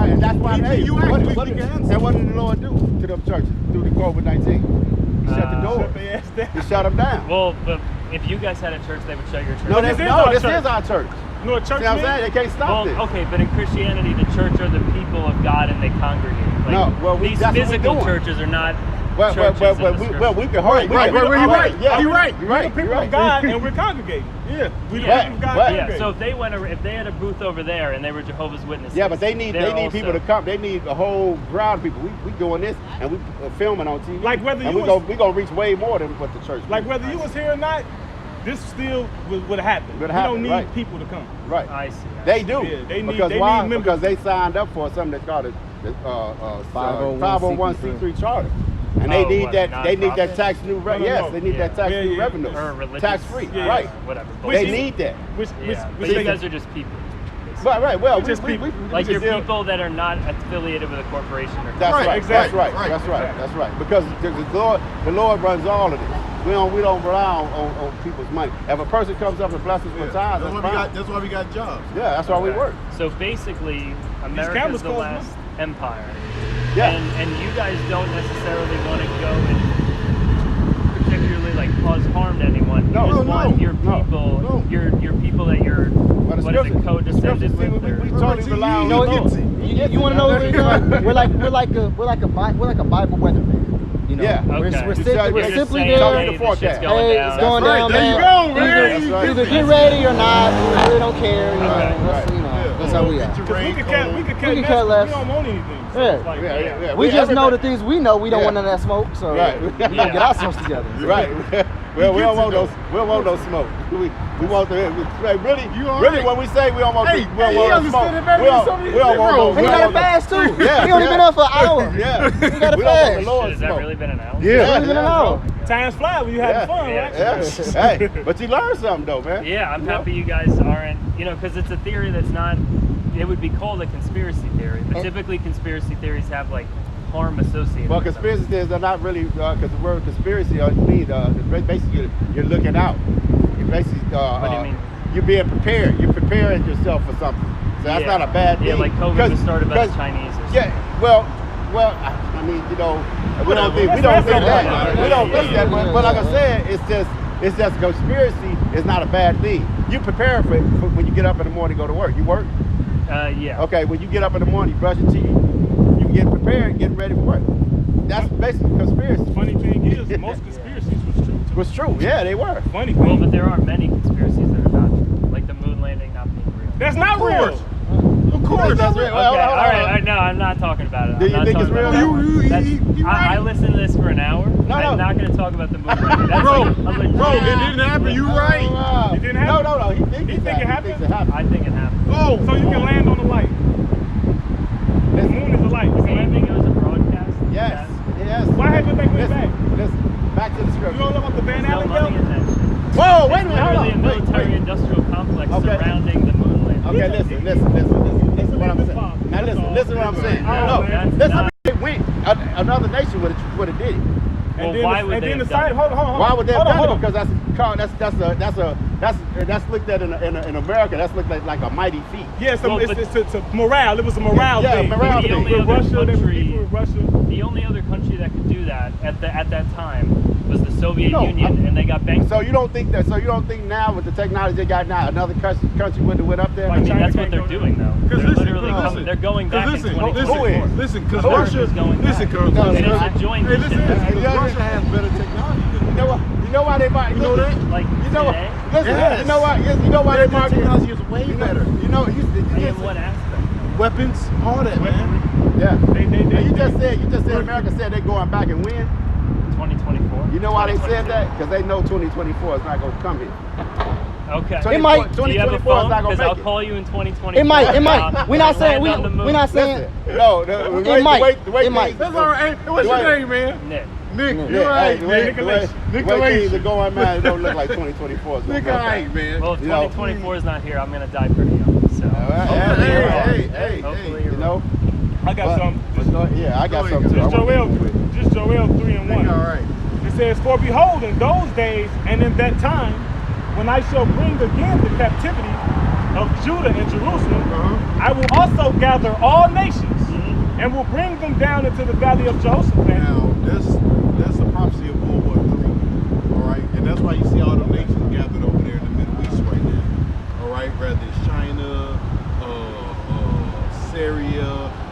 Speaker 4: And that's why, hey,
Speaker 2: You actually can answer.
Speaker 4: and what did the Lord do to them churches through the COVID-19? He shut the door.
Speaker 5: Shut their ass down.
Speaker 4: He shut them down.
Speaker 1: Well, but if you guys had a church, they would shut your church.
Speaker 5: No, this is our
Speaker 4: this
Speaker 5: church.
Speaker 4: is our church.
Speaker 5: You know what church
Speaker 4: See what I'm saying?
Speaker 5: means?
Speaker 4: They can't stop
Speaker 1: Well,
Speaker 4: this.
Speaker 1: okay, but in Christianity, the church are the people of God and they congregate. Like,
Speaker 4: No, well,
Speaker 1: these
Speaker 4: that's what we
Speaker 1: physical
Speaker 4: doing.
Speaker 1: churches are not
Speaker 4: Well,
Speaker 1: churches in the scripture.
Speaker 4: we can
Speaker 2: Right,
Speaker 4: we can-
Speaker 2: you're right.
Speaker 4: Yeah,
Speaker 2: You're right.
Speaker 4: You're
Speaker 5: We're
Speaker 4: right.
Speaker 5: the people
Speaker 4: You're right.
Speaker 5: of God and we're congregating.
Speaker 2: Yeah.
Speaker 5: We the
Speaker 1: Yeah.
Speaker 5: people of God
Speaker 4: Right.
Speaker 1: Yeah,
Speaker 5: congregating.
Speaker 1: so if they had a booth over there and they were Jehovah's Witnesses.
Speaker 4: Yeah, but they need
Speaker 1: they're
Speaker 4: people
Speaker 1: also-
Speaker 4: to come. They need a whole crowd of people. We doing this and we filming on TV.
Speaker 5: Like whether
Speaker 4: and
Speaker 5: you
Speaker 4: we
Speaker 5: was-
Speaker 4: gonna reach way more than what the church.
Speaker 5: Like
Speaker 4: do.
Speaker 5: whether you was here or not, this still would happen.
Speaker 4: Would
Speaker 5: We
Speaker 4: happen,
Speaker 5: don't need
Speaker 4: right.
Speaker 5: people to come.
Speaker 4: Right.
Speaker 1: I see.
Speaker 4: They do.
Speaker 5: Yeah, they need-
Speaker 4: because
Speaker 5: they
Speaker 4: why?
Speaker 5: need members.
Speaker 4: Because they signed up for something that's called a 501c3 charter. And they
Speaker 1: Oh,
Speaker 4: need
Speaker 1: what,
Speaker 4: that. They need that
Speaker 1: nonprofit?
Speaker 4: tax new.
Speaker 5: No, no,
Speaker 4: Yes,
Speaker 5: no.
Speaker 4: they need
Speaker 1: Yeah.
Speaker 4: that tax
Speaker 5: Yeah,
Speaker 4: new
Speaker 5: yeah.
Speaker 4: revenue.
Speaker 1: Or religious.
Speaker 4: Tax free.
Speaker 5: Yeah,
Speaker 4: Right.
Speaker 1: Whatever.
Speaker 5: Which
Speaker 4: They
Speaker 5: is-
Speaker 4: need that.
Speaker 5: Which
Speaker 1: Yeah, but
Speaker 5: which
Speaker 1: you
Speaker 5: they-
Speaker 1: guys are just people.
Speaker 4: Right. Well,
Speaker 5: Just people.
Speaker 1: Like you're
Speaker 4: just-
Speaker 1: people that are not affiliated with a corporation or
Speaker 4: That's
Speaker 2: Right,
Speaker 4: right.
Speaker 5: exactly.
Speaker 4: That's right.
Speaker 2: Right,
Speaker 4: That's right.
Speaker 5: exactly.
Speaker 4: That's right. Because the Lord runs all of this. We don't rely on people's money. If a person comes up and blesses
Speaker 2: Yeah.
Speaker 4: for time,
Speaker 2: That's why we got jobs.
Speaker 4: yeah, that's why we
Speaker 1: Okay.
Speaker 4: work.
Speaker 1: So basically,
Speaker 5: cameras
Speaker 1: America's the
Speaker 5: cost
Speaker 1: last empire.
Speaker 4: Yeah.
Speaker 1: And you guys don't necessarily want to go and particularly like cause harm to anyone. You
Speaker 4: No,
Speaker 1: just
Speaker 4: no,
Speaker 1: want your
Speaker 4: no,
Speaker 1: people,
Speaker 2: no.
Speaker 1: your people that you're
Speaker 4: But the
Speaker 1: what is it,
Speaker 4: scripture-
Speaker 1: co-descended
Speaker 4: the scripture,
Speaker 1: with.
Speaker 4: see,
Speaker 1: or-
Speaker 4: we totally rely on
Speaker 3: You know
Speaker 4: the
Speaker 3: what?
Speaker 4: Lord.
Speaker 3: You want to know what we're like? We're like a Bible weatherman. You know,
Speaker 4: Yeah.
Speaker 3: we're,
Speaker 1: Okay.
Speaker 3: we're,
Speaker 4: You
Speaker 3: simply,
Speaker 4: tell-
Speaker 3: we're
Speaker 4: you're
Speaker 1: just
Speaker 3: simply
Speaker 1: saying,
Speaker 4: Tell
Speaker 3: there.
Speaker 4: me
Speaker 1: hey,
Speaker 4: the
Speaker 1: this shit's
Speaker 4: forecast.
Speaker 1: going
Speaker 3: Hey,
Speaker 1: down.
Speaker 3: it's going
Speaker 2: right.
Speaker 3: down,
Speaker 2: There
Speaker 3: man.
Speaker 2: you go, man.
Speaker 3: Either get ready or not. We really don't care. You know,
Speaker 1: Okay.
Speaker 3: that's, you know, that's how we are.
Speaker 2: Get your
Speaker 5: Because we
Speaker 2: rain
Speaker 5: could care,
Speaker 2: coat.
Speaker 5: we could care
Speaker 3: We could
Speaker 5: less.
Speaker 3: care
Speaker 5: 'Cause
Speaker 3: less.
Speaker 5: We don't want anything. So
Speaker 3: Yeah.
Speaker 5: it's like,
Speaker 4: Yeah.
Speaker 3: We just know the
Speaker 4: everybody-
Speaker 3: things we know. We don't
Speaker 4: Yeah.
Speaker 3: want none of that smoke, so
Speaker 4: Right.
Speaker 3: we gotta get ourselves together.
Speaker 4: Right. Well, we don't want
Speaker 2: though.
Speaker 4: no smoke. We want the really
Speaker 2: You all
Speaker 4: really
Speaker 2: right?
Speaker 4: when we say we don't want
Speaker 2: Hey,
Speaker 4: we don't
Speaker 2: hey, he
Speaker 4: want no
Speaker 2: understood
Speaker 4: smoke.
Speaker 2: it better
Speaker 4: We
Speaker 2: than
Speaker 4: don't
Speaker 2: some of
Speaker 4: we
Speaker 2: these
Speaker 4: don't want
Speaker 2: liberals.
Speaker 4: no.
Speaker 3: And
Speaker 4: we
Speaker 3: he
Speaker 4: don't
Speaker 3: got a
Speaker 4: want no-
Speaker 3: fast too.
Speaker 4: Yeah,
Speaker 3: He only
Speaker 4: yeah.
Speaker 3: been up for an hour.
Speaker 4: Yeah.
Speaker 3: He got a
Speaker 4: We don't want
Speaker 3: fast.
Speaker 4: the Lord
Speaker 1: Has that
Speaker 4: smoke.
Speaker 1: really been an hour?
Speaker 2: Yeah.
Speaker 3: Only been an hour.
Speaker 5: times fly when you having
Speaker 4: Yeah.
Speaker 5: fun,
Speaker 1: Yeah.
Speaker 5: right?
Speaker 4: Yeah. Hey, but you learned something though, man.
Speaker 1: Yeah, I'm
Speaker 4: You know?
Speaker 1: happy you guys aren't, because it's a theory that's not, it would be called a conspiracy theory, but
Speaker 3: And-
Speaker 1: typically conspiracy theories have like harm associated
Speaker 4: Well,
Speaker 1: with them.
Speaker 4: conspiracy theories are not really because the word conspiracy means basically you're looking out. You're basically
Speaker 1: What do you mean?
Speaker 4: You're being prepared. You're preparing yourself for something. So that's
Speaker 1: Yeah.
Speaker 4: not a bad thing.
Speaker 1: Yeah, like COVID was started by the Chinese or something.
Speaker 4: Yeah. Well, I mean, we don't think
Speaker 5: Whatever.
Speaker 4: that. We don't think that.
Speaker 3: Yeah.
Speaker 4: But like I said, it's just conspiracy is not a bad thing. You prepare for when you get up in the morning, go to work. You work.
Speaker 1: Yeah.
Speaker 4: Okay, when you get up in the morning, you brush your teeth, you get prepared, getting ready for work. That's basically conspiracy.
Speaker 5: Funny thing is, most conspiracies was true too.
Speaker 4: Was true, yeah, they were.
Speaker 5: Funny
Speaker 1: Well,
Speaker 5: thing.
Speaker 1: but there are many conspiracies that are not true, like the moon landing not being real.
Speaker 5: That's not real.
Speaker 2: Of course.
Speaker 4: That's real.
Speaker 1: Okay, all right. No, I'm not talking about it.
Speaker 4: Do
Speaker 1: I'm
Speaker 4: you
Speaker 1: not
Speaker 4: think it's
Speaker 1: talking
Speaker 4: real?
Speaker 1: about that
Speaker 2: You-
Speaker 1: one.
Speaker 2: you-
Speaker 1: That's-
Speaker 2: you
Speaker 1: I
Speaker 2: right.
Speaker 1: listened to this for an hour.
Speaker 4: No.
Speaker 1: I'm not going to talk about the moon landing. That's
Speaker 2: Bro,
Speaker 1: like a legit-
Speaker 2: bro, it didn't happen. You right.
Speaker 5: It didn't happen?
Speaker 4: No. He thinks
Speaker 5: He think it happened?
Speaker 4: He thinks it happened.
Speaker 1: I think it happened.
Speaker 2: Oh,
Speaker 5: So you can land on the light. The moon is a light. You
Speaker 1: Do
Speaker 5: can
Speaker 1: you
Speaker 5: land
Speaker 1: think it was a broadcast?
Speaker 4: back to the
Speaker 5: You
Speaker 4: scripture.
Speaker 5: know about the Van
Speaker 1: There's no
Speaker 5: Allen
Speaker 1: money in
Speaker 5: belt?
Speaker 1: that shit.
Speaker 4: Whoa, wait a
Speaker 1: It's
Speaker 4: minute, hold
Speaker 1: literally a
Speaker 4: on. Wait,
Speaker 1: military-industrial complex
Speaker 4: Okay.
Speaker 1: surrounding the moon landing.
Speaker 4: Okay, listen what I'm saying. Now listen what I'm saying.
Speaker 5: Oh,
Speaker 4: No,
Speaker 5: man.
Speaker 4: listen, it went, another nation would have did it.
Speaker 1: Well,
Speaker 5: And then
Speaker 1: why
Speaker 5: the,
Speaker 1: would
Speaker 5: and
Speaker 1: they
Speaker 5: then
Speaker 1: have
Speaker 5: the side,
Speaker 1: done it?
Speaker 5: hold on.
Speaker 4: Why would they have
Speaker 5: Hold on,
Speaker 4: done it?
Speaker 5: hold on.
Speaker 4: Because that's looked at in America. That's looked at like a mighty feat.
Speaker 5: Yes,
Speaker 1: Well,
Speaker 5: it's a morale. It was a morale
Speaker 4: Yeah,
Speaker 5: thing.
Speaker 4: morale
Speaker 1: The
Speaker 4: thing.
Speaker 1: only
Speaker 5: With
Speaker 1: other
Speaker 5: Russia, they were
Speaker 1: country,
Speaker 5: beefing with Russia.
Speaker 1: the only other country that could do that at that time was the Soviet
Speaker 4: No,
Speaker 1: Union, and they got bankrupt.
Speaker 4: So you don't think now with the technology they got now, another country would have went up there?
Speaker 1: I mean,
Speaker 5: China
Speaker 1: that's what
Speaker 5: can't
Speaker 1: they're
Speaker 5: go
Speaker 1: doing though.
Speaker 2: Because
Speaker 1: They're
Speaker 2: listen,
Speaker 1: literally
Speaker 2: listen,
Speaker 1: they're going back in
Speaker 2: listen,
Speaker 1: 2024.
Speaker 2: listen, because
Speaker 1: America's
Speaker 2: Russia,
Speaker 1: going back.
Speaker 2: listen, because
Speaker 4: No,
Speaker 1: They
Speaker 4: no,
Speaker 1: should join
Speaker 2: hey,
Speaker 1: this
Speaker 2: listen,
Speaker 1: shit.
Speaker 2: because Russia has better technology than
Speaker 4: You know why they buy?
Speaker 2: You know that?
Speaker 1: Like
Speaker 4: You know what?
Speaker 1: today?
Speaker 4: Listen,
Speaker 2: Yes.
Speaker 4: you know what? Yes, you know why
Speaker 2: Their
Speaker 4: they market?
Speaker 2: technology is way better.
Speaker 4: You know, you
Speaker 1: In what aspect?
Speaker 2: Weapons, all that, man.
Speaker 4: yeah.
Speaker 5: They
Speaker 4: You just said America said they're going back and win.
Speaker 1: 2024.
Speaker 4: You know why they said
Speaker 1: 2022.
Speaker 4: that? Because they know 2024 is not going to come here.
Speaker 1: Okay.
Speaker 3: It might-
Speaker 1: Do you have a
Speaker 4: 2024 is
Speaker 1: phone?
Speaker 4: not going
Speaker 1: Because
Speaker 4: to
Speaker 1: I'll
Speaker 4: make it.
Speaker 1: call you in 2024.
Speaker 3: It might. We're not saying we're not saying.
Speaker 4: Listen, no,
Speaker 3: It might. It might.
Speaker 2: That's all right. Hey, what's your
Speaker 4: Wait.
Speaker 2: name, man?
Speaker 1: Nick.
Speaker 2: Nick,
Speaker 4: Yeah,
Speaker 2: you're right,
Speaker 4: the
Speaker 2: man.
Speaker 4: way things are going, man, it don't look like 2024 is going
Speaker 2: Nick,
Speaker 4: to
Speaker 2: all
Speaker 4: come.
Speaker 2: right, man.
Speaker 1: Well, if
Speaker 4: You know-
Speaker 1: 2024 is not here, I'm gonna die pretty young. So.
Speaker 2: Hey,
Speaker 1: Hopefully
Speaker 4: You
Speaker 1: you're
Speaker 4: know?
Speaker 5: I got some.
Speaker 4: Yeah, I got
Speaker 2: Go
Speaker 4: something
Speaker 2: ahead,
Speaker 4: too. I wanna get into it.
Speaker 5: Just Joel 3 and 1.
Speaker 2: Nick, all right.
Speaker 5: It says, "For behold, in those days and in that time, when I shall bring again the captivity of Judah and Jerusalem, I will also gather all nations and will bring them down into the valley of Jehoshaphat."
Speaker 2: Now, that's the prophecy of World War III, all right? And that's why you see all the nations gathered over there in the Middle East right now, all right? Whether it's China, Syria,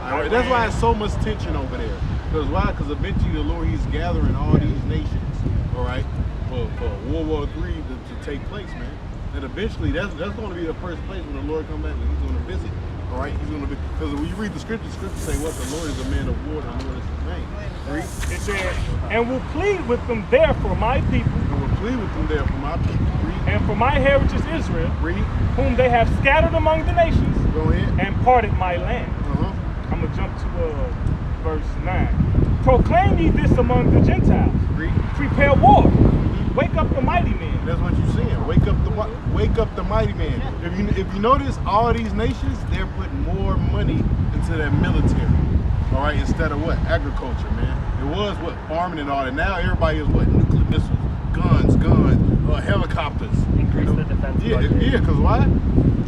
Speaker 2: all right? That's why there's so much tension over there. Because why? Because eventually the Lord, he's gathering all these nations, all right, for World War III to take place, man. And eventually, that's going to be the first place when the Lord comes back, when he's going to visit. All right, he's going to be, because when you read the scriptures say what? The Lord is a man of war, the Lord is his name. Read.
Speaker 5: It says, "And will plead with them there for my people
Speaker 2: And we'll plead with them there for my people. Read.
Speaker 5: and for my heritage Israel,
Speaker 2: Read.
Speaker 5: whom they have scattered among the nations
Speaker 2: Go ahead.
Speaker 5: and parted my land." I'm going to jump to verse 9. "Proclaim ye this among the Gentiles.
Speaker 2: Read.
Speaker 5: Prepare war. Wake up the mighty men."
Speaker 2: That's what you're saying. Wake up the mighty man. If you notice, all these nations, they're putting more money into their military. All right, instead of what? Agriculture, man. It was what? Farming and all that. Now everybody is what? Nuclear missiles, guns, helicopters.
Speaker 1: Increase the defense budget.
Speaker 2: Yeah, because why?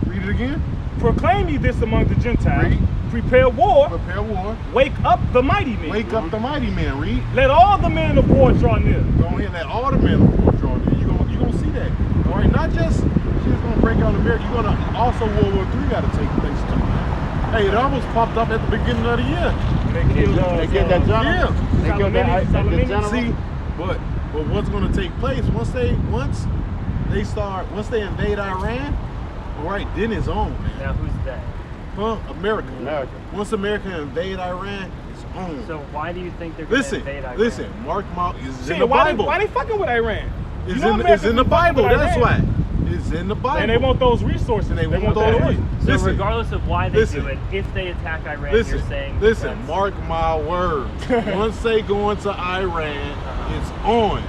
Speaker 2: Read it again.
Speaker 5: "Proclaim ye this among the Gentiles.
Speaker 2: Read.
Speaker 5: Prepare war.
Speaker 2: Prepare war.
Speaker 5: Wake up the mighty men.
Speaker 2: Wake up the mighty man. Read.
Speaker 5: Let all the men of war draw near."
Speaker 2: Go ahead and let all the men of war draw near. You're gonna see that. All right, not just shit's gonna break out in America. You're gonna also World War III got to take place too. Hey, it almost popped up at the beginning of the year.
Speaker 5: They killed
Speaker 4: They get that general.
Speaker 2: Yeah.
Speaker 4: They killed that general.
Speaker 2: See, but what's gonna take place once they invade Iran? All right, then it's on, man.
Speaker 1: Now who's that?
Speaker 2: Huh? America.
Speaker 4: America.
Speaker 2: Once America invade Iran, it's on.
Speaker 1: So why do you think they're going to invade Iran?
Speaker 2: Listen. Mark my is in
Speaker 5: Shit,
Speaker 2: the
Speaker 5: why
Speaker 2: Bible.
Speaker 5: they fucking with Iran?
Speaker 2: It's
Speaker 5: You know
Speaker 2: in
Speaker 5: America
Speaker 2: the
Speaker 5: be fucking
Speaker 2: Bible.
Speaker 5: with
Speaker 2: That's
Speaker 5: Iran.
Speaker 2: why. It's in the Bible.
Speaker 5: And they want those resources.
Speaker 2: And they want
Speaker 5: that
Speaker 2: those
Speaker 5: oil.
Speaker 2: resources.
Speaker 1: So
Speaker 2: Listen.
Speaker 1: regardless of why they
Speaker 2: Listen.
Speaker 1: do it, if they attack Iran,
Speaker 2: Listen,
Speaker 1: you're saying
Speaker 2: listen,
Speaker 1: that's-
Speaker 2: mark my words. Once they go into Iran, it's on.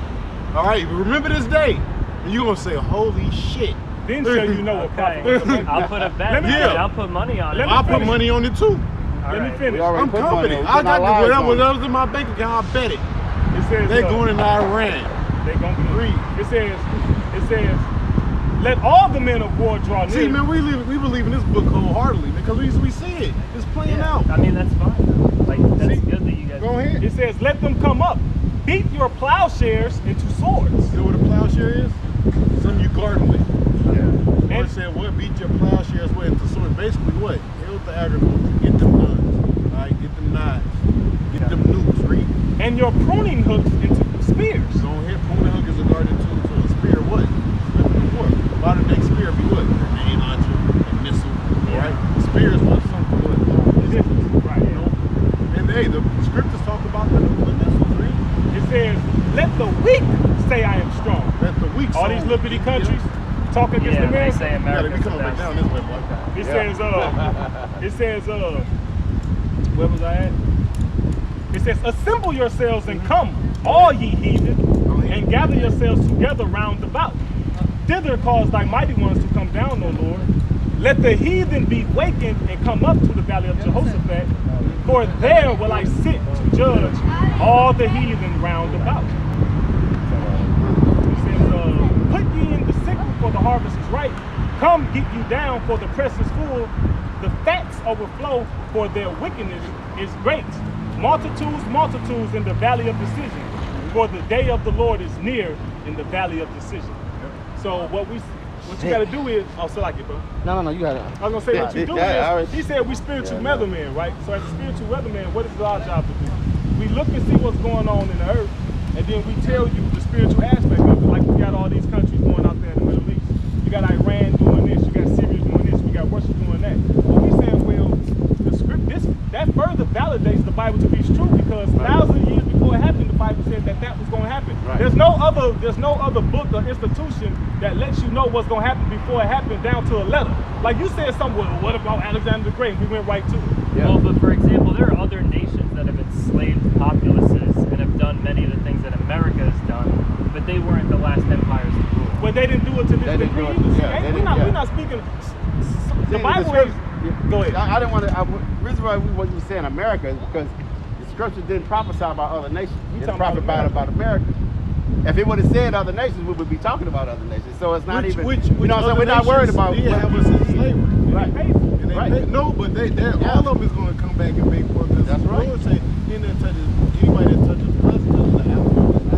Speaker 2: All right, remember this day. And you're going to say, holy shit.
Speaker 5: Then show you know what
Speaker 1: Okay,
Speaker 5: profit.
Speaker 1: I'll put a bet.
Speaker 5: Let me
Speaker 1: Yeah.
Speaker 2: finish.
Speaker 1: I'll put money on it.
Speaker 5: Let me
Speaker 2: I'll put
Speaker 5: finish.
Speaker 2: money on it too.
Speaker 1: All
Speaker 5: Let me
Speaker 1: right.
Speaker 5: finish.
Speaker 4: We already
Speaker 2: I'm
Speaker 4: put money
Speaker 2: confident.
Speaker 4: on it.
Speaker 2: I got
Speaker 4: Our lives on it.
Speaker 2: whatever's in my bank account, I bet it.
Speaker 5: It says
Speaker 2: They going in Iran.
Speaker 5: They gonna be
Speaker 2: Read.
Speaker 5: It says, "Let all the men of war draw near."
Speaker 2: See, man, we believe in this book wholeheartedly because we see it. It's playing
Speaker 1: Yeah.
Speaker 2: out.
Speaker 1: I mean, that's fine. Like, that's
Speaker 2: See?
Speaker 1: good that you guys.
Speaker 2: Go ahead.
Speaker 5: It says, "Let them come up. Beat your plowshares into swords."
Speaker 2: You know what a plowshare is? Something you garden with.
Speaker 5: And-
Speaker 2: Lord said, what? Beat your plowshares with into swords. Basically, what? Help the agriculture. Get them guns. All right? Get them knives. Get them nukes. Read.
Speaker 5: And your pruning hooks into spears.
Speaker 2: So here, pruning hook is a garden tool to a spear. What? What? Why the next spear be what? Grenade launcher, a missile. All right? Spear is what? Something what?
Speaker 5: Right.
Speaker 2: You know? And hey, the scriptures talk about the nuclear missiles. Read.
Speaker 5: It says, "Let the weak say I am strong."
Speaker 2: Let the weak
Speaker 5: All these
Speaker 2: soul
Speaker 5: little bitty
Speaker 2: be
Speaker 5: countries talk against
Speaker 1: Yeah, they
Speaker 5: America.
Speaker 1: say
Speaker 2: You gotta
Speaker 1: America's
Speaker 2: be
Speaker 1: the
Speaker 2: coming back
Speaker 1: best.
Speaker 2: down this way, boy.
Speaker 5: It
Speaker 4: Yeah.
Speaker 5: says, where was I at? It says, "Assemble yourselves and come, all ye heathen,
Speaker 2: Go
Speaker 5: and gather yourselves together round about. Thither cause thy mighty ones to come down, O Lord. Let the heathen be wakened and come up to the valley of Jehoshaphat, for there will I sit to judge all the heathen round about. It says, put ye in the sickle, for the harvest is ripe. Come, get you down, for the press is full. The fats overflow, for their wickedness is great. Multitudes, multitudes in the valley of decision, for the day of the Lord is near in the valley of decision. So what you got to do is, so like it, bro.
Speaker 3: No, you got it.
Speaker 5: I was gonna say what you do is, he said we spiritual weathermen, right? So as a spiritual weatherman, what is our job to do? We look and see what's going on in the earth, and then we tell you the spiritual aspect of it. Like we got all these countries going out there in the Middle East. You got Iran doing this, you got Syria doing this, we got Russia doing that. But we saying, well, the script, that further validates the Bible to be true, because thousands of years before it happened, the Bible said that was going to happen.
Speaker 4: Right.
Speaker 5: There's no other book or institution that lets you know what's going to happen before it happened, down to a letter. Like you said something, well, what about Alexander the Great? We went right to it.
Speaker 4: Yeah.
Speaker 1: Well, but for example, there are other nations that have enslaved populaces and have done many of the things that America has done, but they weren't the last empires to rule.
Speaker 5: But they didn't do it to this degree. We're not speaking. The Bible is. Go ahead.
Speaker 4: I didn't want to. The reason why we wasn't saying America is because the scripture didn't prophesy about other nations. It prophesied about America. If it would have said other nations, we would be talking about other nations. So it's not even. You know what I'm saying? We're not worried about.
Speaker 2: Yeah, have us in slavery.
Speaker 4: Right.
Speaker 2: And they no, but all of them is going to come back and pay for it. Because
Speaker 4: That's right.
Speaker 2: the Lord said, anybody that touches us touches the apple of his eye.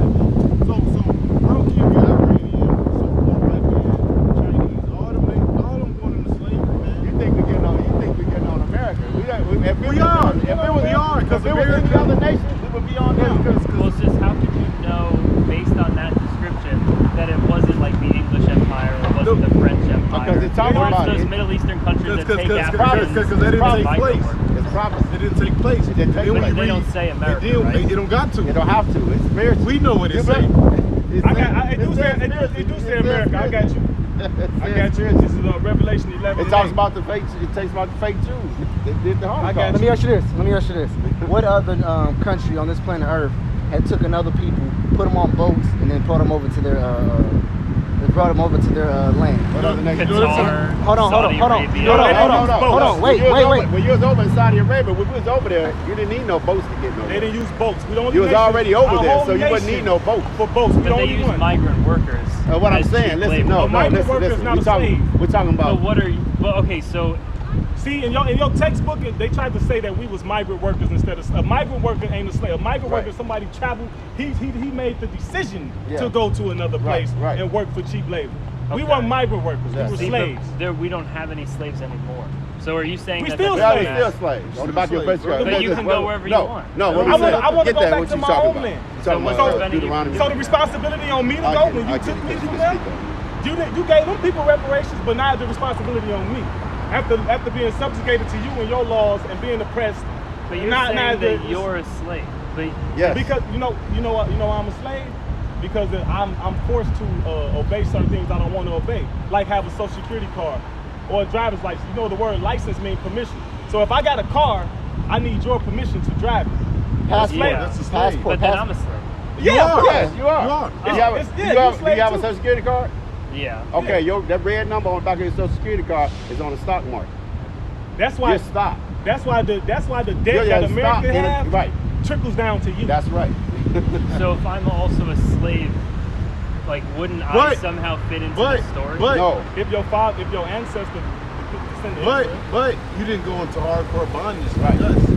Speaker 2: So I don't care if you're Iranian, so-called white man, Chinese, all them going into slavery, man.
Speaker 4: You think we're getting on America? We are.
Speaker 2: Because
Speaker 4: if it was any other nation, we would be on them.
Speaker 1: Well, sis, how could you know, based on that description, that it wasn't like the English Empire or it wasn't the French Empire?
Speaker 4: Because it's talking
Speaker 1: or it's
Speaker 4: about
Speaker 1: those
Speaker 4: it.
Speaker 1: Middle Eastern countries that take
Speaker 2: Because
Speaker 1: Africans.
Speaker 2: they didn't take
Speaker 1: migrant
Speaker 2: place.
Speaker 1: workers.
Speaker 4: It's prophecy.
Speaker 2: It didn't take place.
Speaker 4: It didn't take
Speaker 2: Then when
Speaker 4: place.
Speaker 2: you
Speaker 1: They don't
Speaker 2: read-
Speaker 1: say America,
Speaker 2: It
Speaker 1: right?
Speaker 2: don't got to.
Speaker 4: You don't have to. It's spiritual.
Speaker 2: We know what it
Speaker 4: You
Speaker 2: say.
Speaker 5: It do say America. I got you. I got you. This is Revelation 11.
Speaker 4: It talks about the fake. It takes about the fake Jews. They did the Holocaust.
Speaker 5: got
Speaker 3: Let me ask you this. What other country on this planet Earth had took another people, put them on boats, and then brought them over to their land?
Speaker 4: What other nation?
Speaker 1: Qatar,
Speaker 3: Hold on.
Speaker 1: Saudi Arabia.
Speaker 3: Hold on. Wait.
Speaker 4: When you was over in Saudi Arabia, when we was over there, you didn't need no boats to get no.
Speaker 5: They didn't use boats. We don't.
Speaker 4: You was already over there, so you wouldn't need no boat.
Speaker 5: For boats. We
Speaker 1: But
Speaker 5: don't
Speaker 1: they
Speaker 5: need
Speaker 1: use
Speaker 5: one.
Speaker 1: migrant workers.
Speaker 4: What I'm
Speaker 1: as
Speaker 4: saying,
Speaker 1: cheap
Speaker 4: listen,
Speaker 1: labor.
Speaker 4: no,
Speaker 5: migrant worker is not a slave.
Speaker 4: We're talking
Speaker 1: But
Speaker 4: about.
Speaker 1: what are you? Well, okay, so
Speaker 5: See, in your textbook, they tried to say that we was migrant workers instead of a migrant worker ain't a slave. A migrant worker, somebody traveled. He made the decision to go to another place and work for cheap labor. We
Speaker 1: Okay.
Speaker 5: weren't migrant workers.
Speaker 4: Yeah.
Speaker 5: We were
Speaker 1: see,
Speaker 5: slaves.
Speaker 1: but we don't have any slaves anymore. So are you saying
Speaker 5: We
Speaker 1: that
Speaker 5: still
Speaker 1: that
Speaker 4: Yeah,
Speaker 1: doesn't
Speaker 4: they're
Speaker 1: matter?
Speaker 4: still slaves. On the back of your face,
Speaker 1: But you can go wherever you want.
Speaker 4: No, what
Speaker 5: I
Speaker 4: I'm saying,
Speaker 5: wanna go
Speaker 4: get
Speaker 5: back
Speaker 4: that.
Speaker 5: to
Speaker 4: What you
Speaker 5: my
Speaker 4: talking
Speaker 5: homeland.
Speaker 4: about? You talking
Speaker 1: So
Speaker 4: about
Speaker 1: what's preventing you
Speaker 4: Deuteronomy?
Speaker 5: So the responsibility on me to go when you took me from them. You gave them people reparations, but now the responsibility on me. After being subjugated to you and your laws and being oppressed.
Speaker 1: But you're
Speaker 5: now
Speaker 1: saying
Speaker 5: the-
Speaker 1: that you're a slave. But
Speaker 4: Yes.
Speaker 5: Because you know I'm a slave because I'm forced to obey certain things I don't want to obey, like have a social security card or a driver's license. You know the word license means permission. So if I got a car, I need your permission to drive it.
Speaker 3: Passport.
Speaker 1: Yeah.
Speaker 2: That's a slave.
Speaker 1: but then I'm a slave.
Speaker 5: Yeah, of course.
Speaker 4: Yes, you are.
Speaker 2: You are.
Speaker 4: Do you have a-
Speaker 5: It's-
Speaker 4: do
Speaker 5: yeah,
Speaker 4: you
Speaker 5: you
Speaker 4: have-
Speaker 5: slave
Speaker 4: do you have a
Speaker 5: too.
Speaker 4: social security card?
Speaker 1: Yeah.
Speaker 4: Okay, that red number on the back of your social security card is on the stock market.
Speaker 5: That's why.
Speaker 4: Your stock.
Speaker 5: That's why the debt
Speaker 4: Yeah,
Speaker 5: that
Speaker 4: stock
Speaker 5: America
Speaker 4: in it,
Speaker 5: have
Speaker 4: right.
Speaker 5: trickles down to you.
Speaker 4: That's right.
Speaker 1: So if I'm also a slave, like wouldn't I
Speaker 2: But-
Speaker 1: somehow fit into
Speaker 2: but-
Speaker 1: the story?
Speaker 2: but-
Speaker 4: No.
Speaker 5: If your ancestor descended
Speaker 2: But you didn't go into hardcore bondage
Speaker 4: Right.
Speaker 2: like us.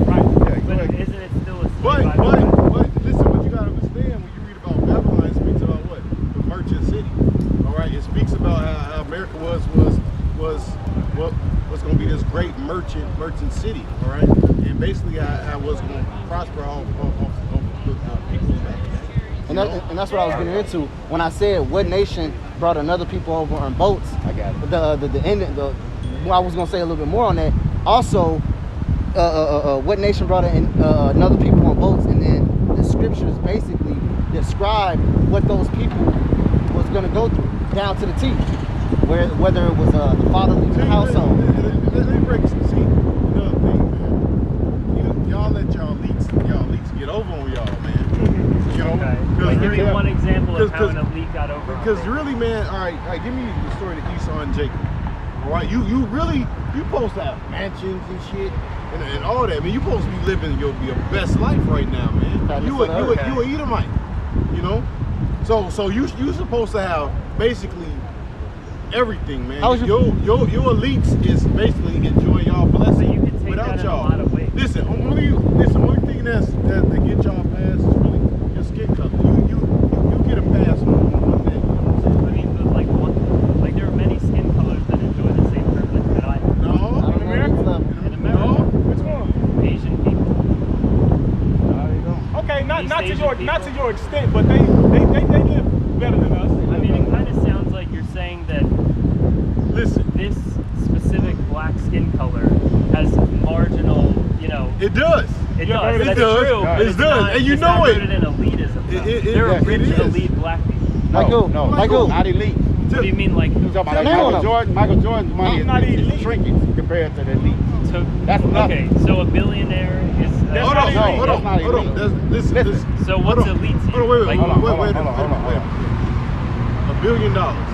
Speaker 5: right.
Speaker 4: Yeah, go
Speaker 1: But
Speaker 4: ahead.
Speaker 1: isn't it still a slave?
Speaker 2: But
Speaker 1: either way?
Speaker 2: listen, what you gotta understand when you read about Babylon, it speaks about what? The merchant city. All right, it speaks about how America was what's gonna be this great merchant city. All right, and basically how it was gonna prosper off people's back.
Speaker 3: And that's what I was getting into when I said what nation brought another people over on boats.
Speaker 4: I got it.
Speaker 3: Well, I was gonna say a little bit more on that. Also, what nation brought another people on boats, and then the scriptures basically describe what those people was gonna go through down to the T, whether it was the fatherly household.
Speaker 2: Let me break some. See, another thing, man. Y'all let y'all leaks get over on y'all, man. So You know,
Speaker 1: Okay. Like, give me one example of how an elite got over.
Speaker 2: Because really, man, all right, give me the story of Esau and Jacob. All right, you really supposed to have mansions and shit and all that, man. You supposed to be living your best life right now, man. You a Edomite, you know. So you supposed to have basically everything, man. Your elites is basically enjoying y'all blessing
Speaker 1: you can take
Speaker 2: without
Speaker 1: that in
Speaker 2: y'all.
Speaker 1: a lot of ways.
Speaker 2: Listen, only thing that get y'all past is really your skin color. You get a pass on one day. You know what I'm saying?
Speaker 1: I mean, but like there are many skin colors that enjoy the same privilege that I do.
Speaker 2: No,
Speaker 3: In America?
Speaker 1: In America,
Speaker 2: no.
Speaker 5: Which one?
Speaker 1: Asian people.
Speaker 5: Okay, not to
Speaker 1: Asian
Speaker 5: your
Speaker 1: people.
Speaker 5: extent, but they live better than us.
Speaker 1: I mean, it kind of sounds like you're saying that
Speaker 2: Listen,
Speaker 1: this specific black skin color has marginal, you know.
Speaker 2: it does.
Speaker 1: It
Speaker 5: Yeah,
Speaker 1: does.
Speaker 5: it
Speaker 1: That's
Speaker 2: does.
Speaker 1: true. but
Speaker 2: It
Speaker 1: it's
Speaker 2: does,
Speaker 1: not-
Speaker 2: and you
Speaker 1: it's
Speaker 2: know
Speaker 1: not
Speaker 2: it.
Speaker 1: rooted in elitism. Though. There are
Speaker 2: It
Speaker 1: rich
Speaker 2: is.
Speaker 1: elite black people.
Speaker 3: Like who?
Speaker 4: No,
Speaker 3: Like who?
Speaker 4: not elite.
Speaker 1: What do you mean, like?
Speaker 4: You talking about like
Speaker 3: Name one
Speaker 4: Michael
Speaker 3: of
Speaker 4: Jordan? Michael Jordan's money
Speaker 5: I'm not
Speaker 4: is
Speaker 5: elite.
Speaker 4: trinkets compared to the elite.
Speaker 1: So,
Speaker 4: That's
Speaker 1: okay, so a billionaire is.
Speaker 5: That's
Speaker 2: Hold
Speaker 5: not
Speaker 2: on,
Speaker 5: elite.
Speaker 2: hold on,
Speaker 4: That's not
Speaker 2: hold on.
Speaker 4: elite.
Speaker 2: Listen.
Speaker 1: So what's
Speaker 2: hold on.
Speaker 1: elite to you?
Speaker 2: Hold on,
Speaker 1: Like-
Speaker 2: wait.
Speaker 4: Hold on.
Speaker 2: $1 billion, right? Dollars,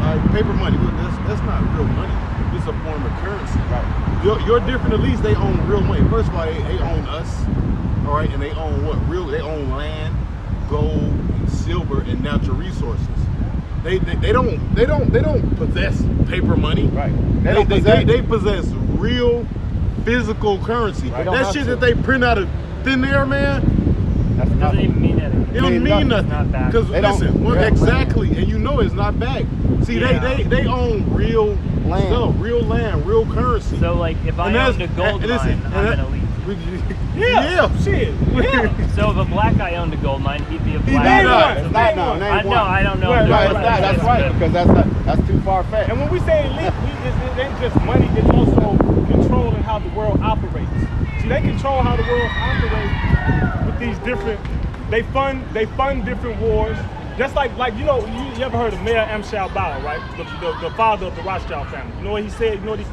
Speaker 2: right? Paper money. Look, that's not real money. It's a form of currency.
Speaker 4: Right.
Speaker 2: Your different elites, they own real money. First of all, they own us, all right, and they own what? They own land, gold, silver, and natural resources. They don't possess paper money.
Speaker 4: Right.
Speaker 2: They possess real physical currency.
Speaker 4: Right.
Speaker 2: That shit that they print out of thin air, man,
Speaker 4: That's
Speaker 1: It doesn't
Speaker 4: nothing.
Speaker 1: even mean anything.
Speaker 2: it don't
Speaker 4: Mean
Speaker 2: mean
Speaker 1: nothing.
Speaker 2: nothing.
Speaker 1: It's not back.
Speaker 2: Because
Speaker 4: They don't-
Speaker 2: listen,
Speaker 4: yeah,
Speaker 2: exactly, and you know it's not back. See,
Speaker 1: Yeah.
Speaker 2: they own real
Speaker 3: Land.
Speaker 2: stuff, real land, real currency.
Speaker 1: So, like, if I
Speaker 2: And
Speaker 1: owned a
Speaker 2: that's-
Speaker 1: gold
Speaker 2: and listen,
Speaker 1: mine,
Speaker 2: and
Speaker 1: I'm
Speaker 2: that-
Speaker 1: an elite.
Speaker 5: Yeah. Shit. Yeah.
Speaker 1: So if a black guy owned a gold mine, he'd be a
Speaker 2: He'd
Speaker 1: black.
Speaker 2: be
Speaker 5: Name
Speaker 2: not.
Speaker 5: one.
Speaker 4: It's
Speaker 5: Name
Speaker 4: not
Speaker 5: one.
Speaker 4: no.
Speaker 1: I
Speaker 4: Name
Speaker 1: know.
Speaker 4: one.
Speaker 1: I don't know.
Speaker 5: Right,
Speaker 4: Right,
Speaker 5: right,
Speaker 4: it's not. That's
Speaker 1: It's
Speaker 4: right
Speaker 1: good.
Speaker 4: because that's too far fetched.
Speaker 5: And when we say elite, it ain't just money, it's also controlling how the world operates. See, they control how the world operates with these different, they fund different wars. Just like you know, you ever heard of Mayor M. Shalbao, right? The father of the Rothschild family. You know what he said? You know his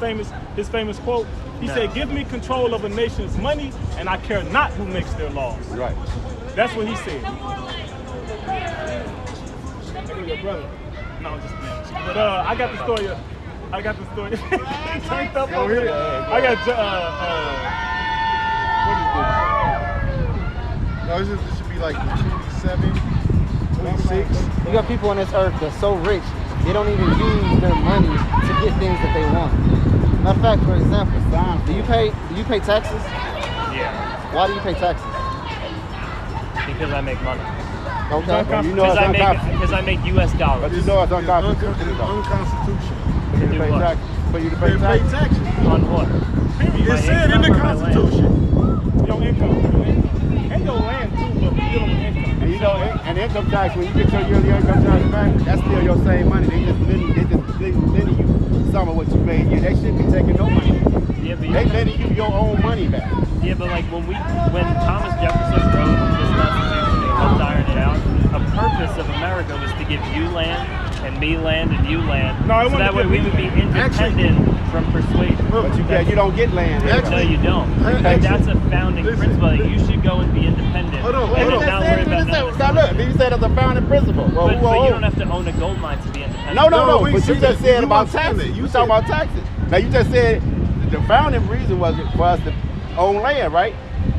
Speaker 5: famous quote? He
Speaker 1: No.
Speaker 5: said, "Give me control of a nation's money, and I care not who makes their laws."
Speaker 4: Right.
Speaker 5: That's what he said. Your brother. No, I'm just playing. But I got the story. I got the story. He turned up over here. I got what is this?
Speaker 2: No, it should be like 27, 26.
Speaker 3: You got people on this earth that's so rich, they don't even use their money to get things that they want. Matter of fact, for example, do you pay taxes?
Speaker 1: Yeah,
Speaker 3: Why do you pay taxes?
Speaker 1: because I make money.
Speaker 3: Okay.
Speaker 4: Well, you know it's unconstitutional.
Speaker 1: Because I make U.S. dollars.
Speaker 4: But you know it's
Speaker 2: It's
Speaker 4: unconstitutional. though.
Speaker 2: unconstitutional.
Speaker 4: For you to
Speaker 1: do
Speaker 4: pay
Speaker 1: what?
Speaker 4: taxes. For you to
Speaker 2: They
Speaker 4: pay
Speaker 2: pay
Speaker 4: taxes.
Speaker 2: taxes.
Speaker 1: On what?
Speaker 2: It
Speaker 1: My
Speaker 2: said in the
Speaker 1: income or my land?
Speaker 2: Constitution.
Speaker 5: Your income. And your land too, but we dealing with income.
Speaker 4: And you know, and income tax, when you get your yearly income tax back, that's still your same money. They just lending you some of what you made. Yeah, they shouldn't be taking no money.
Speaker 1: Yeah, but
Speaker 4: They lending you your own money back.
Speaker 1: yeah, but like when Thomas Jefferson wrote this Constitution, he helped iron it out. A purpose of America was to give you land and me land and you land,
Speaker 5: No, it
Speaker 1: so
Speaker 5: wasn't
Speaker 1: that way
Speaker 5: to
Speaker 1: we
Speaker 5: give
Speaker 1: would be
Speaker 5: me
Speaker 1: independent from persuasion.
Speaker 4: But you don't get land.
Speaker 2: Actually-
Speaker 1: No, you don't.
Speaker 2: Actually-
Speaker 1: That's a founding
Speaker 2: listen,
Speaker 1: principle. That you should go and be independent.
Speaker 2: Hold on,
Speaker 1: and
Speaker 2: hold
Speaker 1: then
Speaker 2: on.
Speaker 1: not worry about none of
Speaker 4: Now
Speaker 1: this
Speaker 4: look, you said it's a founding principle. Well,
Speaker 1: But
Speaker 4: whoa,
Speaker 1: you don't have to own a gold mine to be independent.
Speaker 4: No,
Speaker 2: No, we
Speaker 4: but you
Speaker 2: said
Speaker 4: just
Speaker 2: that.
Speaker 4: said
Speaker 2: You
Speaker 4: about
Speaker 2: weren't saying
Speaker 4: taxes.
Speaker 2: that. You
Speaker 4: You
Speaker 2: said-
Speaker 4: talking about taxes. Now you just said the founding reason was for us to own land, right?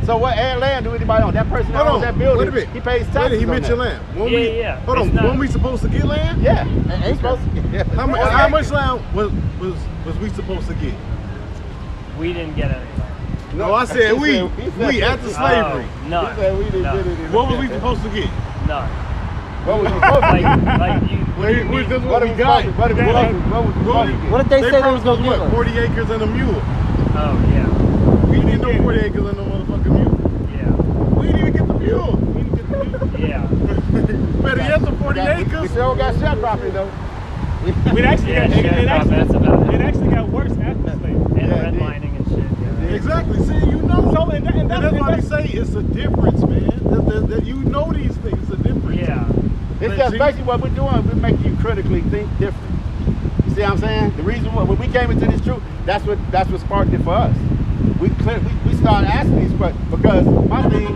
Speaker 4: So what land do anybody own? That person that
Speaker 2: Hold
Speaker 4: owns
Speaker 2: on.
Speaker 4: that building,
Speaker 2: Wait a minute.
Speaker 4: he pays
Speaker 2: Wait,
Speaker 4: taxes
Speaker 2: he
Speaker 4: on
Speaker 2: mentioned
Speaker 4: that.
Speaker 2: land. When
Speaker 1: Yeah,
Speaker 2: we,
Speaker 1: yeah.
Speaker 2: Hold
Speaker 1: It's
Speaker 2: on.
Speaker 1: not-
Speaker 2: When we supposed to get land?
Speaker 4: Yeah.
Speaker 3: An
Speaker 4: You're supposed to- yeah.
Speaker 2: How much land was we supposed to get?
Speaker 1: We didn't get anything.
Speaker 2: No, I said we after slavery.
Speaker 1: Oh, none.
Speaker 4: He said we didn't
Speaker 1: None.
Speaker 4: get it.
Speaker 2: What was we supposed to get?
Speaker 1: None.
Speaker 4: What was we supposed to get?
Speaker 1: Like you. What do you mean?
Speaker 2: That's
Speaker 4: What
Speaker 2: what we
Speaker 4: was
Speaker 2: got.
Speaker 4: supposed to- what was supposed to get?
Speaker 3: What did they say they was
Speaker 2: promised
Speaker 3: gonna
Speaker 2: us,
Speaker 3: give us?
Speaker 2: 40 acres and a mule.
Speaker 1: Oh yeah,
Speaker 2: We didn't know 40 acres and a motherfucking mule.
Speaker 1: yeah,
Speaker 2: We didn't even get the mule.
Speaker 1: yeah.
Speaker 2: Better yet, the 40
Speaker 4: We
Speaker 2: acres.
Speaker 4: still got share property though.
Speaker 5: It actually
Speaker 1: Yeah,
Speaker 5: got,
Speaker 1: shit, that's about it.
Speaker 5: it actually got worse after slavery.
Speaker 1: And
Speaker 4: Yeah,
Speaker 1: red
Speaker 4: dude.
Speaker 1: mining and shit. Yeah.
Speaker 2: Exactly. See, you know.
Speaker 5: So, and
Speaker 2: that's why they say it's a difference, man. That you know these things. It's a difference.
Speaker 1: Yeah.
Speaker 4: It's
Speaker 2: But
Speaker 4: just
Speaker 2: see-
Speaker 4: basically what we're doing. We're making you critically think different. You see what I'm saying? The reason why when we came into this truth, that's what sparked it for us. We started asking these questions because my thing,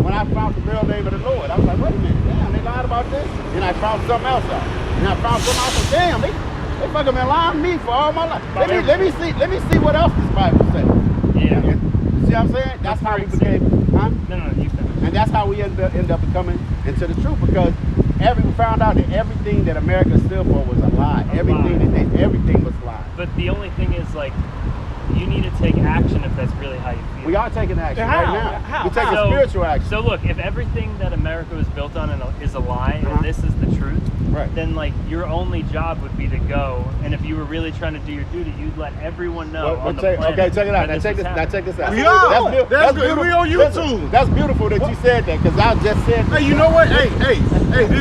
Speaker 4: when when I found the real name of the Lord, I was like, wait a minute, damn, they lied about this. Then I found something else out. And I found something else. I said, damn, they fucking been lying to me for all my life. Let me see what else this Bible says.
Speaker 1: Yeah.
Speaker 4: You see what I'm saying? That's how we became, huh?
Speaker 1: No, you finish.
Speaker 4: And that's how we end up becoming into the truth, because we found out that everything that America stood for was a lie. Everything was a lie.
Speaker 1: But the only thing is, like, you need to take action if that's really how you feel.
Speaker 4: We are taking action
Speaker 5: How?
Speaker 4: right now.
Speaker 5: How?
Speaker 4: We're taking
Speaker 1: So-
Speaker 4: spiritual action.
Speaker 1: So look, if everything that America was built on is a lie, and this is the truth,
Speaker 4: Right.
Speaker 1: then like your only job would be to go, and if you were really trying to do your duty, you'd let everyone know on the planet.
Speaker 4: Okay, check it out.
Speaker 1: that
Speaker 4: Now check
Speaker 1: was
Speaker 4: this. Now
Speaker 1: happening.
Speaker 4: check this out.
Speaker 2: We are. That's good.
Speaker 4: beautiful.
Speaker 2: We on
Speaker 4: Listen,
Speaker 2: YouTube.
Speaker 4: that's beautiful that you said that, because I just said.
Speaker 2: Hey, you know what? Hey,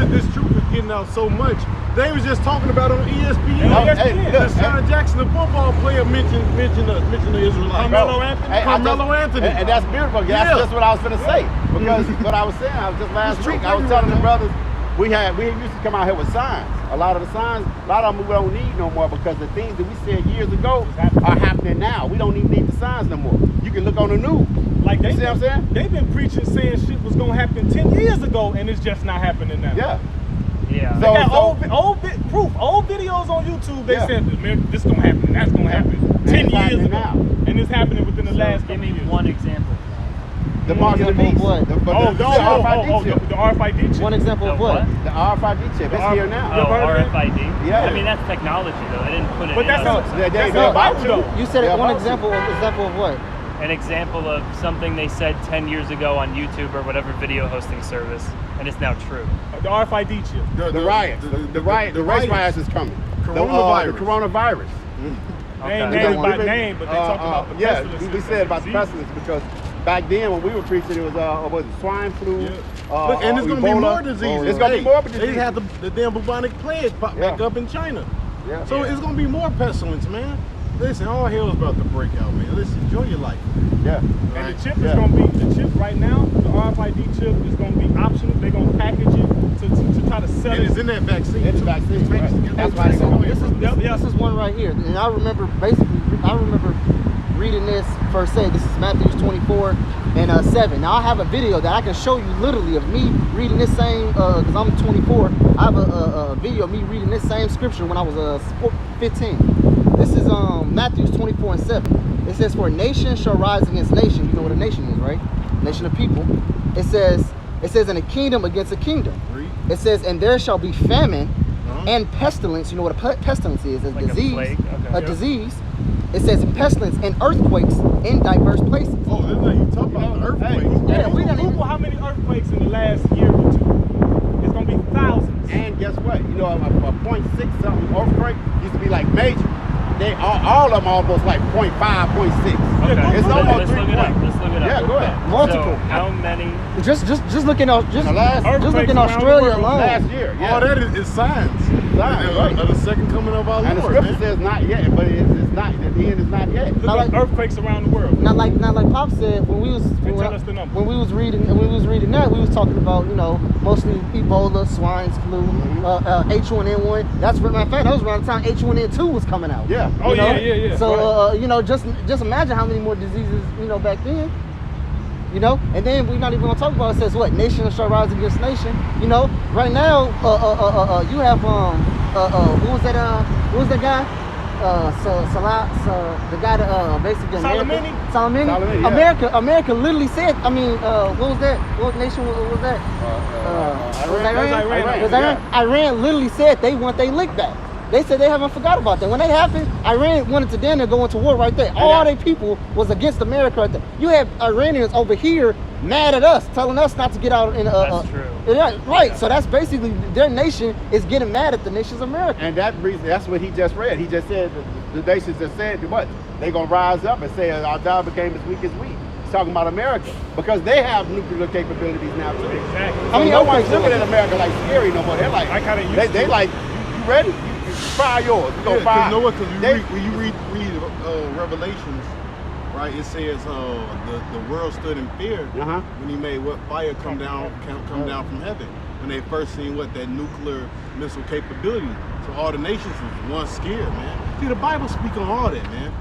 Speaker 2: this truth is getting out so much. They was just talking about on ESPN.
Speaker 4: Oh, hey, look,
Speaker 2: Deshaun Jackson, the football player, mentioned the Israelites.
Speaker 5: Carmelo Anthony.
Speaker 2: Carmelo Anthony.
Speaker 4: And that's beautiful.
Speaker 2: Yeah.
Speaker 4: That's just what I was going to say. Because what I was saying, just last week, I was telling the brothers, we used to come out here with signs. A lot of the signs, a lot of them we don't need no more, because the things that we said years ago are happening now. We don't even need the signs no more. You can look on the news.
Speaker 5: Like
Speaker 4: You see what I'm saying?
Speaker 5: They've been preaching saying shit was gonna happen 10 years ago, and it's just not happening now.
Speaker 4: Yeah.
Speaker 1: Yeah.
Speaker 5: They got old videos on YouTube. They said, man, this gonna happen, and that's gonna happen 10
Speaker 4: it's
Speaker 5: years
Speaker 4: happening
Speaker 5: ago,
Speaker 4: now.
Speaker 5: and it's happening within the last
Speaker 1: Give
Speaker 5: couple
Speaker 1: me
Speaker 5: years.
Speaker 1: one example.
Speaker 4: The mark of the beast.
Speaker 3: What?
Speaker 4: The
Speaker 5: Oh,
Speaker 4: RFID chip.
Speaker 5: the RFID chip.
Speaker 3: One example
Speaker 1: The
Speaker 3: of what?
Speaker 1: what?
Speaker 4: The RFID chip. It's here now.
Speaker 1: Oh,
Speaker 5: ever heard of it?
Speaker 1: RFID?
Speaker 4: Yeah.
Speaker 1: I mean, that's technology, though. They didn't put it
Speaker 5: But
Speaker 1: in
Speaker 5: that's
Speaker 1: us.
Speaker 5: not-
Speaker 4: They're
Speaker 5: not
Speaker 4: about
Speaker 5: Bible,
Speaker 4: to.
Speaker 5: though.
Speaker 3: You said
Speaker 4: They're
Speaker 3: one
Speaker 4: about to.
Speaker 3: example of what?
Speaker 1: An example of something they said 10 years ago on YouTube or whatever video hosting service, and it's now true.
Speaker 5: The RFID chip.
Speaker 4: The riots. The race riots is coming.
Speaker 2: Coronavirus.
Speaker 4: The coronavirus.
Speaker 5: They ain't
Speaker 1: Okay.
Speaker 5: named it by
Speaker 4: We've been-
Speaker 5: name, but they talk about the
Speaker 4: yeah,
Speaker 5: pestilence.
Speaker 4: we said about the pestilence, because back then when we were preaching, it was it swine flu.
Speaker 2: Look, and there's gonna be
Speaker 4: Ebola.
Speaker 2: more diseases.
Speaker 4: It's gonna be more diseases.
Speaker 2: They had the damn bubonic plague pop back
Speaker 4: Yeah.
Speaker 2: up in China.
Speaker 4: Yeah.
Speaker 2: So it's gonna be more pestilence, man. Listen, all hell's about to break out, man. Listen, enjoy your life.
Speaker 4: Yeah.
Speaker 5: And the chip
Speaker 4: Yeah.
Speaker 5: is gonna be the chip right now. The RFID chip is gonna be optional. They're gonna package it to try to sell
Speaker 2: And
Speaker 5: it.
Speaker 2: it's in that vaccine.
Speaker 4: It's a
Speaker 2: too.
Speaker 4: vaccine,
Speaker 2: It's mixed
Speaker 4: right.
Speaker 2: together.
Speaker 4: That's why they
Speaker 2: It's
Speaker 4: gonna-
Speaker 2: mixed together.
Speaker 3: This is one right here, and I remember reading this first say. This is Matthew 24 and 7. Now I have a video that I can show you literally of me reading this same, because I'm 24. I have a video of me reading this same scripture when I was 15. This is Matthew 24 and 7. It says, "For nation shall rise against nation." You know what a nation is, right? Nation of people. It says, and a kingdom against a kingdom.
Speaker 2: Read.
Speaker 3: It says, and there shall be famine and pestilence. You know what a pestilence is? A
Speaker 1: Like a
Speaker 3: disease.
Speaker 1: plague? Okay.
Speaker 3: A disease. It says pestilence and earthquakes in diverse places.
Speaker 2: Oh, this is like you talk about the earthquakes.
Speaker 3: Yeah, we don't
Speaker 5: Google
Speaker 3: even.
Speaker 5: how many earthquakes in the last year or two. It's gonna be thousands.
Speaker 4: And guess what? You know, a 0.6 something earthquake used to be like major. They all of them almost like 0.5, 0.6.
Speaker 1: Okay.
Speaker 4: It's almost
Speaker 1: Let's
Speaker 4: 3
Speaker 1: look it up.
Speaker 4: points.
Speaker 1: Let's look it up.
Speaker 4: Yeah, go ahead.
Speaker 3: Multiple.
Speaker 1: So how many?
Speaker 3: Just looking out. Just
Speaker 4: The last
Speaker 3: look
Speaker 5: earthquakes
Speaker 3: in
Speaker 5: around the
Speaker 3: Australia
Speaker 5: world
Speaker 3: alone.
Speaker 4: Last year, yeah.
Speaker 2: All that is signs.
Speaker 4: Signs, right.
Speaker 2: Of the second coming of our
Speaker 4: And the
Speaker 2: Lord,
Speaker 4: scripture
Speaker 2: man.
Speaker 4: says not yet, but it's not. The end is not yet.
Speaker 5: Look
Speaker 3: Not
Speaker 5: up
Speaker 3: like-
Speaker 5: earthquakes around the world.
Speaker 3: Not like Pop said when we was
Speaker 5: tell us the number.
Speaker 3: when we was reading that, we was talking about, you know, mostly Ebola, swine flu, H1N1. That's matter of fact, that was around the time H1N2 was coming out.
Speaker 4: Yeah.
Speaker 5: Oh,
Speaker 3: You know?
Speaker 5: yeah.
Speaker 3: So you know, just imagine how many more diseases, you know, back then. You know, and then we're not even gonna talk about it. Says what? Nation shall rise against nation. You know, right now, you have who was that guy? The guy that basically
Speaker 5: Soleimani?
Speaker 4: Soleimani, yeah.
Speaker 3: America literally said. I mean, what was that? What nation was that? Was that
Speaker 5: Iran.
Speaker 3: It was Iran. Iran literally said they want their lick back. They said they haven't forgot about that. When that happened, Iran wanted to damn near go into war right there. All their people was against America right there. You have Iranians over here mad at us, telling us not to get out in
Speaker 1: That's true.
Speaker 3: Yeah, right. So that's basically their nation is getting mad at the nation's America.
Speaker 4: And that's what he just read. He just said the nations just said what? They're gonna rise up and say our job became as weak as we. He's talking about America because they have nuclear capabilities now too.
Speaker 5: Exactly.
Speaker 3: How many
Speaker 4: So no one's
Speaker 3: earthquakes
Speaker 4: looking
Speaker 3: there
Speaker 4: at America like scary no more. They're like,
Speaker 5: I kinda used
Speaker 4: they
Speaker 5: to.
Speaker 4: like, you ready? You fire yours. You
Speaker 2: Yeah,
Speaker 4: gonna fire.
Speaker 2: you know what? Because
Speaker 4: They-
Speaker 2: when you read Revelations, right? It says the world stood in fear
Speaker 4: Uh-huh.
Speaker 2: when he made what fire come down from heaven. When they first seen what that nuclear missile capability. So all the nations was one scared, man. See, the Bible speak on all that, man.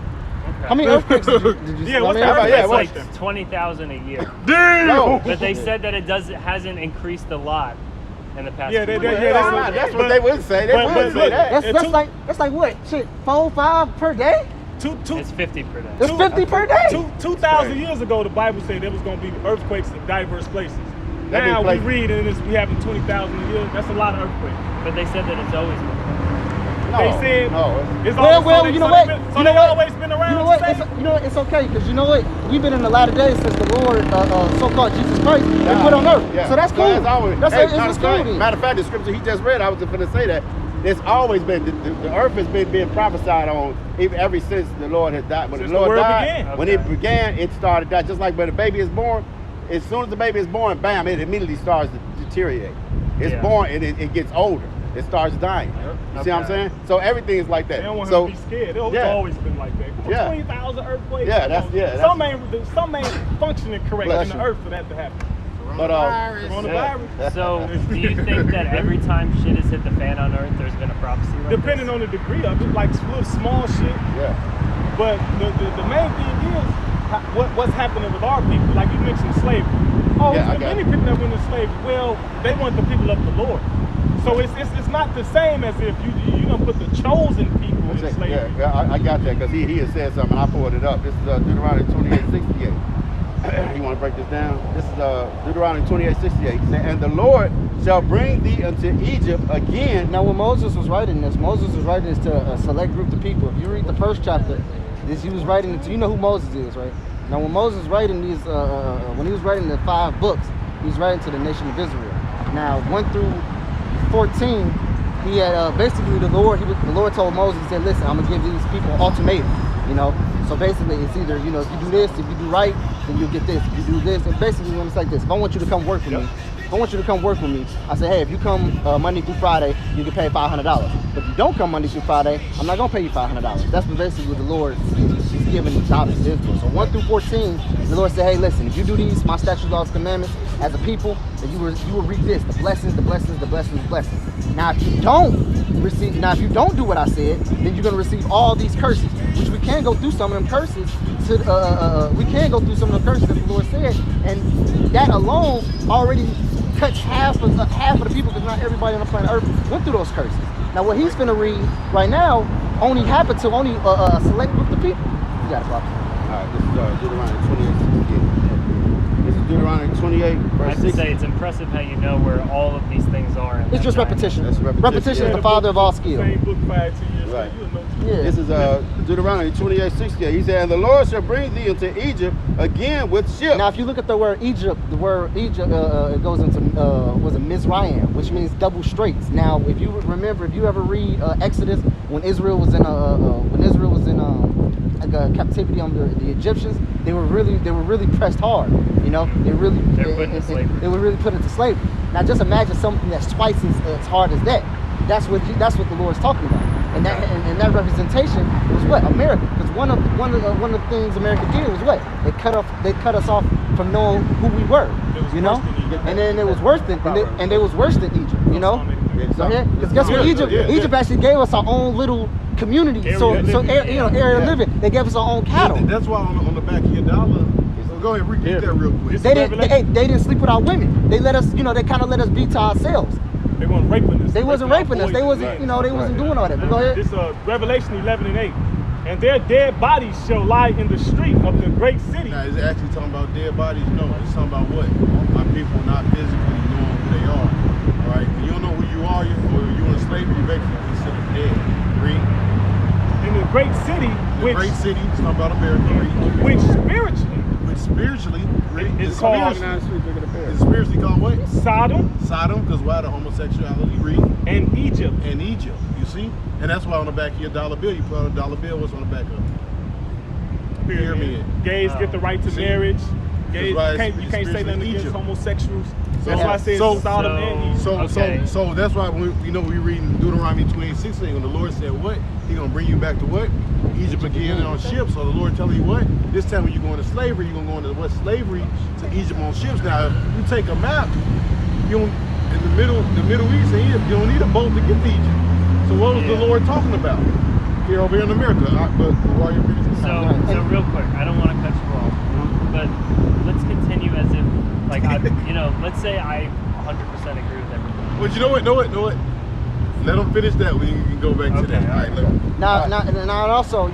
Speaker 3: How many earthquakes did you see?
Speaker 5: Yeah, what's
Speaker 3: How
Speaker 5: the
Speaker 3: many
Speaker 5: earthquake
Speaker 1: It's
Speaker 5: like?
Speaker 1: like 20,000 a year.
Speaker 2: Damn!
Speaker 1: But they said that it hasn't increased a lot in the past.
Speaker 5: Yeah,
Speaker 1: few
Speaker 5: they-
Speaker 1: years.
Speaker 5: yeah,
Speaker 4: That's what they would say. They
Speaker 5: but-
Speaker 4: would
Speaker 5: but
Speaker 4: say
Speaker 5: look,
Speaker 4: that.
Speaker 3: That's like what? Shit, 4, 5 per day?
Speaker 1: It's 50 per day.
Speaker 3: It's 50 per day.
Speaker 5: 2,000 years ago, the Bible said there was going to be earthquakes in diverse places.
Speaker 4: That
Speaker 5: Now
Speaker 4: means
Speaker 5: we read and we having 20,000 a year. That's a lot of earthquakes.
Speaker 1: But they said that it's always been.
Speaker 5: They said it's
Speaker 3: Well,
Speaker 5: always,
Speaker 3: you know what?
Speaker 5: So
Speaker 3: You
Speaker 5: they
Speaker 3: know what?
Speaker 5: always been around.
Speaker 3: You know what?
Speaker 5: to say-
Speaker 3: You know what? It's okay because you know what? We've been in the latter days since the Lord, so-called Jesus Christ, been put on earth.
Speaker 4: Yeah.
Speaker 3: So that's cool.
Speaker 4: It's always,
Speaker 3: That's
Speaker 4: hey,
Speaker 3: it's cool. then.
Speaker 4: matter of fact, the scripture he just read, I was going to say that. It's always been, the earth has been being prophesied on ever since the Lord has died. When
Speaker 5: Since
Speaker 4: the Lord
Speaker 5: the world
Speaker 4: died,
Speaker 5: began.
Speaker 4: when it began, it started that. Just like when a baby is born, as soon as the baby is born, bam, it immediately starts to deteriorate. It's
Speaker 1: Yeah.
Speaker 4: born and it gets older. It starts dying. You see what I'm
Speaker 1: Okay.
Speaker 4: saying? So everything is like that.
Speaker 5: They don't want
Speaker 4: So
Speaker 5: him to be scared. It's
Speaker 4: yeah.
Speaker 5: always been like that. Come on,
Speaker 4: Yeah.
Speaker 5: 20,000 earthquakes.
Speaker 4: Yeah,
Speaker 5: Come
Speaker 4: that's-
Speaker 5: on.
Speaker 4: yeah, that's-
Speaker 5: Some ain't functioning correct
Speaker 4: Bless
Speaker 5: in the
Speaker 4: you.
Speaker 5: earth for that to happen.
Speaker 4: but
Speaker 5: Coronavirus.
Speaker 1: So, do you think that every time shit has hit the fan on Earth, there's been a prophecy like
Speaker 5: Depending
Speaker 1: this?
Speaker 5: on the degree of it, like little small shit.
Speaker 4: yeah.
Speaker 5: But the main thing is what's happening with our people. Like you mentioned slavery. Oh,
Speaker 4: Yeah, I
Speaker 5: there's
Speaker 4: got
Speaker 5: many
Speaker 4: it.
Speaker 5: people that went into slavery. Well, they want the people of the Lord. So it's not the same as if you don't put the chosen people in slavery.
Speaker 4: Yeah, I got that because he had said something. I pulled it up. This is Deuteronomy 28:68. You want to break this down? This is Deuteronomy 28:68. And the Lord shall bring thee unto Egypt again.
Speaker 3: Now, when Moses was writing this, Moses was writing this to a select group of people. If you read the first chapter, he was writing it to, you know who Moses is, right? Now, when Moses was writing these, when he was writing the 5 books, he was writing to the nation of Israel. Now, 1 through 14, he had basically the Lord told Moses, he said, listen, I'm gonna give these people an ultimatum, you know. So basically, it's either, you know, if you do this, if you do right, then you'll get this. If you do this, and basically, when it's like this, if I want you to come work with me, if I want you to come work with me, I say, hey, if you come Monday through Friday, you can pay $500. But if you don't come Monday through Friday, I'm not gonna pay you $500. That's basically what the Lord is giving the jobs to Israel. So 1 through 14, the Lord said, hey, listen, if you do these, my statutes, laws, commandments, as a people, then you will reap this, the blessings, the blessings, the blessings, the blessings. Now, if you don't do what I said, then you're gonna receive all these curses, which we can go through some of them curses. We can go through some of the curses that the Lord said, and that alone already cuts half of the people, because not everybody on the planet Earth went through those curses. Now, what he's finna read right now only happened to only a select group of people. You got it, Bob.
Speaker 4: All right, this is Deuteronomy 28:68. This is Deuteronomy 28,
Speaker 1: I
Speaker 4: verse
Speaker 1: have to
Speaker 4: 6.
Speaker 1: say, it's impressive how you know where all of these things are. in
Speaker 3: It's
Speaker 1: that
Speaker 3: just
Speaker 1: time.
Speaker 3: repetition.
Speaker 4: That's repetition.
Speaker 3: Repetition is
Speaker 4: Yeah.
Speaker 3: the father of all skill.
Speaker 5: Same book 5 to years.
Speaker 4: Right.
Speaker 5: So you'll know.
Speaker 3: Yeah.
Speaker 4: This is Deuteronomy 28:68. He said, and the Lord shall bring thee into Egypt again with ships.
Speaker 3: Now, if you look at the word Egypt, it goes into was a Mizraim, which means double straits. Now, if you remember, if you ever read Exodus, when Israel was in captivity under the Egyptians, they were really pressed hard. You know,
Speaker 1: They were put into slavery.
Speaker 3: They were really put into slavery. Now, just imagine something that's twice as hard as that. That's what the Lord's talking about. And that representation was what? America. Because one of the things America did was what? They cut us off from knowing who we were. You know? And then it was worse than Egypt, you know? So yeah, because guess what? Egypt actually gave us our own little community. Area of living. They gave us our own cattle.
Speaker 2: That's why on the back of your dollar. Go ahead, repeat that real quick.
Speaker 3: They didn't sleep with our women. They let us, they kind of let us be to ourselves.
Speaker 5: They weren't raping us.
Speaker 3: They wasn't raping us. They wasn't, they wasn't doing all that. But go ahead.
Speaker 5: This Revelation 11:8. And their dead bodies shall lie in the street of the great city.
Speaker 2: Now, is it actually talking about dead bodies? No, it's talking about what? My people not physically knowing who they are. All right? When you don't know who you are, or you're in slavery, you're basically considered dead. Read.
Speaker 5: In the great city,
Speaker 2: The great city, it's talking about America. Read.
Speaker 5: which spiritually
Speaker 2: Spiritually,
Speaker 5: it's called
Speaker 2: it's spiritually called what?
Speaker 5: Sodom
Speaker 2: Sodom, because why the homosexuality, read,
Speaker 5: and Egypt.
Speaker 2: and Egypt, you see? And that's why on the back of your dollar bill, you put on a dollar bill, what's on the back of it? Pyramid.
Speaker 5: Gays get the right to marriage. Gays,
Speaker 2: That's why
Speaker 5: you can't say nothing against
Speaker 2: Egypt.
Speaker 5: homosexuals.
Speaker 2: So-
Speaker 5: That's why I say it's
Speaker 2: so-
Speaker 5: Sodom and Egypt.
Speaker 2: So that's why we reading Deuteronomy 28:16, when the Lord said what? He gonna bring you back to what? Egypt again on ships. So the Lord telling you what? This time when you go into slavery, you're gonna go into what? Slavery to Egypt on ships. Now, if you take a map, you don't, in the Middle East and Egypt, you don't need a boat to get to Egypt. So what was the Lord talking about? Here over here in America. But while you're reading
Speaker 1: So real quick, I don't want to cut you off, but let's continue as if, like, let's say I 100% agree with everything.
Speaker 2: Well, you know what? Let them finish that. We can go back to that. All right, let 'em.
Speaker 3: Now, also,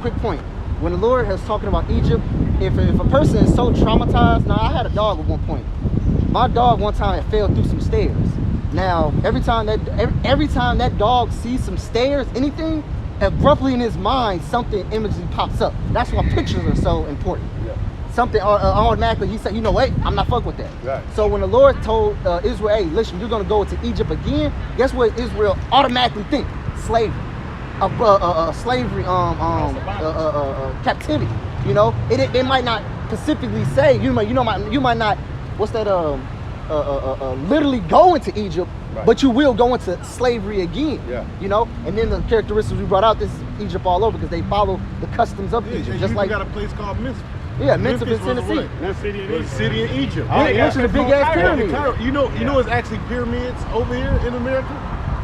Speaker 3: quick point. When the Lord is talking about Egypt, if a person is so traumatized, now I had a dog at one point. My dog one time had fell through some stairs. Now, every time that dog sees some stairs, anything, abruptly in his mind, something immediately pops up. That's why pictures are so important.
Speaker 4: Yeah.
Speaker 3: Something automatically, he said, wait, I'm not fucking with that.
Speaker 4: Right.
Speaker 3: So when the Lord told Israel, hey, listen, you're gonna go to Egypt again, guess what Israel automatically think? Slavery. Slavery, captivity. It might not specifically say, you might not, what's that, literally go into Egypt,
Speaker 4: right.
Speaker 3: but you will go into slavery again.
Speaker 4: Yeah.
Speaker 3: And then the characteristics we brought out, this is Egypt all over because they follow the customs of Egypt. Just like
Speaker 2: got a place called Memphis.
Speaker 3: Yeah, Memphis in
Speaker 2: was
Speaker 3: Tennessee.
Speaker 2: a city in Egypt.
Speaker 3: Oh, yeah, which is a big ass pyramid.
Speaker 2: You know, it's actually pyramids over here in America.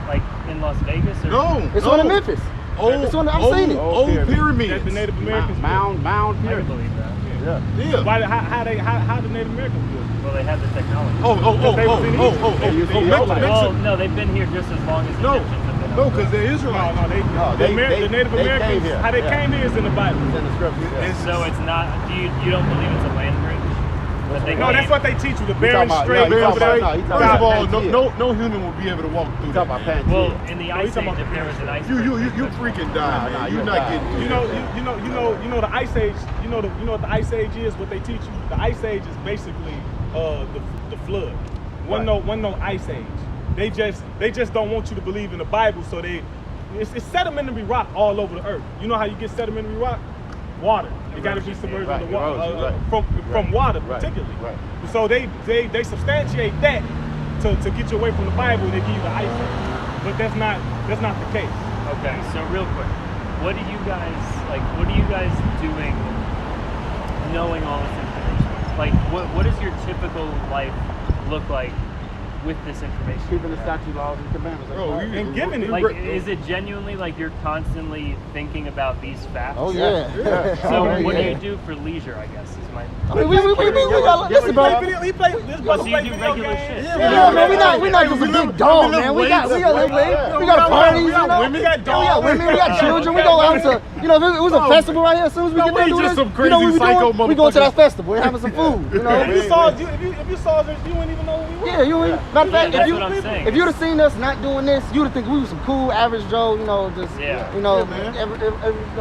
Speaker 1: Like in Las Vegas? Or
Speaker 2: No,
Speaker 3: It's one in Memphis. I've seen it.
Speaker 2: Old pyramids.
Speaker 5: That the Native Americans built.
Speaker 4: Mound
Speaker 1: I can
Speaker 4: pyramid.
Speaker 1: believe that.
Speaker 2: Yeah.
Speaker 5: Why? How the Native Americans built?
Speaker 1: Well, they have the technology. Well, no, they've been here just as long as the Egyptians have been.
Speaker 2: No, because they're Israelites.
Speaker 5: The Native Americans,
Speaker 4: here.
Speaker 5: how they came here is in the Bible.
Speaker 4: It's in the scripture. Yeah.
Speaker 1: So it's not. You don't believe it's a land bridge? That they
Speaker 5: No,
Speaker 1: came-
Speaker 5: that's what they teach you. The Bering
Speaker 4: talking about-
Speaker 5: Strait.
Speaker 4: no, you
Speaker 5: over
Speaker 4: talking
Speaker 5: there.
Speaker 4: about- no, you talking
Speaker 2: First of
Speaker 4: about
Speaker 2: all,
Speaker 4: Pangea.
Speaker 2: no human will be able to walk through
Speaker 4: You
Speaker 2: that.
Speaker 4: talking about
Speaker 2: man.
Speaker 4: Pangea.
Speaker 1: Well, in the
Speaker 5: No,
Speaker 1: ice
Speaker 5: he's talking
Speaker 1: age,
Speaker 5: about
Speaker 1: if there was an ice
Speaker 2: You freaking die, man. You're not getting.
Speaker 5: You know the ice age. You know what the ice age is. What they teach you. The ice age is basically the flood. Wasn't no ice age. They just don't want you to believe in the Bible. So it's sedimentary rock all over the earth. You know how you get sedimentary rock? Water. It got to be submerged
Speaker 4: Right,
Speaker 5: in the water
Speaker 4: erosion,
Speaker 5: from water
Speaker 4: Right,
Speaker 5: particularly.
Speaker 4: right.
Speaker 5: So they substantiate that to get you away from the Bible. They give you the ice age, but that's not the case.
Speaker 1: Okay, so real quick, what are you guys doing knowing all this information? Like, what does your typical life look like with this information?
Speaker 4: Keeping the statute laws and commandments.
Speaker 5: And giving it.
Speaker 1: Like, is it genuinely like you're constantly thinking about these facts?
Speaker 3: Oh yeah.
Speaker 1: So
Speaker 3: Oh,
Speaker 1: what do
Speaker 3: yeah.
Speaker 1: you do for leisure, I guess, is my...
Speaker 3: I mean, we got listen, bro.
Speaker 5: He play this
Speaker 1: So
Speaker 5: brother
Speaker 1: you
Speaker 5: play
Speaker 1: do
Speaker 5: video
Speaker 1: regular
Speaker 5: games.
Speaker 1: shit?
Speaker 3: Yeah, man, we not just a big dog, man. We got parties,
Speaker 5: we got
Speaker 3: women, we got children. We go out to, if it was a festival right here, as soon as we get there doing this,
Speaker 2: some
Speaker 3: we
Speaker 2: crazy psycho
Speaker 3: we going to that festival. We're having some food,
Speaker 5: If you saw us, you wouldn't even know who we were.
Speaker 3: Yeah, matter of fact,
Speaker 1: that's what I'm saying.
Speaker 3: if you'd have seen us not doing this, you'd have think we were some cool, average Joe,
Speaker 1: Yeah.
Speaker 2: man.
Speaker 3: every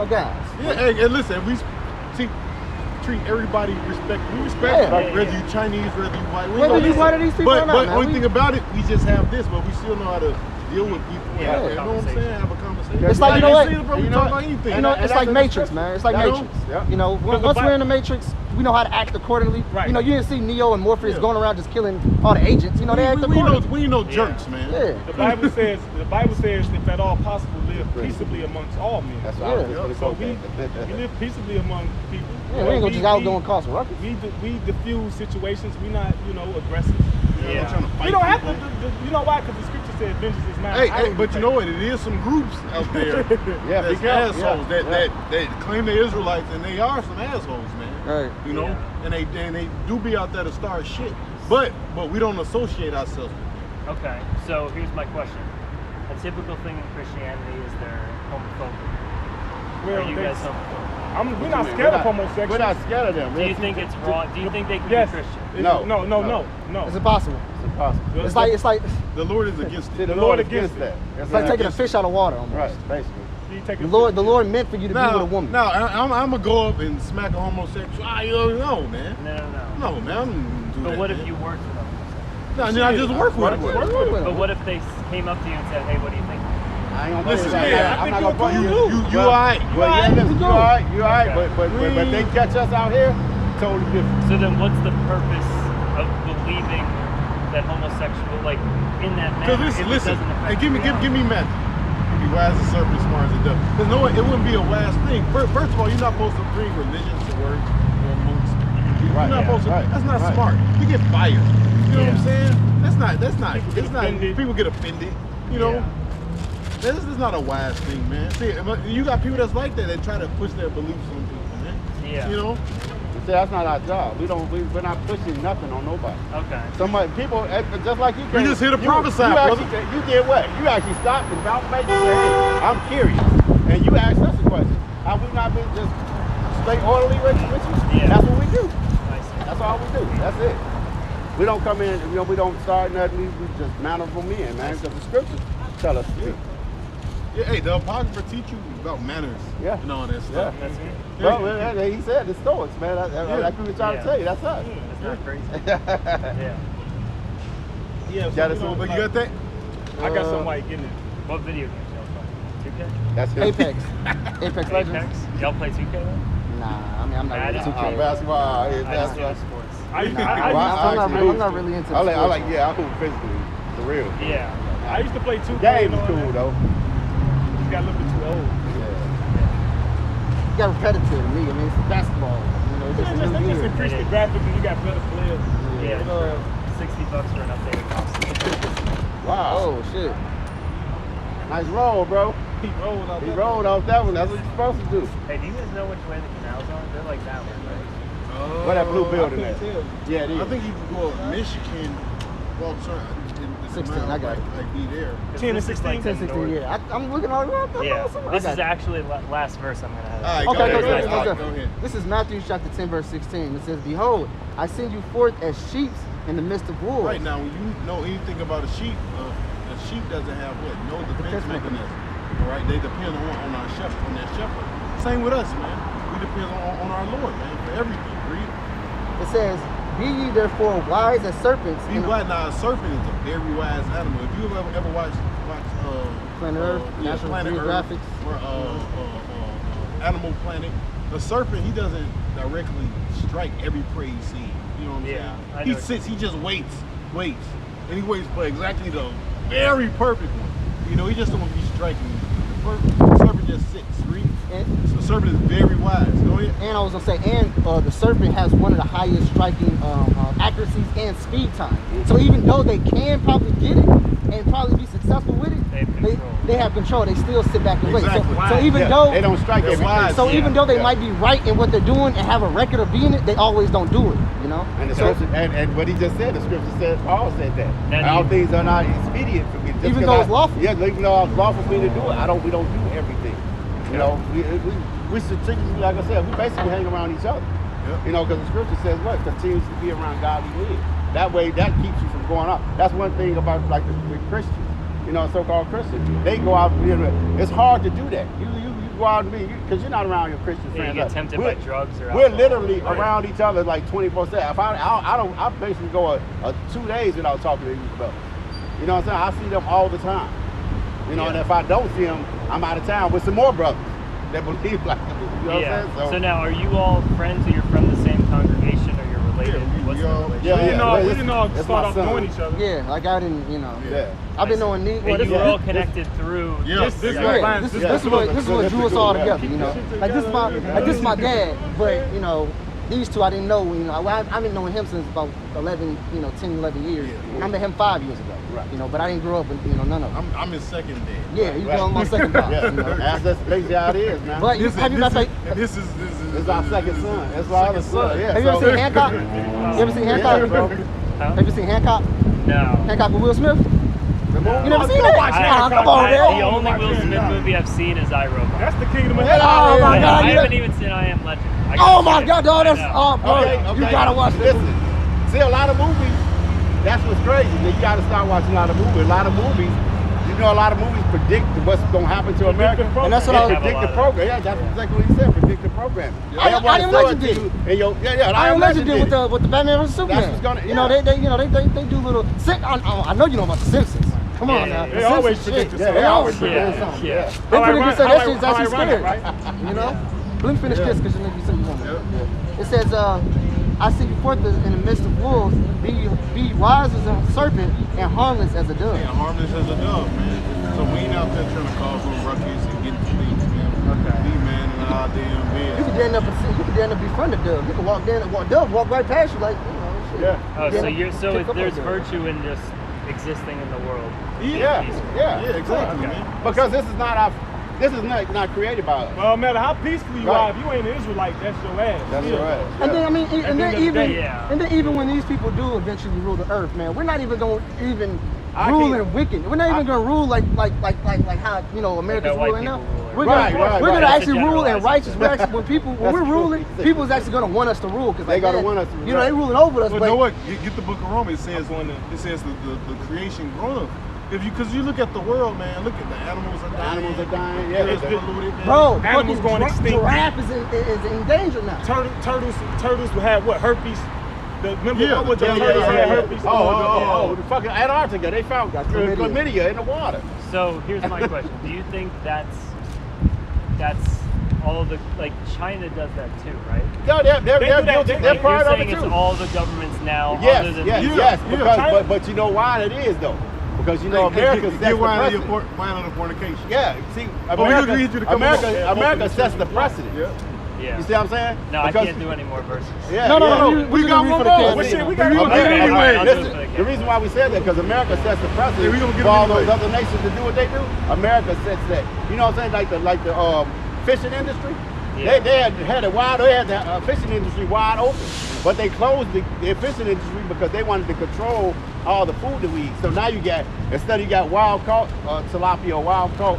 Speaker 3: guys.
Speaker 2: Yeah, and listen, we treat everybody respect. We respect
Speaker 3: Yeah.
Speaker 2: whether you Chinese, whether you white. We
Speaker 3: Whether
Speaker 2: know
Speaker 3: you
Speaker 2: this.
Speaker 3: white or these people or not,
Speaker 2: But
Speaker 3: man,
Speaker 2: one
Speaker 3: we-
Speaker 2: thing about it, we just have this, but we still know how to deal with people.
Speaker 1: Yeah,
Speaker 2: You know what I'm saying? Have a conversation.
Speaker 3: It's like, you know what?
Speaker 2: See, bro, we
Speaker 4: You know
Speaker 2: talk
Speaker 4: what?
Speaker 2: about anything.
Speaker 4: And
Speaker 3: It's like
Speaker 4: that's
Speaker 3: Matrix,
Speaker 4: the
Speaker 3: man. It's like
Speaker 2: You know?
Speaker 3: Matrix.
Speaker 4: Yeah.
Speaker 3: Once we're in the Matrix, we know how to act accordingly.
Speaker 5: Right.
Speaker 3: You didn't see Neo and Morpheus
Speaker 2: Yeah.
Speaker 3: going around just killing all the agents. They act accordingly.
Speaker 2: we ain't no jerks, man.
Speaker 3: Yeah.
Speaker 5: The Bible says, if at all possible, live peaceably amongst all men.
Speaker 4: That's what I was
Speaker 3: Yeah.
Speaker 4: just
Speaker 5: So
Speaker 4: gonna
Speaker 5: we
Speaker 4: quote
Speaker 5: live peacefully among people.
Speaker 3: Yeah, we ain't gonna just out doing cause a ruckus.
Speaker 5: We diffuse situations. We not aggressive.
Speaker 1: Yeah.
Speaker 2: Trying to fight
Speaker 5: We don't have
Speaker 2: people.
Speaker 5: to. You know why? Because the scripture said, "Vengeance is mine."
Speaker 2: Hey, but you know what? It is some groups out there
Speaker 4: Yeah,
Speaker 2: that's
Speaker 4: be careful.
Speaker 2: assholes
Speaker 4: Yeah.
Speaker 2: that claim they're Israelites, and they are some assholes, man.
Speaker 3: Right.
Speaker 2: You know,
Speaker 1: Yeah.
Speaker 2: and they do be out there to start shit, but we don't associate ourselves with them.
Speaker 1: Okay, so here's my question. A typical thing in Christianity is they're homophobic. Are you guys homophobic?
Speaker 5: We're not scared of homosexuals.
Speaker 4: We're not scared of them.
Speaker 1: Do you think it's wrong? Do you think they can
Speaker 5: Yes.
Speaker 1: be Christian?
Speaker 5: No.
Speaker 3: It's impossible.
Speaker 4: It's impossible.
Speaker 3: It's like
Speaker 2: The Lord is against
Speaker 4: See,
Speaker 2: it.
Speaker 4: the
Speaker 5: Lord
Speaker 4: Lord
Speaker 5: against
Speaker 4: against that.
Speaker 3: it's like taking a fish out of water almost.
Speaker 4: Right, basically.
Speaker 3: The Lord meant for you to be with a woman.
Speaker 2: Now, I'm gonna go up and smack a homosexual. No, man.
Speaker 1: No.
Speaker 2: No, man. I'm gonna do
Speaker 1: But
Speaker 2: that,
Speaker 1: what if
Speaker 2: man.
Speaker 1: you worked with them?
Speaker 2: No, then I just work with it.
Speaker 1: But what if they came up to you and said, "Hey, what do you think?"
Speaker 4: I ain't gonna
Speaker 2: Listen,
Speaker 4: put it
Speaker 2: man,
Speaker 4: out.
Speaker 5: I
Speaker 4: I'm
Speaker 5: think
Speaker 4: not gonna
Speaker 5: you'll
Speaker 4: put
Speaker 5: do
Speaker 2: You alright?
Speaker 4: Well, yeah, listen, you alright,
Speaker 1: Okay.
Speaker 4: but they catch us out here, totally different.
Speaker 1: So then, what's the purpose of believing that homosexual, like in that manner?
Speaker 2: Because
Speaker 1: if it
Speaker 2: listen,
Speaker 1: doesn't affect
Speaker 2: hey, give me Matthew. Be wise as a serpent, smart as a dove. Because no, it wouldn't be a wise thing. First of all, you're not supposed to bring religion to work amongst people. You're
Speaker 4: Right,
Speaker 2: not supposed to.
Speaker 4: right,
Speaker 2: That's not
Speaker 4: right.
Speaker 2: smart. You get fired. You know what I'm
Speaker 1: Yeah.
Speaker 2: saying? That's not.
Speaker 5: People get offended.
Speaker 2: People get offended. You know.
Speaker 1: Yeah.
Speaker 2: This is not a wise thing, man. See, but you got people that's like that. They try to push their beliefs on people, man.
Speaker 1: Yeah.
Speaker 2: You know.
Speaker 4: See, that's not our job. We're not pushing nothing on nobody.
Speaker 1: Okay.
Speaker 4: Somebody, people, just like you.
Speaker 2: We just here to prophesy, brother.
Speaker 4: You did what? You actually stopped and bounced back and said, "Hey, I'm curious," and you asked us a question. Have we not been just straight orderly with you?
Speaker 1: Yeah.
Speaker 4: That's what we do.
Speaker 1: I see.
Speaker 4: That's all we do. That's it. We don't come in, we don't start nothing. We just mannerable men, man. Because the scriptures tell us to.
Speaker 2: Yeah, hey, the apocrypha teach you about manners.
Speaker 4: Yeah.
Speaker 2: And all that stuff.
Speaker 1: That's it.
Speaker 4: Well, he said the Stoics, man. That's what we trying to tell you. That's us.
Speaker 1: That's not crazy. Yeah.
Speaker 5: Yeah, so
Speaker 4: Got
Speaker 5: we
Speaker 4: it,
Speaker 5: don't,
Speaker 2: But you
Speaker 5: like,
Speaker 2: got that?
Speaker 5: I got somebody getting it.
Speaker 1: What video games y'all play? 2K?
Speaker 4: That's him.
Speaker 3: Apex Legends.
Speaker 1: Apex? Y'all play 2K then?
Speaker 3: Nah, I mean I'm not really
Speaker 1: Madden?
Speaker 3: 2K.
Speaker 4: Basketball.
Speaker 1: I just do
Speaker 4: Basketball.
Speaker 1: sports.
Speaker 3: I'm not really into
Speaker 4: I
Speaker 3: sports.
Speaker 4: like, I hoop physically, for real.
Speaker 1: Yeah.
Speaker 5: I used to play 2K.
Speaker 4: Game is
Speaker 5: and all
Speaker 4: cool
Speaker 5: that.
Speaker 4: though.
Speaker 5: Just got a little bit too old.
Speaker 3: You got repetitive to me. I mean, it's basketball. You know, it's
Speaker 5: They
Speaker 3: just
Speaker 5: just
Speaker 3: really weird.
Speaker 5: increased the graphics and you got better players.
Speaker 1: Yeah,
Speaker 5: Uh,
Speaker 1: $60 for an updated costume.
Speaker 4: Wow.
Speaker 3: Oh shit.
Speaker 4: Nice roll, bro.
Speaker 5: He rolled out
Speaker 4: He
Speaker 5: there.
Speaker 4: rolled off that one. That's what you're supposed to do.
Speaker 1: Hey, do you guys know which way the canals are? They're like that way, right?
Speaker 4: Where that blue
Speaker 5: I
Speaker 4: building
Speaker 5: couldn't
Speaker 4: at?
Speaker 5: tell.
Speaker 4: Yeah, it is.
Speaker 2: I think you can go Michigan. Well, sorry,
Speaker 3: 16, I got it.
Speaker 2: Like be there.
Speaker 5: 10 and
Speaker 1: This is
Speaker 5: 16?
Speaker 1: like the
Speaker 3: 10, 16,
Speaker 1: north.
Speaker 3: yeah. I'm looking all around.
Speaker 1: Yeah. This
Speaker 3: I
Speaker 1: is
Speaker 3: got it.
Speaker 1: actually last verse I'm gonna have.
Speaker 2: All right,
Speaker 3: Okay,
Speaker 2: go ahead,
Speaker 3: go ahead,
Speaker 2: go ahead,
Speaker 3: go
Speaker 2: go ahead.
Speaker 3: This is Matthew chapter 10, verse 16. It says, "Behold, I send you forth as sheep in the midst of wolves."
Speaker 2: Right now, when you know anything about a sheep doesn't have what? No defense
Speaker 3: Defense
Speaker 2: mechanism. All right, they depend on our shepherd, on that shepherd. Same with us, man. We depend on our Lord, man, for everything. Read.
Speaker 3: It says, "Be ye therefore wise as serpents."
Speaker 2: Be wise. Now, a serpent is a very wise animal. If you ever watch
Speaker 3: Planet Earth,
Speaker 2: yeah,
Speaker 3: National
Speaker 2: Planet
Speaker 3: Geographic.
Speaker 2: Earth, or Animal Planet, the serpent, he doesn't directly strike every prey he sees. You know what I'm
Speaker 1: Yeah, I
Speaker 2: saying?
Speaker 1: know.
Speaker 2: He sits, he just waits, and he waits for exactly the very perfect one. You know, he just don't be striking. The serpent just sits. Read. So the serpent is very wise. Go ahead.
Speaker 3: And I was gonna say, the serpent has one of the highest striking accuracies and speed time. So even though they can probably get it and probably be successful with it,
Speaker 1: They have control.
Speaker 3: they have control. They still sit back and wait.
Speaker 2: Exactly.
Speaker 3: So even
Speaker 4: Yeah,
Speaker 3: though
Speaker 4: they don't strike
Speaker 2: They're
Speaker 4: everything.
Speaker 2: wise.
Speaker 3: So even though they
Speaker 4: Yeah.
Speaker 3: might be right in what they're doing and have a record of being it, they always don't do it. You know.
Speaker 4: And the
Speaker 3: So
Speaker 4: scripture, and what he just said, the scripture said, Paul said that.
Speaker 1: Now,
Speaker 4: All
Speaker 1: do
Speaker 4: things are not expedient for me. Just
Speaker 3: Even
Speaker 4: 'cause
Speaker 3: though it's lawful?
Speaker 4: Yeah, even though it's lawful for me to do it, we don't do everything. You know, we strategically, like I said, we basically hang around each other.
Speaker 2: Yep.
Speaker 4: You know, because the scripture says what? Continues to be around godly men. That way, that keeps you from going up. That's one thing about like the Christians, you know, so-called Christians. They go out, it's hard to do that. You go out and be, because you're not around your Christian
Speaker 1: Yeah,
Speaker 4: friends.
Speaker 1: you get tempted by drugs or
Speaker 4: We're
Speaker 1: alcohol.
Speaker 4: literally
Speaker 1: Right.
Speaker 4: around each other like 24/7. If I basically go a 2 days without talking to these brothers. You know what I'm saying? I see them all the time. You know,
Speaker 1: Yeah.
Speaker 4: and if I don't see them, I'm out of town with some more brothers that believe like me. You know what
Speaker 1: Yeah.
Speaker 4: I'm saying?
Speaker 1: So now, are you all friends, or you're from the same congregation, or you're related?
Speaker 2: Yeah, we
Speaker 1: What's the
Speaker 2: all-
Speaker 1: relationship?
Speaker 4: Yeah,
Speaker 5: We didn't all,
Speaker 4: it's-
Speaker 5: start
Speaker 4: my
Speaker 5: off
Speaker 4: son.
Speaker 5: knowing each other.
Speaker 3: Yeah, like I didn't, you know.
Speaker 4: Yeah.
Speaker 3: I've been knowing Nick.
Speaker 1: And you were
Speaker 3: this-
Speaker 1: all connected through
Speaker 2: Yeah,
Speaker 1: this.
Speaker 5: this
Speaker 1: guy.
Speaker 5: is-
Speaker 3: Right. This is
Speaker 4: Yeah.
Speaker 3: this is what drew us all together, you know.
Speaker 5: Keep
Speaker 3: Like this is my
Speaker 5: together.
Speaker 3: like this is my dad, but you know, these two I didn't know. You know, I've been knowing him since about 11, 10, 11 years.
Speaker 2: Yeah.
Speaker 3: I met him 5 years ago.
Speaker 4: Right.
Speaker 3: You know, but I didn't grow up with none of them.
Speaker 2: I'm his second dad.
Speaker 3: Yeah, you know, my second dad.
Speaker 4: Yeah,
Speaker 3: You know.
Speaker 4: that's basically how it is, man.
Speaker 3: But you, have you ever
Speaker 2: This is
Speaker 4: It's our second son. That's our other son. Yeah.
Speaker 3: have you ever seen Hancock? You ever seen Hancock?
Speaker 4: Yeah, bro.
Speaker 1: Huh?
Speaker 3: Have you seen Hancock?
Speaker 1: No.
Speaker 3: Hancock with Will Smith? You never seen
Speaker 5: Go
Speaker 3: that?
Speaker 5: watch
Speaker 3: Ah,
Speaker 5: Hancock.
Speaker 3: come on,
Speaker 1: The
Speaker 3: man.
Speaker 1: only Will Smith movie I've seen is iRobot.
Speaker 5: That's the kingdom of
Speaker 4: Get
Speaker 5: heaven.
Speaker 4: out of
Speaker 3: Oh my
Speaker 4: here.
Speaker 3: God,
Speaker 1: I
Speaker 3: you
Speaker 1: haven't
Speaker 3: know-
Speaker 1: even seen I Am Legend. I
Speaker 3: Oh
Speaker 1: gotta
Speaker 3: my
Speaker 1: see it.
Speaker 3: God, dog, that's
Speaker 1: I know.
Speaker 3: oh, bro, you gotta watch this.
Speaker 4: Listen, see a lot of movies. That's what's crazy. You gotta start watching a lot of movies. A lot of movies. You know, a lot of movies predict what's gonna happen to America.
Speaker 3: And that's what
Speaker 1: Yeah,
Speaker 3: I was.
Speaker 1: have a lot
Speaker 4: Predict the
Speaker 1: of-
Speaker 4: program. Yeah, that's exactly what he said. Predict the program.
Speaker 3: I Am Legend did. I Am Legend did with the Batman vs Superman.
Speaker 4: That's what's gonna-
Speaker 3: You know,
Speaker 4: yeah.
Speaker 3: they do little. I know you know about the Simpsons. Come on
Speaker 1: Yeah,
Speaker 3: now.
Speaker 1: yeah,
Speaker 3: The
Speaker 5: They always
Speaker 3: Simpsons
Speaker 5: predict
Speaker 3: shit.
Speaker 5: yourself.
Speaker 3: They always
Speaker 1: Yeah,
Speaker 3: predict something.
Speaker 1: yeah.
Speaker 3: They
Speaker 5: How
Speaker 3: pretty good. So that shit's
Speaker 5: how I
Speaker 3: actually
Speaker 5: run it,
Speaker 3: scary.
Speaker 5: right?
Speaker 3: You know. Blink finish kiss because you said you want it. It says, "I see you forth in the midst of wolves. Be wise as a serpent and harmless as a dove."
Speaker 2: Yeah, harmless as a dove, man. So we ain't out there trying to cause no ruckus and get things, man.
Speaker 1: Okay.
Speaker 2: Be man in our damn
Speaker 3: You
Speaker 2: bed.
Speaker 3: could end up befriend a dove. You could walk down and dove walk right past you like, you know. Shit.
Speaker 4: Yeah.
Speaker 1: Oh, so
Speaker 3: Yeah.
Speaker 1: you're
Speaker 3: Pick up
Speaker 1: there's
Speaker 3: on that.
Speaker 1: virtue in just existing in the world.
Speaker 4: Yeah, yeah,
Speaker 2: exactly,
Speaker 1: Okay.
Speaker 2: man.
Speaker 4: Because this is not created by us.
Speaker 5: Well, no matter how peaceful you
Speaker 4: Right.
Speaker 5: are, if you ain't an Israelite, that's your ass.
Speaker 4: That's
Speaker 5: Yeah.
Speaker 4: your ass.
Speaker 3: And then I mean,
Speaker 5: At the
Speaker 3: and
Speaker 5: end
Speaker 3: then
Speaker 5: of the
Speaker 3: even,
Speaker 5: day,
Speaker 1: yeah.
Speaker 3: and then even when these people do eventually rule the earth, man, we're not even gonna even
Speaker 4: I
Speaker 3: rule
Speaker 4: can't-
Speaker 3: in wicked. We're not even gonna rule like how America's
Speaker 1: white
Speaker 3: ruling now.
Speaker 1: people rule it.
Speaker 3: We're
Speaker 4: Right,
Speaker 3: gonna
Speaker 4: right,
Speaker 3: we're
Speaker 4: right.
Speaker 3: gonna
Speaker 1: That's
Speaker 3: actually
Speaker 1: a
Speaker 3: rule in
Speaker 1: generalized
Speaker 3: righteous. We're actually, when
Speaker 4: That's
Speaker 3: we're
Speaker 4: true.
Speaker 3: ruling, people's actually gonna want us to rule because
Speaker 4: They gonna want us to rule.
Speaker 3: You know, they ruling over us.
Speaker 2: But
Speaker 3: But
Speaker 2: you know what? Get the book of Romans. It says
Speaker 5: I'm going to-
Speaker 2: the creation growth. Because you look at the world, man. Look at the animals are
Speaker 4: The
Speaker 2: dying.
Speaker 4: animals are dying. Yeah,
Speaker 2: It's
Speaker 4: they're-
Speaker 2: polluted, man.
Speaker 3: bro,
Speaker 5: Animals
Speaker 3: fucking
Speaker 5: going extinct.
Speaker 3: giraffe is in danger now.
Speaker 5: Turtles will have what, herpes? Remember
Speaker 2: Yeah,
Speaker 5: what was the
Speaker 2: yeah,
Speaker 5: turtles
Speaker 2: yeah,
Speaker 5: had
Speaker 2: yeah.
Speaker 5: herpes?
Speaker 4: Oh, the fucking Antarctica. They found
Speaker 3: chlamydia.
Speaker 4: chlamydia in the water.
Speaker 1: So here's my question: do you think that's all the China does that too, right?
Speaker 4: No, they're
Speaker 5: do that.
Speaker 4: guilty.
Speaker 5: They-
Speaker 4: They're
Speaker 1: Like,
Speaker 4: part
Speaker 1: you're
Speaker 4: of
Speaker 1: saying
Speaker 4: it
Speaker 1: it's
Speaker 4: too.
Speaker 1: all the governments now,
Speaker 4: Yes,
Speaker 1: other than
Speaker 4: yes,
Speaker 2: Yeah,
Speaker 4: yes.
Speaker 2: yeah.
Speaker 4: Because,
Speaker 5: China-
Speaker 4: but you know why it is though? Because you know America sets the
Speaker 2: get wine of
Speaker 4: precedent.
Speaker 2: wine of the fornication.
Speaker 4: Yeah, see,
Speaker 2: we need
Speaker 4: America,
Speaker 2: you to come on. Yeah,
Speaker 4: America sets the precedent.
Speaker 2: Yeah.
Speaker 1: Yeah.
Speaker 4: You see what I'm saying?
Speaker 1: No,
Speaker 4: Because-
Speaker 1: I can't do any more verses.
Speaker 4: Yeah,
Speaker 3: No,
Speaker 4: yeah.
Speaker 2: We got one more.
Speaker 5: Well, shit, we got
Speaker 2: We
Speaker 5: one
Speaker 2: gonna get it
Speaker 5: more.
Speaker 2: anyway.
Speaker 1: I'll do it
Speaker 4: Listen,
Speaker 1: for the
Speaker 4: the
Speaker 1: camera.
Speaker 4: reason why we said that because America sets the
Speaker 2: Yeah, we
Speaker 4: precedent
Speaker 2: gonna get
Speaker 4: for all
Speaker 2: them
Speaker 4: those
Speaker 2: anyway.
Speaker 4: other nations to do what they do. America sets that. You know what I'm saying? Like the fishing industry.
Speaker 1: Yeah.
Speaker 4: They had the fishing industry wide open, but they closed the fishing industry because they wanted to control all the food that we eat. So now instead you got wild caught tilapia or wild caught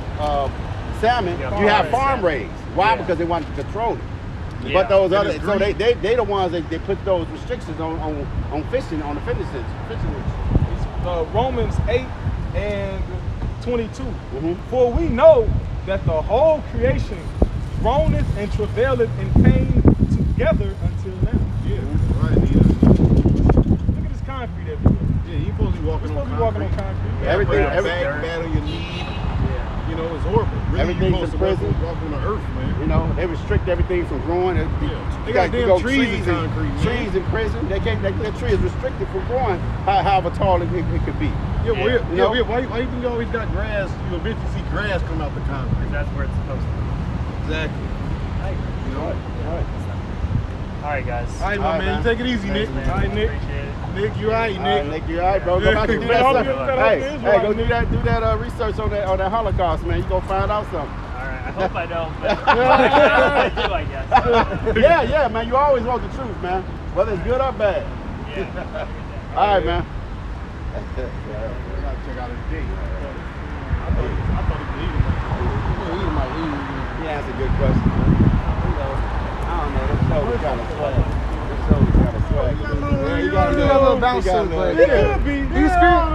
Speaker 4: salmon,
Speaker 1: Yeah,
Speaker 4: you have
Speaker 1: farm
Speaker 4: farm
Speaker 1: raised
Speaker 4: raised. Why?
Speaker 1: Yeah.
Speaker 4: Because they wanted to control it.
Speaker 1: Yeah.
Speaker 4: But those
Speaker 2: And
Speaker 4: other,
Speaker 2: it's
Speaker 4: so
Speaker 2: greed.
Speaker 4: they the ones that they put those restrictions on fishing, on the fishing industry.
Speaker 5: Romans 8 and 22.
Speaker 4: Mhm.
Speaker 5: For we know that the whole creation groaneth and travaileth in pain together until now.
Speaker 2: Yeah, right. Yeah.
Speaker 5: Look at this concrete everywhere.
Speaker 2: Yeah, you supposed to be walking
Speaker 5: You're
Speaker 2: on
Speaker 5: supposed to be walking on
Speaker 2: concrete.
Speaker 5: concrete.
Speaker 2: Yeah,
Speaker 4: Everything-
Speaker 2: bad,
Speaker 4: everything-
Speaker 2: bad on your knee.
Speaker 1: Yeah.
Speaker 2: You know, it's horrible. Really,
Speaker 4: Everything's
Speaker 2: you're
Speaker 4: in
Speaker 2: supposed to
Speaker 4: prison.
Speaker 2: walk on the earth, man.
Speaker 4: You know, they restrict everything from growing.
Speaker 2: They got
Speaker 4: you
Speaker 2: damn
Speaker 4: go
Speaker 2: trees in concrete, man.
Speaker 4: trees in prison. They can't. That tree is restricted from growing. However tall it could be.
Speaker 2: Yeah, well,
Speaker 1: Yeah.
Speaker 2: yeah, yeah, why you think you always got grass? You eventually see grass come out the concrete.
Speaker 1: That's where it's supposed to be.
Speaker 2: Exactly. You know?
Speaker 1: All right, guys.
Speaker 2: All right, my
Speaker 4: All right,
Speaker 2: man.
Speaker 4: man.
Speaker 2: Take it easy, Nick.
Speaker 1: Thanks, man.
Speaker 5: All right, Nick.
Speaker 1: Appreciate it.
Speaker 2: Nick, you all right,
Speaker 4: All
Speaker 2: Nick?
Speaker 4: right, Nick, you all right, bro? Go back and do
Speaker 2: Better
Speaker 4: that
Speaker 5: hope
Speaker 4: stuff.
Speaker 5: you- better hope
Speaker 4: Hey,
Speaker 5: you is
Speaker 4: hey,
Speaker 5: right,
Speaker 4: go
Speaker 5: Nick.
Speaker 4: do that research on that Holocaust, man. You gonna find out something.
Speaker 1: All right. I hope I don't. But I do, I guess.
Speaker 4: Yeah, man. You always want the truth, man. Whether it's good or bad.
Speaker 1: Yeah.
Speaker 4: All right, man.
Speaker 2: Check out his gate. I thought he could eat it.
Speaker 4: He asked a good question. I don't know. This show was kind of swag. This show was kind of swag. Yeah,
Speaker 2: You
Speaker 3: got a little bounce to it, but
Speaker 2: He could be.
Speaker 3: He was screaming.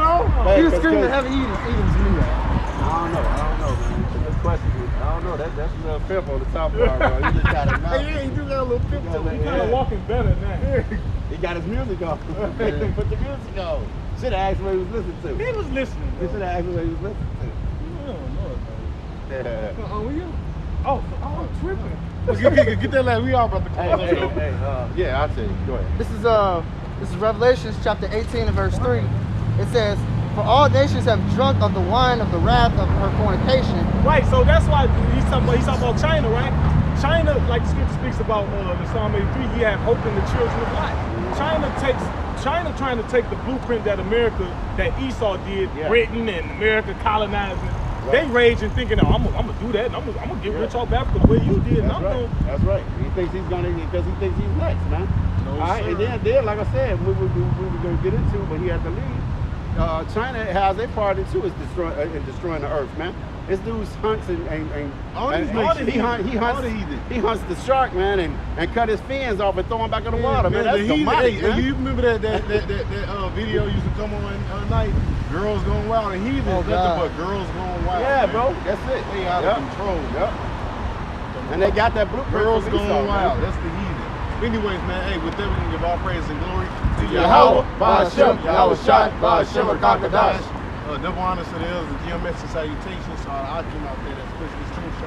Speaker 4: Hey,
Speaker 3: He was
Speaker 4: 'cause-
Speaker 3: screaming heavy eating his meat.
Speaker 4: I don't know, man. It's a good question. I don't know. That's a little pimp on the top part, bro. He just got it.
Speaker 2: Hey, yeah, he do got a little pimp to
Speaker 5: He
Speaker 2: him.
Speaker 5: kind of walking better now.
Speaker 4: He got his music on. Put the music on. Should have asked what he was listening to.
Speaker 5: He was listening.
Speaker 4: He should have asked what he was listening
Speaker 5: I don't know, man.
Speaker 4: to.
Speaker 2: Oh, you?
Speaker 5: Oh, I'm tripping.
Speaker 2: Get that last. We all about to
Speaker 4: Hey,
Speaker 2: close.
Speaker 4: hey, hey, yeah, I'll tell you. Go ahead.
Speaker 3: This is Revelations chapter 18 and verse 3. It says, "For all nations have drunk of the wine of the wrath of her fornication."
Speaker 5: Right, so that's why he's talking about China, right? China, like the scripture speaks about in Psalm 83, he have hope in the children of light. China trying to take the blueprint that Esau did,
Speaker 4: Yeah.
Speaker 5: Britain and America colonizing.
Speaker 4: Right.
Speaker 5: They raging thinking, oh, I'm gonna do that, and I'm gonna get rich off Africa the way you did, and
Speaker 4: That's
Speaker 5: I'm
Speaker 4: right.
Speaker 5: gonna.
Speaker 4: That's right. He thinks he's gonna because he thinks he's next, man.
Speaker 2: No,
Speaker 4: All right,
Speaker 2: sir.
Speaker 4: and then, like I said, we were gonna get into, but he had to leave. China has a part in too is destroying the earth, man. This dude hunts and
Speaker 2: All these
Speaker 4: and
Speaker 2: nations.
Speaker 4: he
Speaker 2: All the heathen.
Speaker 4: he hunts the shark, man, and cut his fins off and throw him back in the water, man. That's
Speaker 2: the heathen,
Speaker 4: demonic,
Speaker 2: hey,
Speaker 4: man.
Speaker 2: you remember that video used to come on at night? Girls going wild. And heathen
Speaker 3: Oh,
Speaker 2: is nothing
Speaker 3: God.
Speaker 2: but girls going wild.
Speaker 4: Yeah,
Speaker 2: man.
Speaker 4: bro, that's it.
Speaker 2: They out of control.
Speaker 4: Yep. And they got that blueprint.
Speaker 2: Girls
Speaker 4: from
Speaker 2: going
Speaker 4: Esau, man.
Speaker 2: wild. That's the heathen. Anyways, man, hey, with that we can give all praise and glory to
Speaker 4: Yahweh,
Speaker 2: Yahweh,
Speaker 4: Ba'ashem, Yahweh Shai, Ba'ashem, Rakakadash.
Speaker 2: Double honors to the elders and geometric salutations. I came out there, that's Christmas true.